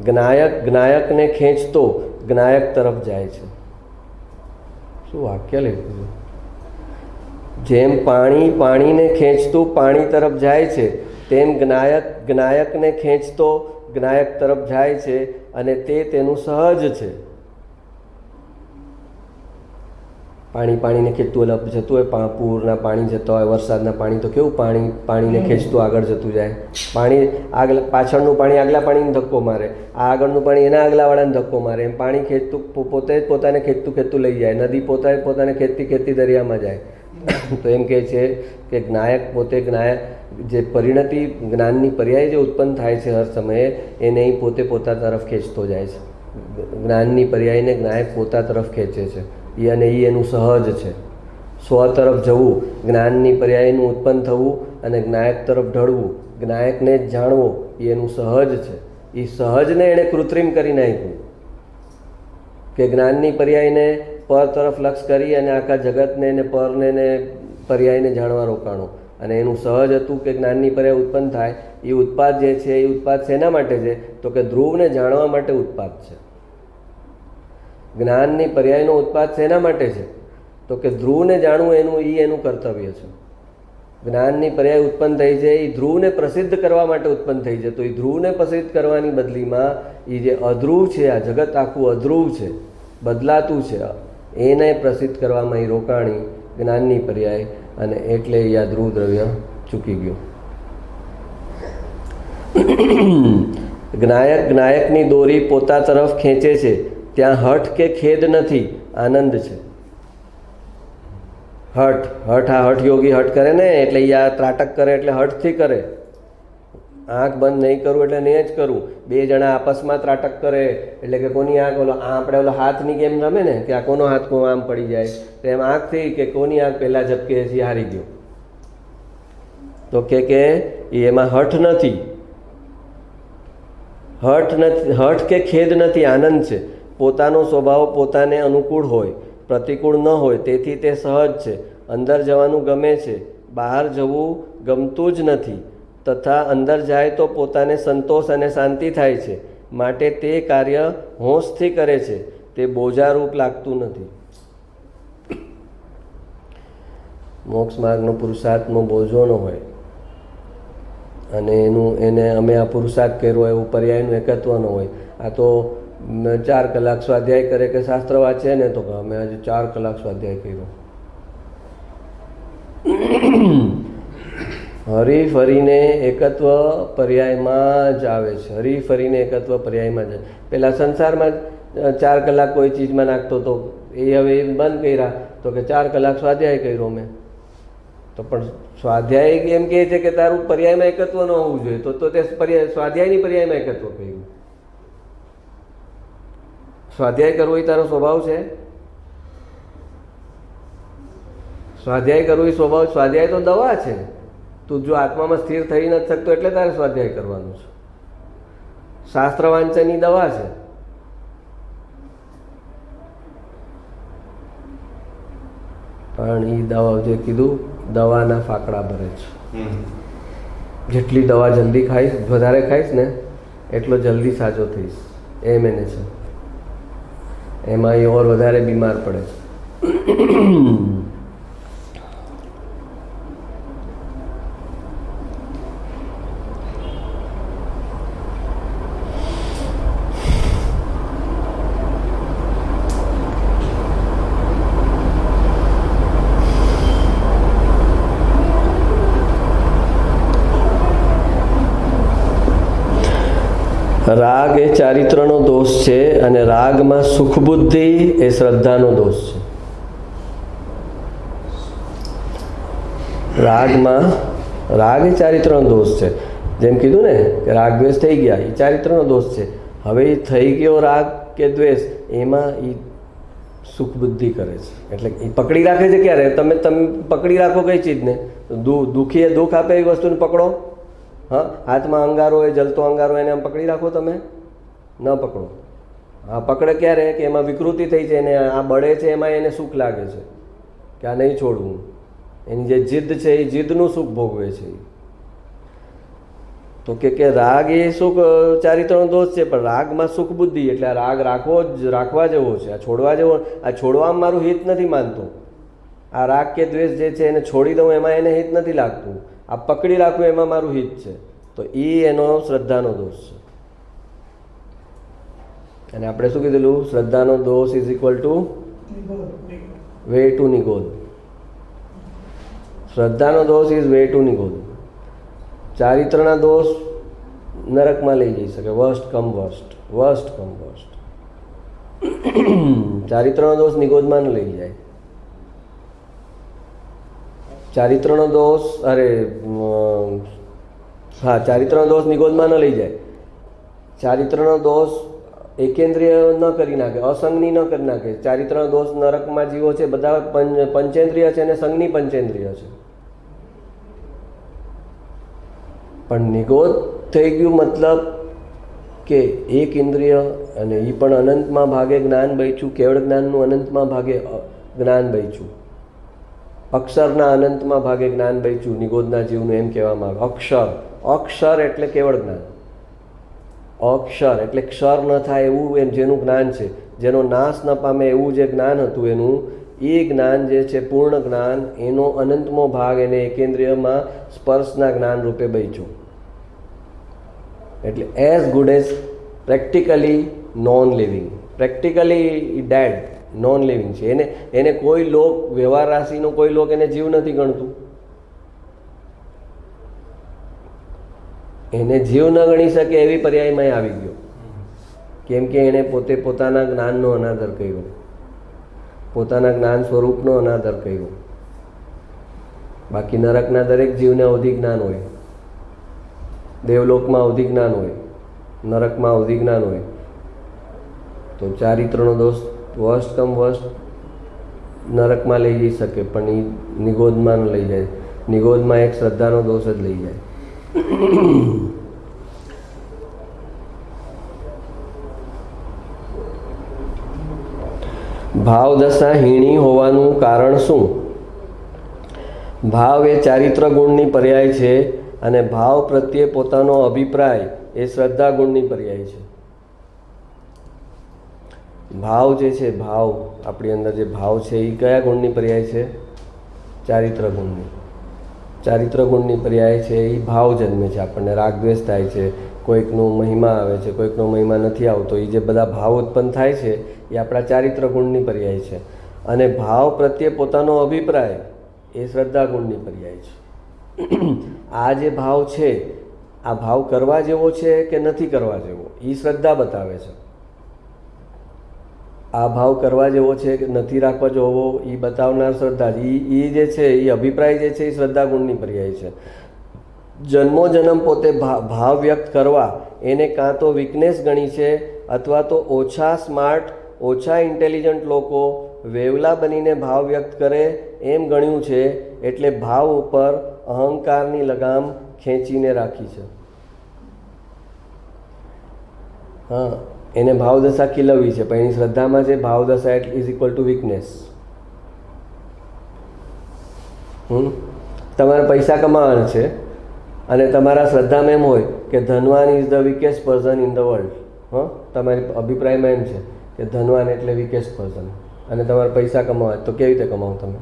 જ્ઞાયકને ખેંચતો જ્ઞાયક તરફ જાય છે. શું વાક્ય લખ્યું છે? જેમ પાણી પાણીને ખેંચતું પાણી તરફ જાય છે, તેમ જ્ઞાયકને ખેંચતો જ્ઞાયક તરફ જાય છે અને તે તેનું સહજ છે. પાણીને ખેંચતું એટલે જતું હોય, પૂરના પાણી જતા હોય, વરસાદના પાણી તો કેવું પાણીને ખેંચતું આગળ જતું જાય. પાણી પાછળનું પાણી આગલા પાણીને ધક્કો મારે, આ આગળનું પાણી એના આગલાવાળાને ધક્કો મારે, એમ પાણી ખેંચતું પોતે જ પોતાને ખેંચતું લઈ જાય. નદી પોતાને ખેંચતી દરિયામાં જાય. તો એમ કહે છે કે જ્ઞાયક જે પરિણતિ જ્ઞાનની પર્યાય જે ઉત્પન્ન થાય છે હર સમયે, એને એ પોતે પોતા તરફ ખેંચતો જાય છે. જ્ઞાનની પર્યાયને જ્ઞાયક પોતા તરફ ખેંચે છે, અને એ એનું સહજ છે. સ્વ તરફ જવું, જ્ઞાનની પર્યાયનું ઉત્પન્ન થવું અને જ્ઞાયક તરફ ઢળવું, જ્ઞાયકને જ જાણવો, એ એનું સહજ છે. એ સહજને એણે કૃત્રિમ કરી નાખ્યું કે જ્ઞાનની પર્યાયને પર તરફ લક્ષ કરી અને આખા જગતને ને પરને ને પર્યાયને જાણવા રોકાણો. અને એનું સહજ હતું કે જ્ઞાનની પર્યાય ઉત્પન્ન થાય. એ ઉત્પાદ જે છે એ ઉત્પાદ શેના માટે છે? તો કે ધ્રુવને જાણવા માટે ઉત્પાદ છે. જ્ઞાનની પર્યાયનો ઉત્પાદ શેના માટે છે? તો કે ધ્રુવને જાણવું એનું કર્તવ્ય છે. જ્ઞાનની પર્યાય ઉત્પન્ન થઈ છે એ ધ્રુવને પ્રસિદ્ધ કરવા માટે ઉત્પન્ન થઈ છે. તો એ ધ્રુવને પ્રસિદ્ધ કરવાની બદલીમાં એ જે અધ્રુવ છે, આ જગત આખું અધ્રુવ છે, બદલાતું છે, એને પ્રસિદ્ધ કરવામાં એ રોકાણી જ્ઞાનની પર્યાય, અને એટલે એ આ ધ્રુવ દ્રવ્ય ચૂકી ગયો. જ્ઞાયકની દોરી પોતા તરફ ખેંચે છે, ત્યાં હઠ કે ખેદ નથી, આનંદ છે. હઠ યોગી હઠ કરે ને, એટલે આ ત્રાટક કરે એટલે હઠથી કરે. આંખ બંધ નહીં કરું એટલે નહીં જ કરું. બે જણા આપસમાં ત્રાટક કરે એટલે કે કોની આંખ આપણે હાથની ગેમ રમે ને, કે આ કોનો હાથ આમ પડી જાય, તો એમ આંખથી કે કોની આંખ પહેલાં ઝપકે છે હારી ગયો. તો કે એમાં હઠ નથી, હઠ કે ખેદ નથી, આનંદ છે. પોતાનો સ્વભાવ પોતાને અનુકૂળ હોય, પ્રતિકૂળ ન હોય, તેથી તે સહજ છે. અંદર જવાનું ગમે છે, બહાર જવું ગમતું જ નથી, તથા અંદર જાય તો પોતાને સંતોષ અને શાંતિ થાય છે. માટે તે કાર્ય હોંશથી કરે છે, તે બોજારૂપ લાગતું નથી. મોક્ષ માર્ગનો પુરુષાર્થનો બોજો ન હોય, અને એને અમે આ પુરુષાર્થ કર્યો એવું પર્યાયનું એકત્વ ન હોય. આ તો 4 કલાક સ્વાધ્યાય કરે કે શાસ્ત્ર વાંચે ને, તો અમે આજે 4 કલાક સ્વાધ્યાય કર્યો. હરી ફરીને એકત્વ પર્યાયમાં જ આવે છે. હરી ફરીને એકત્વ પર્યાયમાં જ. પહેલાં સંસારમાં 4 કલાક કોઈ ચીજમાં નાખતો હતો, એ હવે બંધ કર્યા, તો કે 4 કલાક સ્વાધ્યાય કર્યો મેં. તો પણ સ્વાધ્યાય એમ કહે છે કે તારું પર્યાયમાં એકત્વ ન હોવું જોઈએ, તો તે સ્વાધ્યાયની પર્યાયમાં એકત્વ કર્યું. સ્વાધ્યાય કરવો એ તારો સ્વભાવ છે? સ્વાધ્યાય કરવો એ સ્વભાવ? સ્વાધ્યાય તો દવા છે. તું જો આત્મામાં સ્થિર થઈ નથી શકતો એટલે તારે સ્વાધ્યાય કરવાનું છે. શાસ્ત્ર વાંચનની દવા છે. પણ એ દવા જે કીધું, દવાના ફાકડા ભરે છે. જેટલી દવા જલ્દી ખાઈશ, વધારે ખાઈશ ને, એટલો જલ્દી સાજો થઈશ, એમ એને છે. એમાં એ ઓર વધારે બીમાર પડે છે. રાગ એ ચારિત્રનો દોષ છે, અને રાગમાં સુખ બુદ્ધિ એ શ્રદ્ધાનો દોષ છે. રાગ એ ચારિત્રનો દોષ છે. જેમ કીધું ને કે રાગ દ્વેષ થઈ ગયા, એ ચારિત્રનો દોષ છે. હવે એ થઈ ગયો રાગ કે દ્વેષ, એમાં એ સુખ બુદ્ધિ કરે છે. એટલે એ પકડી રાખે છે. ક્યારે તમે પકડી રાખો કઈ ચીજને? દુઃખી એ દુઃખ આપે એ વસ્તુને પકડો. હા, હાથમાં અંગારો હોય, જલતો અંગારો, એને આમ પકડી રાખો તમે? ન પકડો. હા, પકડે ક્યારે? કે એમાં વિકૃતિ થઈ છે, એને આ બળે છે, એમાં એને સુખ લાગે છે કે આ નહીં છોડવું. એની જે જીદ છે એ જીદનું સુખ ભોગવે છે. તો કે રાગ એ સુખ ચારિત્રનો દોષ છે, પણ રાગમાં સુખ બુદ્ધિ, એટલે આ રાગ રાખવા જેવો છે. આ છોડવા જેવો, આ છોડવામાં મારું હિત નથી માનતો. આ રાગ કે દ્વેષ જે છે એને છોડી દઉં એમાં એને હિત નથી લાગતું. આ પકડી રાખવું એમાં મારું હિત છે. તો એ એનો શ્રદ્ધાનો દોષ છે. અને આપણે શું કીધેલું? શ્રદ્ધાનો દોષ is equal to way to નિગોદ. શ્રદ્ધાનો દોષ ઇઝ વે ટુ નિગોદ. ચારિત્રના દોષ નરકમાં લઈ જઈ શકે. વર્સ્ટ કમ વર્સ્ટ. ચારિત્રનો દોષ નિગોદમાં ન લઈ જાય. ચારિત્રનો દોષ ચારિત્રનો દોષ નિગોદમાં ન લઈ જાય. ચારિત્રનો દોષ એકેન્દ્રિય ન કરી નાખે, અસંગની ન કરી નાખે. ચારિત્રનો દોષ નરકમાં જીવો છે બધા પંચેન્દ્રિય છે અને સંગની પંચેન્દ્રિય છે. પણ નિગોદ થઈ ગયું મતલબ કે એક ઇન્દ્રિય, અને એ પણ અનંતમાં ભાગે જ્ઞાન બચ્યું. કેવળ જ્ઞાનનું અનંતમાં ભાગે જ્ઞાન બચ્યું. અક્ષરના અનંતમાં ભાગે જ્ઞાન બચ્યું. નિગોદના જીવનું એમ કહેવામાં આવે. અક્ષર એટલે કેવળ જ્ઞાન. અક્ષર એટલે ક્ષર ન થાય એવું જેનું જ્ઞાન છે, જેનો નાશ ન પામે એવું જે જ્ઞાન હતું એનું, એ જ્ઞાન જે છે પૂર્ણ જ્ઞાન, એનો અનંતમો ભાગ એને એકેન્દ્રિયમાં સ્પર્શના જ્ઞાન રૂપે બચ્યો. એટલે as good as practically non living, practically dead, non living છે. એને કોઈ લોક, વ્યવહાર રાશિનો કોઈ લોક એને જીવ નથી ગણતું. એને જીવ ન ગણી શકે એવી પર્યાયમાં આવી ગયો. કેમ કે એણે પોતે પોતાના જ્ઞાનનો અનાદર કર્યો, પોતાના જ્ઞાન સ્વરૂપનો અનાદર કર્યો. બાકી નરકના દરેક જીવને અવધિ જ્ઞાન હોય, દેવલોકમાં અવધિ જ્ઞાન હોય, નરકમાં અવધિ જ્ઞાન હોય. તો ચારિત્રનો દોષ વર્સ્ટ કમ વર્સ્ટ નરકમાં લઈ જઈ શકે, પણ એ નિગોદમાં ન લઈ જાય. નિગોદમાં એક શ્રદ્ધાનો દોષ જ લઈ જાય. ભાવ દશા હીણી હોવાનું કારણ શું? ભાવ એ ચારિત્ર ગુણની પર્યાય છે અને ભાવ પ્રત્યે પોતાનો અભિપ્રાય એ શ્રદ્ધા ગુણની પર્યાય છે. ભાવ જે છે, ભાવ આપણી અંદર જે ભાવ છે એ કયા ગુણની પર્યાય છે? ચારિત્ર ગુણની. ચારિત્ર ગુણની પર્યાય છે એ ભાવ જન્મે છે. આપણને રાગદ્વેષ થાય છે, કોઈકનો મહિમા આવે છે, કોઈકનો મહિમા નથી આવતો. એ જે બધા ભાવ ઉત્પન્ન થાય છે એ આપણા ચારિત્ર ગુણની પર્યાય છે. અને ભાવ પ્રત્યે પોતાનો અભિપ્રાય એ શ્રદ્ધા ગુણની પર્યાય છે. આ જે ભાવ છે, આ ભાવ કરવા જેવો છે કે નથી કરવા જેવો, એ શ્રદ્ધા બતાવે છે. આ ભાવ કરવા જેવો છે કે નથી રાખવા જેવો, એ બતાવનાર શ્રદ્ધા. એ જે છે એ અભિપ્રાય જે છે એ શ્રદ્ધા ગુણની પર્યાય છે. જન્મો જન્મ પોતે ભાવ વ્યક્ત કરવા એને કાં તો વીકનેસ ગણી છે, અથવા તો ઓછા સ્માર્ટ, ઓછા ઇન્ટેલિજન્ટ લોકો વેવલા બનીને ભાવ વ્યક્ત કરે એમ ગણ્યું છે. એટલે ભાવ ઉપર અહંકારની લગામ ખેંચીને રાખી છે. હા, એને ભાવદશા ખીલવવી છે, પણ એની શ્રદ્ધામાં છે ભાવદશા ઇઝ ઇક્વલ ટુ વીકનેસ. તમારે પૈસા કમાવાના છે અને તમારા શ્રદ્ધામાં એમ હોય કે ધનવાન is the વીકેસ્ટ person in the world. તમારી અભિપ્રાયમાં એમ છે કે ધનવાન એટલે વીકેસ્ટ પર્સન, અને તમારે પૈસા કમાવા, તો કેવી રીતે કમાવો તમે?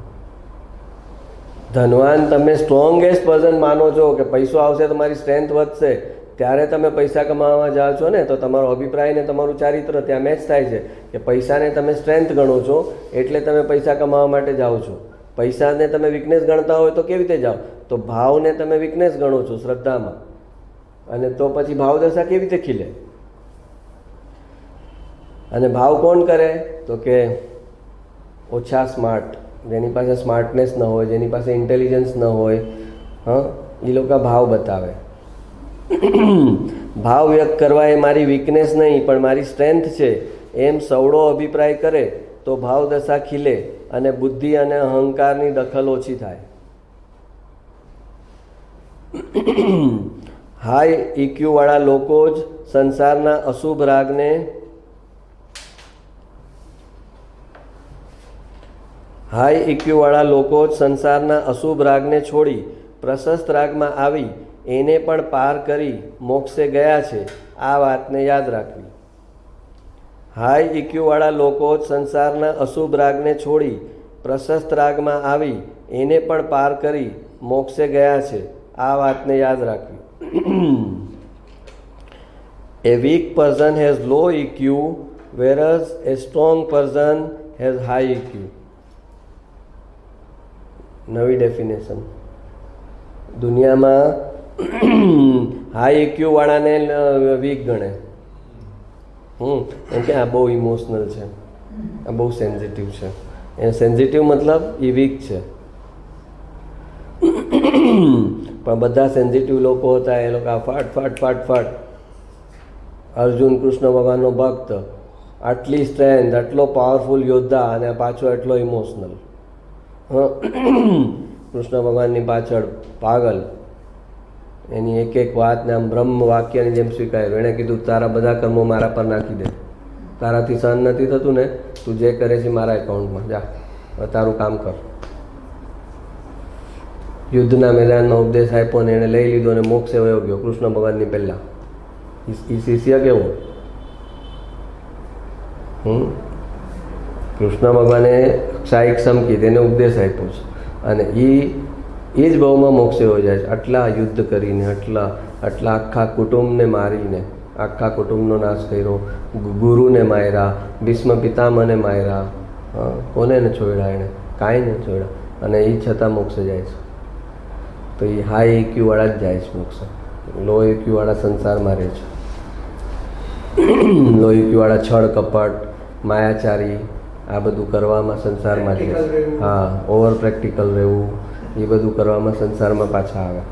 ધનવાન તમે સ્ટ્રોંગેસ્ટ પર્સન માનો છો કે પૈસો આવશે, તમારી સ્ટ્રેન્થ વધશે, ત્યારે તમે પૈસા કમાવા જાઓ છો ને. તો તમારો અભિપ્રાય ને તમારું ચારિત્ર ત્યાં મેચ થાય છે કે પૈસાને તમે સ્ટ્રેન્થ ગણો છો એટલે તમે પૈસા કમાવા માટે જાઓ છો. પૈસાને તમે વીકનેસ ગણતા હોય તો કેવી રીતે જાઓ? તો ભાવને તમે વીકનેસ ગણો છો શ્રદ્ધામાં, અને તો પછી ભાવદશા કેવી રીતે ખીલે? અને ભાવ કોણ કરે? તો કે ઓછા સ્માર્ટ, જેની પાસે સ્માર્ટનેસ ન હોય, જેની પાસે ઇન્ટેલિજન્સ ન હોય, એ લોકો ભાવ બતાવે. ભાવ વ્યક્ત કરવા એ મારી વીકનેસ નહીં પણ મારી સ્ટ્રેન્થ છે એમ સવડો અભિપ્રાય કરે તો ભાવદશા ખીલે અને બુદ્ધિ અને અહંકારની દખલ ઓછી થાય. હાઈ ઇક્યુ વાળા લોકો જ સંસારના અશુભ રાગને હાઈ ઇક્યુ વાળા લોકો જ સંસારના અશુભ રાગને છોડી પ્રશસ્ત રાગમાં આવી એને પણ પાર કરી મોક્ષે ગયા છે. આ વાતને યાદ રાખવી. હાઈ ઇક્યુ વાળા લોકો જ સંસારના અશુભ રાગને છોડી પ્રશસ્ત રાગમાં આવી એને પણ પાર કરી મોક્ષે ગયા છે. આ વાતને યાદ રાખવી. A weak person has low EQ whereas a strong person has high EQ. નવી ડેફિનેશન. દુનિયામાં હાઈ IQ વાળાને વીક ગણે. કેમ કે આ બહુ ઇમોશનલ છે, આ બહુ સેન્સિટિવ છે. એ સેન્સિટિવ મતલબ એ વીક છે. પણ બધા સેન્સિટિવ લોકો હતા એ લોકો ફાટ ફાટ ફાટ ફાટ. અર્જુન કૃષ્ણ ભગવાનનો ભક્ત, આટલી સ્ટ્રેન્થ, આટલો પાવરફુલ યોદ્ધા અને પાછો એટલો ઇમોશનલ. કૃષ્ણ ભગવાનની પાછળ પાગલ, એની એક એક વાતને આમ બ્રહ્મ વાક્યની જેમ સ્વીકાર્યું. એણે કીધું તારા બધા કર્મો મારા પર નાખી દે, તારાથી સહન નથી થતું ને, તું જે કરે છે મારા એકાઉન્ટમાં જા, હવે તારું કામ કર. યુદ્ધના મેદાનમાં ઉપદેશ આપ્યો ને એણે લઈ લીધો અને મોક્ષે વયો ગયો કૃષ્ણ ભગવાનની પહેલાં. એ શિષ્ય કેવો? કૃષ્ણ ભગવાને ક્ષાયિક સમકી તેને ઉપદેશ આપ્યો છે અને એ જ ભાવમાં મોક્ષે હોય જાય છે. આટલા યુદ્ધ કરીને, આટલા આખા કુટુંબને મારીને, આખા કુટુંબનો નાશ કર્યો, ગુરુને માર્યા, ભીષ્મ પિતામહને માર્યા, કોને ને છોડ્યા? એણે કાંઈ ને છોડ્યા, અને એ છતાં મોક્ષે જાય છે. તો એ હાઈ IQ વાળા જ જાય છે મોક્ષે. લો IQ વાળા સંસારમાં રહે છે. લો IQ વાળા છળ કપટ, માયાચારી, આ બધું કરવામાં સંસારમાં જ રહે છે. હા, ઓવર પ્રેક્ટિકલ રહેવું, એ બધું કરવામાં સંસારમાં પાછા આવે.